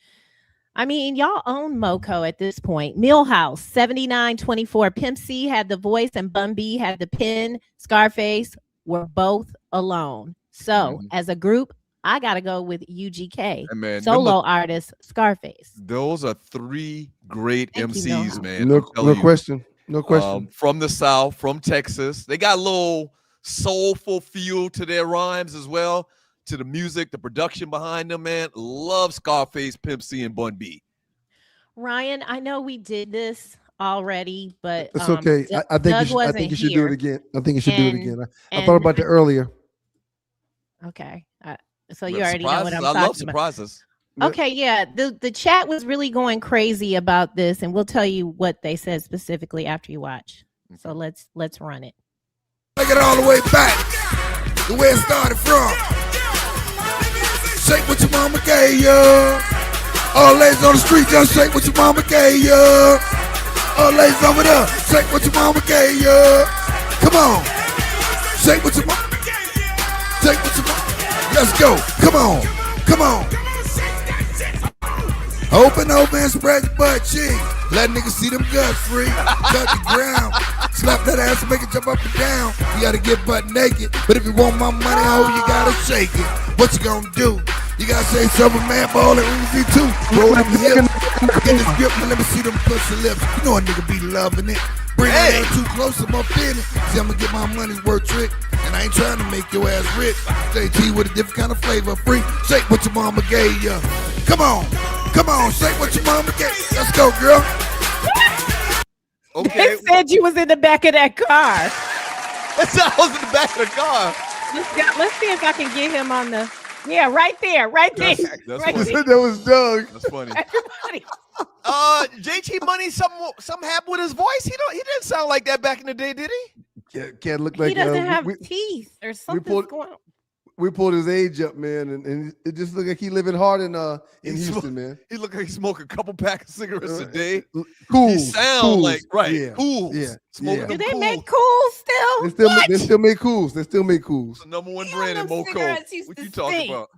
[SPEAKER 3] I mean, y'all own Moco at this point. Millhouse 7924. Pimp C had the voice and Bun B had the pen. Scarface were both alone. So as a group, I gotta go with UGK.
[SPEAKER 2] Hey, man,
[SPEAKER 3] solo artist Scarface.
[SPEAKER 2] Those are three great MCs, man.
[SPEAKER 1] No question. No question.
[SPEAKER 2] From the South, from Texas. They got a little soulful feel to their rhymes as well, to the music, the production behind them, man. Love Scarface, Pimp C, and Bun B.
[SPEAKER 3] Ryan, I know we did this already, but
[SPEAKER 1] it's okay. I think you should do it again. I think you should do it again. I thought about that earlier.
[SPEAKER 3] Okay. So you already know what I'm talking about.
[SPEAKER 2] I love surprises.
[SPEAKER 3] Okay, yeah. The chat was really going crazy about this, and we'll tell you what they said specifically after you watch. So let's run it.
[SPEAKER 7] Take it all the way back to where it started from. Shake what your mama gave ya. All ladies on the street, just shake what your mama gave ya. All ladies over there, shake what your mama gave ya. Come on. Shake what your mama gave ya. Shake what your mama. Let's go. Come on. Come on. Open and spread your butt cheek. Let niggas see them guts free. Touch the ground. Slap that ass and make it jump up and down. You gotta get butt naked. But if you want my money, ho, you gotta shake it. What you gonna do? You gotta say Superman ball and Uzi too. Roll them hips. Get this grip and let me see them pussy lips. You know a nigga be loving it. Bring it in too close, I'm up in it. See, I'm gonna get my money's worth trick. And I ain't trying to make your ass rich. JT with a different kind of flavor. Free. Shake what your mama gave ya. Come on. Come on, shake what your mama gave. Let's go, girl.
[SPEAKER 2] Okay.
[SPEAKER 3] They said you was in the back of that car.
[SPEAKER 2] I was in the back of the car.
[SPEAKER 3] Let's see if I can get him on the. Yeah, right there.
[SPEAKER 2] That's
[SPEAKER 3] right
[SPEAKER 2] funny.
[SPEAKER 3] there.
[SPEAKER 1] That was Doug.
[SPEAKER 2] That's funny.
[SPEAKER 3] Everybody.
[SPEAKER 2] JT Money, something happened with his voice. He didn't sound like that back in the day, did he?
[SPEAKER 1] Can't look like
[SPEAKER 3] He doesn't have teeth or something going on.
[SPEAKER 1] We pulled his age up, man, and it just looked like he living hard in Houston, man.
[SPEAKER 2] He looked like he smoked a couple packs of cigarettes a day.
[SPEAKER 1] Cool.
[SPEAKER 2] He sound like
[SPEAKER 1] Yeah.
[SPEAKER 2] Cools.
[SPEAKER 1] Yeah.
[SPEAKER 2] Smoking
[SPEAKER 3] Do
[SPEAKER 2] them
[SPEAKER 3] they make
[SPEAKER 2] Cools.
[SPEAKER 3] cool still?
[SPEAKER 1] They still make cools. They still make cools.
[SPEAKER 2] The number one brand in Moco.
[SPEAKER 3] cigarettes used
[SPEAKER 2] What
[SPEAKER 3] to
[SPEAKER 2] you talking about?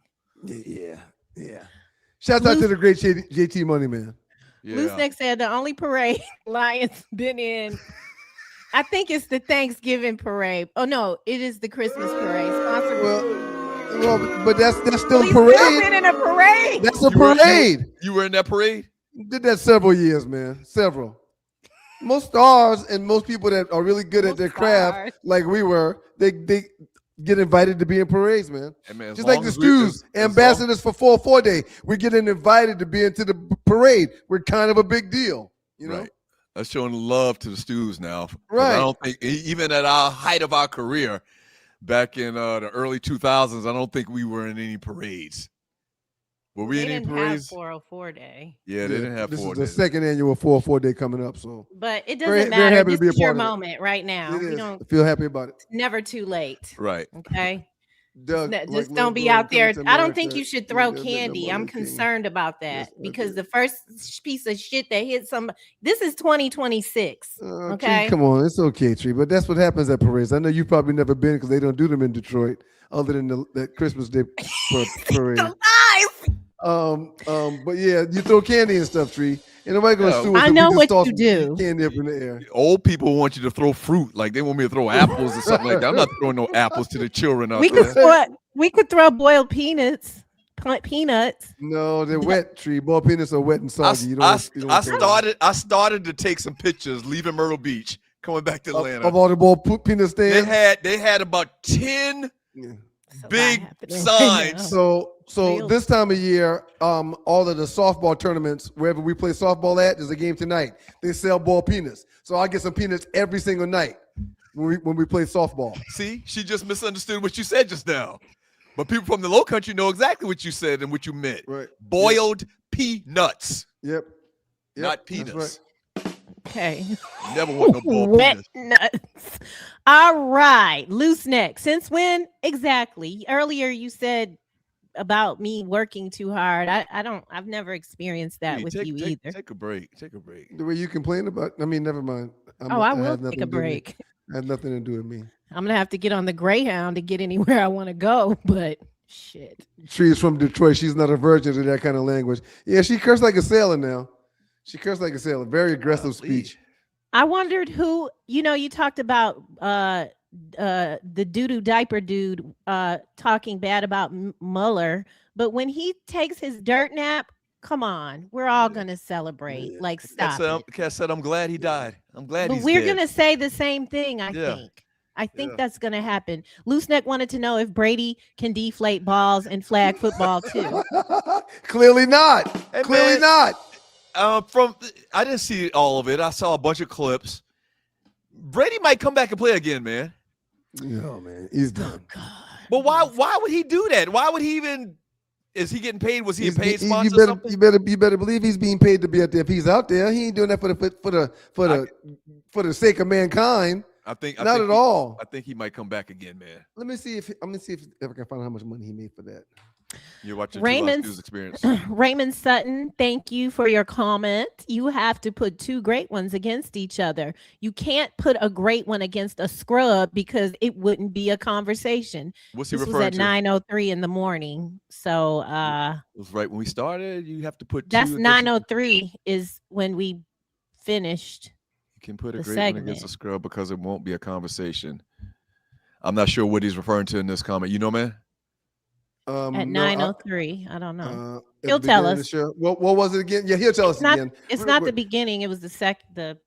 [SPEAKER 1] Yeah. Shout out to the great JT Money, man.
[SPEAKER 2] Yeah.
[SPEAKER 3] Loose Neck said the only parade Lions been in. I think it's the Thanksgiving parade. Oh no, it is the Christmas parade. Sponsored.
[SPEAKER 1] Well, but that's still a
[SPEAKER 3] He's
[SPEAKER 1] parade.
[SPEAKER 3] still been in a parade.
[SPEAKER 1] That's a parade.
[SPEAKER 2] You were in that parade?
[SPEAKER 1] Did that several years, man. Several. Most stars and most people that are really good at their craft, like we were, they get invited to be in parades, man.
[SPEAKER 2] Hey, man,
[SPEAKER 1] just like the Stews, ambassadors for 4-4 Day. We're getting invited to be into the parade. We're kind of a big deal, you know?
[SPEAKER 2] Right. That's showing love to the Stews now.
[SPEAKER 1] Right.
[SPEAKER 2] I don't think, even at our height of our career, back in the early 2000s, I don't think we were in any parades. Were we in any parades?
[SPEAKER 3] 404 Day.
[SPEAKER 2] Yeah, they didn't have 4
[SPEAKER 1] This
[SPEAKER 2] days.
[SPEAKER 1] is the second annual 4-4 Day coming up, so.
[SPEAKER 3] But it
[SPEAKER 1] Very
[SPEAKER 3] doesn't matter.
[SPEAKER 1] happy to
[SPEAKER 3] This
[SPEAKER 1] be a
[SPEAKER 3] is your
[SPEAKER 1] part of it.
[SPEAKER 3] moment right now.
[SPEAKER 1] It
[SPEAKER 3] You
[SPEAKER 1] is.
[SPEAKER 3] don't.
[SPEAKER 1] I feel happy about it.
[SPEAKER 3] Never too late.
[SPEAKER 2] Right.
[SPEAKER 3] Okay.
[SPEAKER 1] Doug,
[SPEAKER 3] Just
[SPEAKER 1] like
[SPEAKER 3] don't be
[SPEAKER 1] Lil
[SPEAKER 3] out there.
[SPEAKER 1] Durant
[SPEAKER 3] I don't think
[SPEAKER 1] America,
[SPEAKER 3] you should throw
[SPEAKER 1] the
[SPEAKER 3] candy. I'm
[SPEAKER 1] King.
[SPEAKER 3] concerned about that
[SPEAKER 1] Yes,
[SPEAKER 3] because
[SPEAKER 1] okay.
[SPEAKER 3] the first piece of shit that hit some. This is 2026. Okay.
[SPEAKER 1] Tree, come on, it's okay, Tree. But that's what happens at parades. I know you've probably never been because they don't do them in Detroit, other than that Christmas Day parade. But yeah, you throw candy and stuff, Tree. Ain't nobody gonna sue us.
[SPEAKER 3] I
[SPEAKER 1] if we
[SPEAKER 3] know
[SPEAKER 1] just
[SPEAKER 3] what
[SPEAKER 1] toss
[SPEAKER 3] you do.
[SPEAKER 1] Candy up in the air.
[SPEAKER 2] Old people want you to throw fruit. Like they want me to throw apples or something like that. I'm not throwing no apples to the children out
[SPEAKER 3] We
[SPEAKER 2] there.
[SPEAKER 3] could throw boiled peanuts. Peanuts.
[SPEAKER 1] No, they're wet, Tree. Ball peanuts are wet and soggy.
[SPEAKER 2] I started to take some pictures leaving Myrtle Beach, coming back to Atlanta.
[SPEAKER 1] Of all the ball penis stands.
[SPEAKER 2] They had about 10
[SPEAKER 1] Yeah.
[SPEAKER 2] big signs.
[SPEAKER 1] So
[SPEAKER 3] Real.
[SPEAKER 1] this time of year, all of the softball tournaments, wherever we play softball at, there's a game tonight. They sell ball peanuts. So I get some peanuts every single night when we play softball.
[SPEAKER 2] See, she just misunderstood what you said just now. But people from the low country know exactly what you said and what you meant.
[SPEAKER 1] Right.
[SPEAKER 2] Boiled peanuts.
[SPEAKER 1] Yep.
[SPEAKER 2] Not
[SPEAKER 1] That's
[SPEAKER 2] peanuts.
[SPEAKER 1] right.
[SPEAKER 3] Okay.
[SPEAKER 2] Never want no ball
[SPEAKER 3] Wet
[SPEAKER 2] peanuts.
[SPEAKER 3] nuts. All right. Loose neck. Since when exactly? Earlier you said about me working too hard. I've never experienced that with you either.
[SPEAKER 2] Take a break. Take a break.
[SPEAKER 1] The way you complain about, never mind.
[SPEAKER 3] I will take a break.
[SPEAKER 1] It had nothing to do with me.
[SPEAKER 3] I'm going to have to get on the Greyhound to get anywhere I want to go, but shit.
[SPEAKER 1] She's from Detroit. She's not a virgin to that kind of language. Yeah, she cursed like a sailor now. She cursed like a sailor. Very aggressive speech.
[SPEAKER 3] I wondered who, you talked about the doo-doo diaper dude talking bad about Mueller, but when he takes his dirt nap, come on, we're all going to celebrate.
[SPEAKER 1] Yeah.
[SPEAKER 3] Like, stop it.
[SPEAKER 2] Cat said, I'm glad he died. I'm glad
[SPEAKER 3] But
[SPEAKER 2] he's
[SPEAKER 3] we're
[SPEAKER 2] dead.
[SPEAKER 3] going to say the same thing, I think. I think that's going to happen. Loose Neck wanted to know if Brady can deflate balls in flag football too.
[SPEAKER 1] Clearly not.
[SPEAKER 2] Hey,
[SPEAKER 1] Clearly
[SPEAKER 2] man.
[SPEAKER 1] not.
[SPEAKER 2] I didn't see all of it. I saw a bunch of clips. Brady might come back and play again, man.
[SPEAKER 1] No, man, he's done.
[SPEAKER 2] But why would he do that? Why would he even? Is he getting paid? Was he a paid sponsor?
[SPEAKER 1] You better believe he's being paid to be out there. If he's out there, he ain't doing that for the sake of mankind.
[SPEAKER 2] I think
[SPEAKER 1] Not at all.
[SPEAKER 2] I think he might come back again, man.
[SPEAKER 1] Let me see if I can find out how much money he made for that.
[SPEAKER 2] You're watching
[SPEAKER 3] Raymond's
[SPEAKER 2] News Experience.
[SPEAKER 3] Raymond Sutton, thank you for your comment. You have to put two great ones against each other. You can't put a great one against a scrub because it wouldn't be a conversation.
[SPEAKER 2] What's he
[SPEAKER 3] This was
[SPEAKER 2] referring
[SPEAKER 3] at
[SPEAKER 2] to?
[SPEAKER 3] 9:03 in the morning. So
[SPEAKER 2] It was right when we started. You have to put.
[SPEAKER 3] that's
[SPEAKER 2] two against-
[SPEAKER 3] 9:03 is when we finished.
[SPEAKER 2] You can put a
[SPEAKER 3] the
[SPEAKER 2] great one against a
[SPEAKER 3] segment.
[SPEAKER 2] scrub because it won't be a conversation. I'm not sure what he's referring to in this comment. You know, man.
[SPEAKER 3] At 9:03. I don't know.
[SPEAKER 1] at the
[SPEAKER 3] He'll tell
[SPEAKER 1] beginning of the
[SPEAKER 3] us.
[SPEAKER 1] show. What was it again? Yeah, he'll tell us again.
[SPEAKER 3] It's
[SPEAKER 1] Real
[SPEAKER 3] not the
[SPEAKER 1] quick.
[SPEAKER 3] beginning. It was the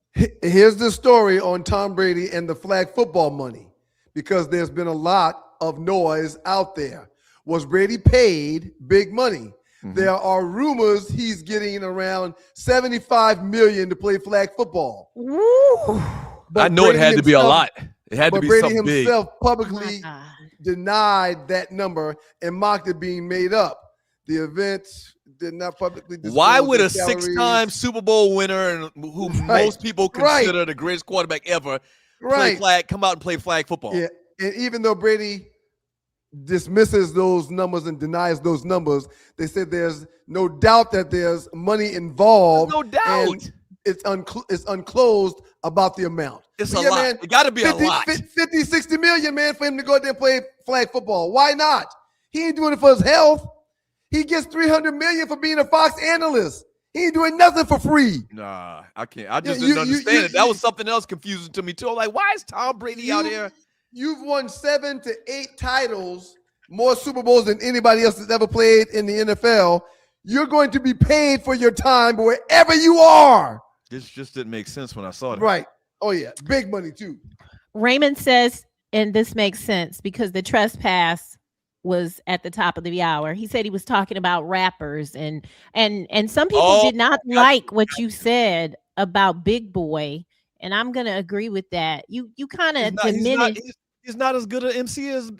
[SPEAKER 1] Here's the story on Tom Brady and the flag football money, because there's been a lot of noise out there. Was Brady paid big money?
[SPEAKER 2] Mhm.
[SPEAKER 1] There are rumors he's getting around $75 million to play flag football.
[SPEAKER 3] Woo!
[SPEAKER 1] But
[SPEAKER 2] I know it
[SPEAKER 1] Brady
[SPEAKER 2] had to be a
[SPEAKER 1] himself-
[SPEAKER 2] lot. It had to
[SPEAKER 1] But
[SPEAKER 2] be
[SPEAKER 1] Brady
[SPEAKER 2] something big.
[SPEAKER 1] himself
[SPEAKER 3] Oh my
[SPEAKER 1] publicly
[SPEAKER 3] God.
[SPEAKER 1] denied that number and mocked it being made up. The event did not publicly disclose
[SPEAKER 2] Why would
[SPEAKER 1] the
[SPEAKER 2] a
[SPEAKER 1] salaries.
[SPEAKER 2] six-time Super Bowl winner and who
[SPEAKER 1] Right.
[SPEAKER 2] most people
[SPEAKER 1] Right.
[SPEAKER 2] consider the greatest quarterback ever
[SPEAKER 1] Right.
[SPEAKER 2] come out and play flag football?
[SPEAKER 1] Yeah, and even though Brady dismisses those numbers and denies those numbers, they said there's no doubt that there's money involved.
[SPEAKER 2] There's no doubt.
[SPEAKER 1] and it's unclosed about the amount.
[SPEAKER 2] It's
[SPEAKER 1] But
[SPEAKER 2] a lot. It got to be
[SPEAKER 1] 50,
[SPEAKER 2] a lot.
[SPEAKER 1] 50, 60 million, man, for him to go out there and play flag football. Why not? He ain't doing it for his health. He gets $300 million for being a Fox analyst. He ain't doing nothing for free.
[SPEAKER 2] Nah, I can't. I just
[SPEAKER 1] Yeah,
[SPEAKER 2] didn't
[SPEAKER 1] you-
[SPEAKER 2] understand
[SPEAKER 1] you-
[SPEAKER 2] it. That was something else confusing to me too. I'm like, why is Tom Brady out here?
[SPEAKER 1] You've won 7 to 8 titles, more Super Bowls than anybody else has ever played in the NFL. You're going to be paid for your time wherever you are.
[SPEAKER 2] This just didn't make sense when I saw that.
[SPEAKER 1] Right. Oh, yeah. Big money, too.
[SPEAKER 3] Raymond says, and this makes sense because the trespass was at the top of the hour. He said he was talking about rappers and some people
[SPEAKER 2] Oh,
[SPEAKER 3] did not
[SPEAKER 2] God.
[SPEAKER 3] like what you said about Big Boy, and I'm gonna agree with that. You kind of diminished.
[SPEAKER 2] He's not as good an MC as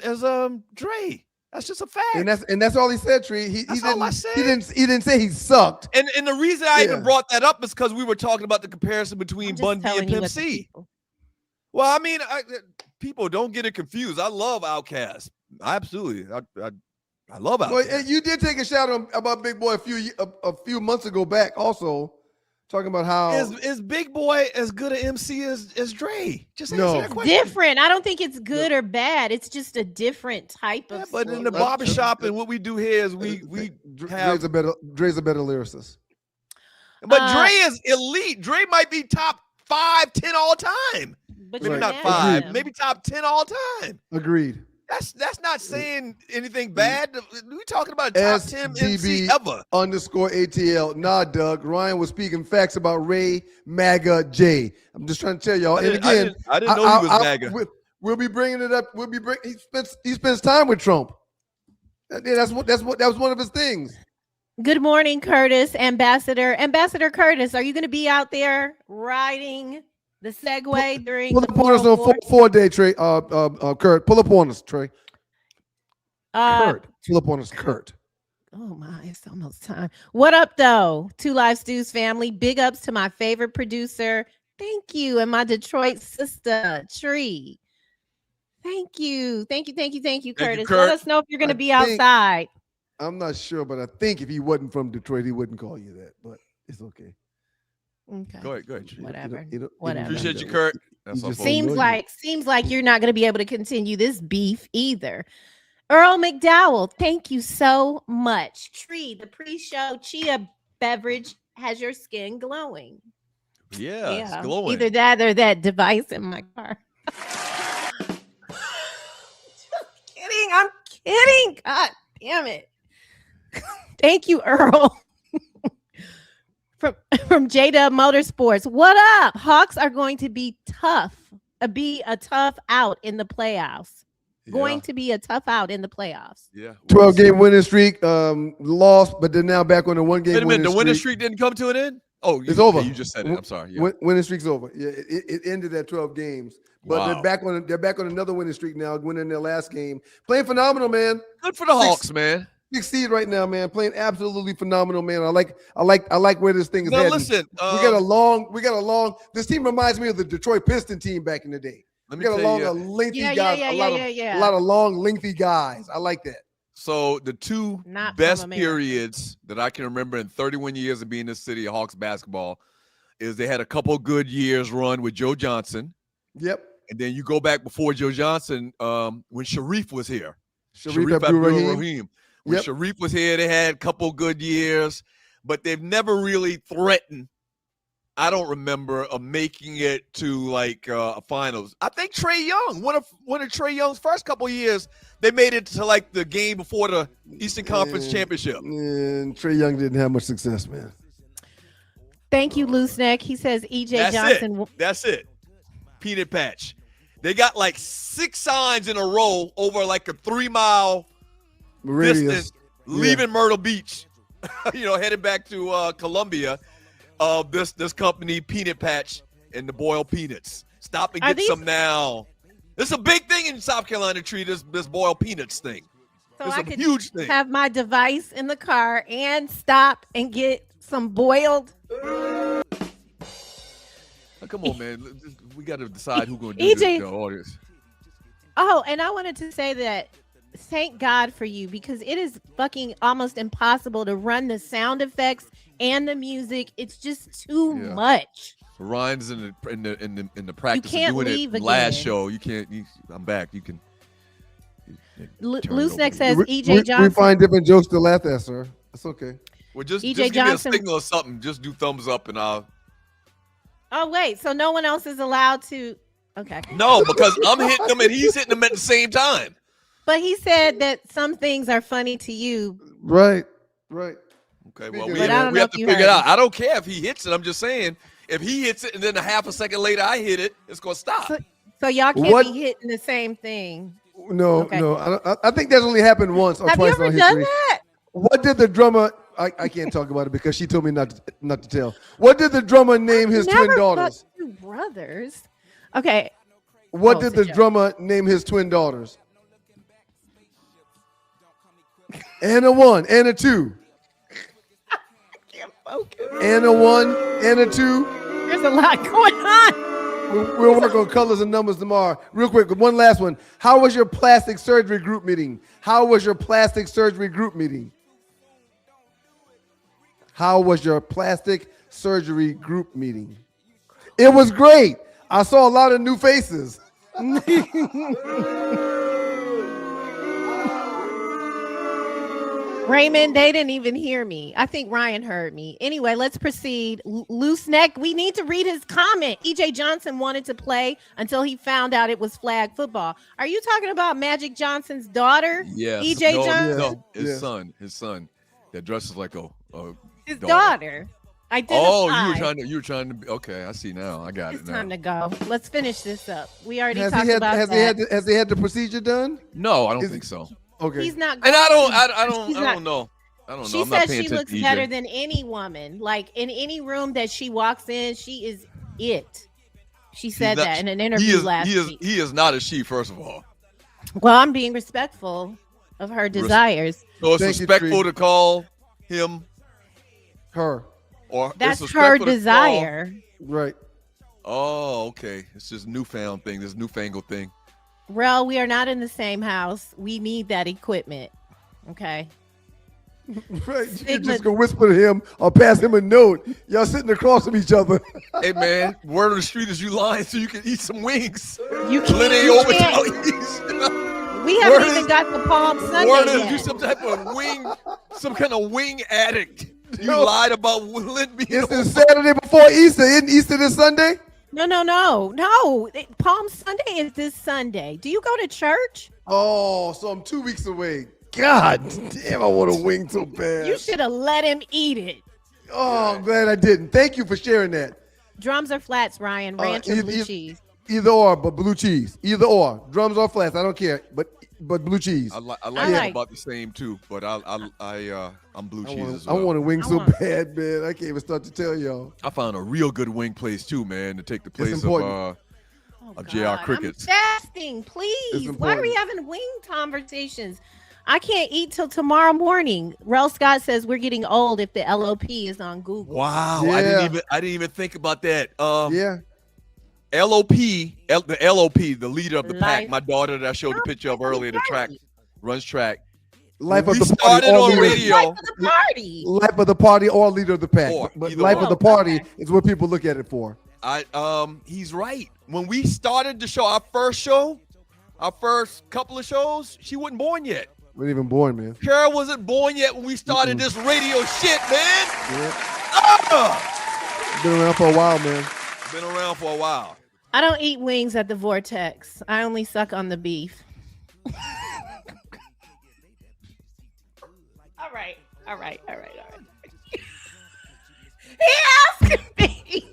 [SPEAKER 2] Dre. That's just a fact.
[SPEAKER 1] And that's all he said, Tree. He
[SPEAKER 2] That's all I
[SPEAKER 1] didn't
[SPEAKER 2] said.
[SPEAKER 1] he didn't say he sucked.
[SPEAKER 2] And the reason I even
[SPEAKER 1] Yeah.
[SPEAKER 2] brought that up is because we were talking about the comparison between
[SPEAKER 3] I'm just
[SPEAKER 2] Bun B
[SPEAKER 3] telling
[SPEAKER 2] and
[SPEAKER 3] you
[SPEAKER 2] Pimp
[SPEAKER 3] what the
[SPEAKER 2] C.
[SPEAKER 3] people-
[SPEAKER 2] Well, I mean, people don't get it confused. I love Outkast. Absolutely, I love Outkast.
[SPEAKER 1] Well, and you did take a shout out about Big Boy a few months ago back, also talking about how
[SPEAKER 2] Is Big Boy as good an MC as Dre? Just answer
[SPEAKER 1] No.
[SPEAKER 2] that question.
[SPEAKER 3] Different. I don't think it's good or bad. It's just a different type of.
[SPEAKER 2] Yeah, but in the
[SPEAKER 1] Well,
[SPEAKER 2] barbershop and what we do here is we have.
[SPEAKER 1] Dre's a better lyricist.
[SPEAKER 2] But Dre is elite. Dre might be top 5, 10 all time.
[SPEAKER 3] But
[SPEAKER 2] Maybe
[SPEAKER 3] you're
[SPEAKER 2] not
[SPEAKER 3] mad at
[SPEAKER 2] 5,
[SPEAKER 3] him.
[SPEAKER 2] maybe top 10 all time.
[SPEAKER 1] Agreed.
[SPEAKER 2] That's not saying anything bad. We talking about a top 10 MC ever.
[SPEAKER 1] _ATL. Nah, Doug. Ryan was speaking facts about Ray MAGA J. I'm just trying to tell y'all. And again,
[SPEAKER 2] I didn't know he was MAGA.
[SPEAKER 1] We'll be bringing it up. He spends time with Trump. Yeah, that was one of his things.
[SPEAKER 3] Good morning, Curtis, Ambassador Curtis. Are you going to be out there riding the Segway during
[SPEAKER 1] pull
[SPEAKER 3] the
[SPEAKER 1] up on us on 4-day, Trey? Kurt, pull up on us, Trey. Kurt, pull up on us, Kurt.
[SPEAKER 3] Oh my, it's almost time. What up, though? Two Live Stews family. Big ups to my favorite producer. Thank you, and my Detroit sister, Tree. Thank you, Curtis.
[SPEAKER 2] Kurt.
[SPEAKER 3] Let us know if you're going to be outside.
[SPEAKER 1] I'm not sure, but I think if he wasn't from Detroit, he wouldn't call you that. But it's okay.
[SPEAKER 3] Okay.
[SPEAKER 2] Go ahead.
[SPEAKER 3] Whatever.
[SPEAKER 2] Whatever. Appreciate you, Kurt.
[SPEAKER 3] Seems like you're not going to be able to continue this beef either. Earl McDowell, thank you so much. Tree, the pre-show chia beverage has your skin glowing.
[SPEAKER 2] Yeah, it's glowing.
[SPEAKER 3] Either that or that device in my car. I'm kidding. God damn it. Thank you, Earl. From J-Dub Motorsports. What up? Hawks are going to be tough. Be a tough out in the playoffs. Going to be a tough out in the playoffs.
[SPEAKER 2] Yeah.
[SPEAKER 1] 12-game winning streak, lost, but they're now back on a 1-game winning streak.
[SPEAKER 2] Wait a minute, the winning streak didn't come to an end? Oh,
[SPEAKER 1] it's over.
[SPEAKER 2] You just said it. I'm sorry. Yeah.
[SPEAKER 1] Winning streak's over. Yeah, it ended at 12 games. But they're back on another winning streak now, winning their last game. Playing phenomenal, man.
[SPEAKER 2] Good for the Hawks, man.
[SPEAKER 1] 6th seed right now, man. Playing absolutely phenomenal, man. I like where this thing is heading.
[SPEAKER 2] Listen,
[SPEAKER 1] we got a long. This team reminds me of the Detroit Piston team back in the day. We got a lengthy guys, a lot of long, lengthy guys. I like that.
[SPEAKER 2] So the two best periods that I can remember in 31 years of being in the city of Hawks basketball is they had a couple good years run with Joe Johnson.
[SPEAKER 1] Yep.
[SPEAKER 2] And then you go back before Joe Johnson when Sharif was here.
[SPEAKER 1] Sharif Abdul-Rahim.
[SPEAKER 2] When Sharif was here, they had a couple good years, but they've never really threatened. I don't remember making it to a finals. I think Trae Young, one of Trae Young's first couple of years, they made it to the game before the Eastern Conference Championship.
[SPEAKER 1] And Trae Young didn't have much success, man.
[SPEAKER 3] Thank you, Loose Neck. He says EJ Johnson.
[SPEAKER 2] That's it. Peanut Patch. They got 6 signs in a row over a 3-mile distance, leaving Myrtle Beach, headed back to Columbia. This company, Peanut Patch and the boiled peanuts. Stop and get some now. This is a big thing in South Carolina, Tree, this boiled peanuts thing.
[SPEAKER 3] So
[SPEAKER 2] it's
[SPEAKER 3] I
[SPEAKER 2] a
[SPEAKER 3] could
[SPEAKER 2] huge thing.
[SPEAKER 3] Have my device in the car and stop and get some boiled.
[SPEAKER 2] Come on, man. We got to decide who's going to do the audience.
[SPEAKER 3] Oh, and I wanted to say that thank God for you, because it is fucking almost impossible to run the sound effects and the music. It's just too much.
[SPEAKER 2] Ryan's in the practice
[SPEAKER 3] of
[SPEAKER 2] doing
[SPEAKER 3] leave
[SPEAKER 2] it
[SPEAKER 3] again.
[SPEAKER 2] Last show. You can't. I'm back. You can.
[SPEAKER 3] Loose Neck says EJ Johnson.
[SPEAKER 1] We find different jokes to laugh at, sir. That's okay.
[SPEAKER 2] Well, just give me a signal or something. Just do thumbs up and I'll.
[SPEAKER 3] Oh wait, so no one else is allowed to. Okay.
[SPEAKER 2] No, because I'm hitting them and he's hitting them at the same time.
[SPEAKER 3] But he said that some things are funny to you.
[SPEAKER 1] Right.
[SPEAKER 2] Okay, well, we have to figure it out. I don't care if he hits it. I'm just saying, if he hits it and then a half a second later I hit it, it's going to stop.
[SPEAKER 3] So y'all can't be hitting the same thing.
[SPEAKER 1] No. I think that's only happened once or twice.
[SPEAKER 3] Have you ever done that?
[SPEAKER 1] What did the drummer... I can't talk about it because she told me not to tell. What did the drummer name his twin daughters?
[SPEAKER 3] Two brothers. Okay.
[SPEAKER 1] What did the drummer name his twin daughters? Anna 1, Anna 2.
[SPEAKER 3] I can't focus.
[SPEAKER 1] Anna 1, Anna 2.
[SPEAKER 3] There's a lot going on.
[SPEAKER 1] We'll work on colors and numbers tomorrow. Real quick, one last one. How was your plastic surgery group meeting? How was your plastic surgery group meeting? How was your plastic surgery group meeting? It was great. I saw a lot of new faces.
[SPEAKER 3] Raymond, they didn't even hear me. I think Ryan heard me. Anyway, let's proceed. Loose neck. We need to read his comment. EJ Johnson wanted to play until he found out it was flag football. Are you talking about Magic Johnson's daughter?
[SPEAKER 2] Yes.
[SPEAKER 3] EJ Johnson?
[SPEAKER 2] No, his son that dresses like a
[SPEAKER 3] his daughter.
[SPEAKER 2] Oh, you were trying to be okay. I see now. I got
[SPEAKER 3] it's
[SPEAKER 2] it now.
[SPEAKER 3] Time to go. Let's finish this up. We already talked about that.
[SPEAKER 1] Has they had the procedure done?
[SPEAKER 2] No, I don't think so.
[SPEAKER 1] Okay.
[SPEAKER 3] He's not.
[SPEAKER 2] And I don't know.
[SPEAKER 3] She says she looks better than any woman. Like in any room that she walks in, she is it. She said that in an interview last week.
[SPEAKER 2] He is not a she, first of all.
[SPEAKER 3] Well, I'm being respectful of her desires.
[SPEAKER 2] So it's respectful to call him
[SPEAKER 1] her.
[SPEAKER 2] Or
[SPEAKER 3] that's her desire.
[SPEAKER 1] Right.
[SPEAKER 2] Oh, okay. It's just newfangled thing.
[SPEAKER 3] Rel, we are not in the same house. We need that equipment. Okay.
[SPEAKER 1] Right. You're just gonna whisper to him or pass him a note. Y'all sitting across from each other.
[SPEAKER 2] Hey man, word of the street is you lying so you can eat some wings.
[SPEAKER 3] You can't. We haven't even got the Palm Sunday
[SPEAKER 2] Word is
[SPEAKER 3] yet.
[SPEAKER 2] you some type of some kind of wing addict. You lied about Lynn being.
[SPEAKER 1] It's the Saturday before Easter. Isn't Easter this Sunday?
[SPEAKER 3] No. Palm Sunday is this Sunday. Do you go to church?
[SPEAKER 1] Oh, so I'm 2 weeks away. God damn, I want a wing so bad.
[SPEAKER 3] You should have let him eat it.
[SPEAKER 1] Oh, I'm glad I didn't. Thank you for sharing that.
[SPEAKER 3] Drums or flats, Ryan? Ranch or blue cheese?
[SPEAKER 1] Either or, but blue cheese. Either or. Drums or flats, I don't care. But blue cheese.
[SPEAKER 2] I like it about the same too, but I'm blue cheese as well.
[SPEAKER 1] I want a wing so bad, man. I can't even start to tell y'all.
[SPEAKER 2] I found a real good wing place too, man, to take the place of JR Crickets.
[SPEAKER 3] I'm fasting, please. Why are we having wing conversations? I can't eat till tomorrow morning. Rel Scott says we're getting old if the LOP is on Google.
[SPEAKER 2] Wow,
[SPEAKER 1] yeah.
[SPEAKER 2] I didn't even think about that.
[SPEAKER 1] Yeah.
[SPEAKER 2] the LOP, the leader of the pack, my daughter that I showed the picture of earlier, the track, runs track.
[SPEAKER 1] Life
[SPEAKER 2] we
[SPEAKER 1] of the
[SPEAKER 2] started
[SPEAKER 1] party,
[SPEAKER 2] on radio.
[SPEAKER 3] Life of the party.
[SPEAKER 1] Life of the party or leader of the pack. But life of the party is what people look at it for.
[SPEAKER 2] He's right. When we started the show, our first couple of shows, she wasn't born yet.
[SPEAKER 1] Wasn't even born, man.
[SPEAKER 2] Carol wasn't born yet when we started this radio shit, man.
[SPEAKER 1] Yeah. Been around for a while, man.
[SPEAKER 2] Been around for a while.
[SPEAKER 3] I don't eat wings at the Vortex. I only suck on the beef. All right. He asked me.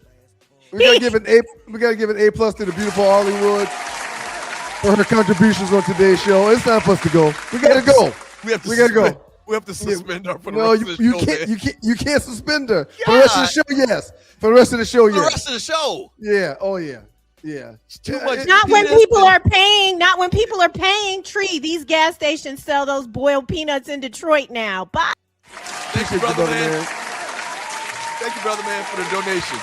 [SPEAKER 1] We gotta give an A+ to the beautiful Arlewood for her contributions on today's show. It's time for us to go. We gotta go. We gotta go.
[SPEAKER 2] We have to suspend her for the rest of the show.
[SPEAKER 1] You can't suspend her for the rest of the show. Yes, for the rest of the show. Yes.
[SPEAKER 2] For the rest of the show.
[SPEAKER 1] Yeah. Oh yeah. Yeah.
[SPEAKER 2] It's too much.
[SPEAKER 3] Not when people are paying. Not when people are paying. Tree. These gas stations sell those boiled peanuts in Detroit now. Bye.
[SPEAKER 2] Thank you, brother man. Thank you, brother man, for the donation.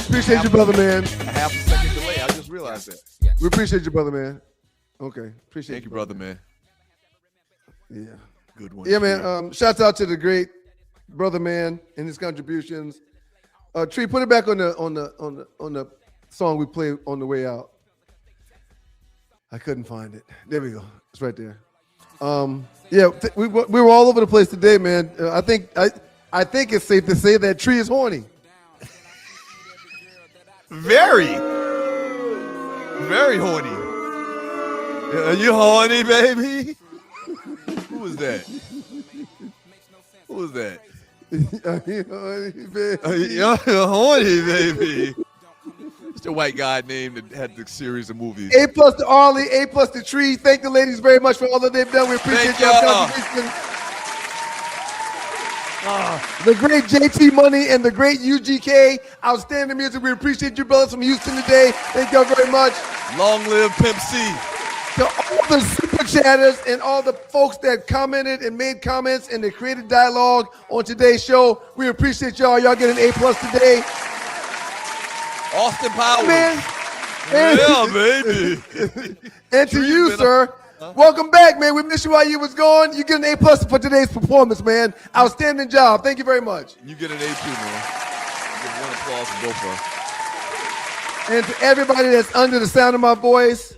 [SPEAKER 1] Appreciate you, brother man.
[SPEAKER 2] A half a second delay. I just realized that.
[SPEAKER 1] We appreciate you, brother man. Okay. Appreciate
[SPEAKER 2] Thank you, brother man.
[SPEAKER 1] Yeah.
[SPEAKER 2] Good one.
[SPEAKER 1] Yeah, man. Shouts out to the great brother man and his contributions. Tree, put it back on the song we played on the way out. I couldn't find it. There we go. It's right there. We were all over the place today, man. I think it's safe to say that Tree is horny.
[SPEAKER 2] Very horny. Are you horny, baby? Who was that?
[SPEAKER 1] Are you horny, baby?
[SPEAKER 2] You're horny, baby. It's a white guy named that had the series of movies.
[SPEAKER 1] A+ to Arlie, A+ to Tree. Thank the ladies very much for all that they've done. We appreciate your contributions. The great JT Money and the great UGK. Outstanding music. We appreciate you, brothers from Houston today. Thank y'all very much.
[SPEAKER 2] Long live Pimp C.
[SPEAKER 1] To all the super chatters and all the folks that commented and made comments and they created dialogue on today's show, we appreciate y'all. Y'all get an A+ today.
[SPEAKER 2] Austin Powers.
[SPEAKER 1] Man.
[SPEAKER 2] Yeah, baby.
[SPEAKER 1] And to you, sir, welcome back, man. We missed you while you was gone. You get an A+ for today's performance, man. Outstanding job. Thank you very much.
[SPEAKER 2] You get an A too, man. You get one applause from both of us.
[SPEAKER 1] And to everybody that's under the sound of my voice,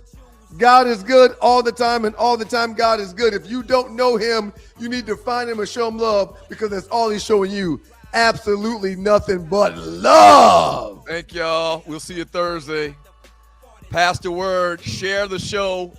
[SPEAKER 1] God is good all the time, and all the time God is good. If you don't know him, you need to find him and show him love, because that's all he's showing you. Absolutely nothing but love.
[SPEAKER 2] Thank y'all. We'll see you Thursday. Pass the word. Share the show.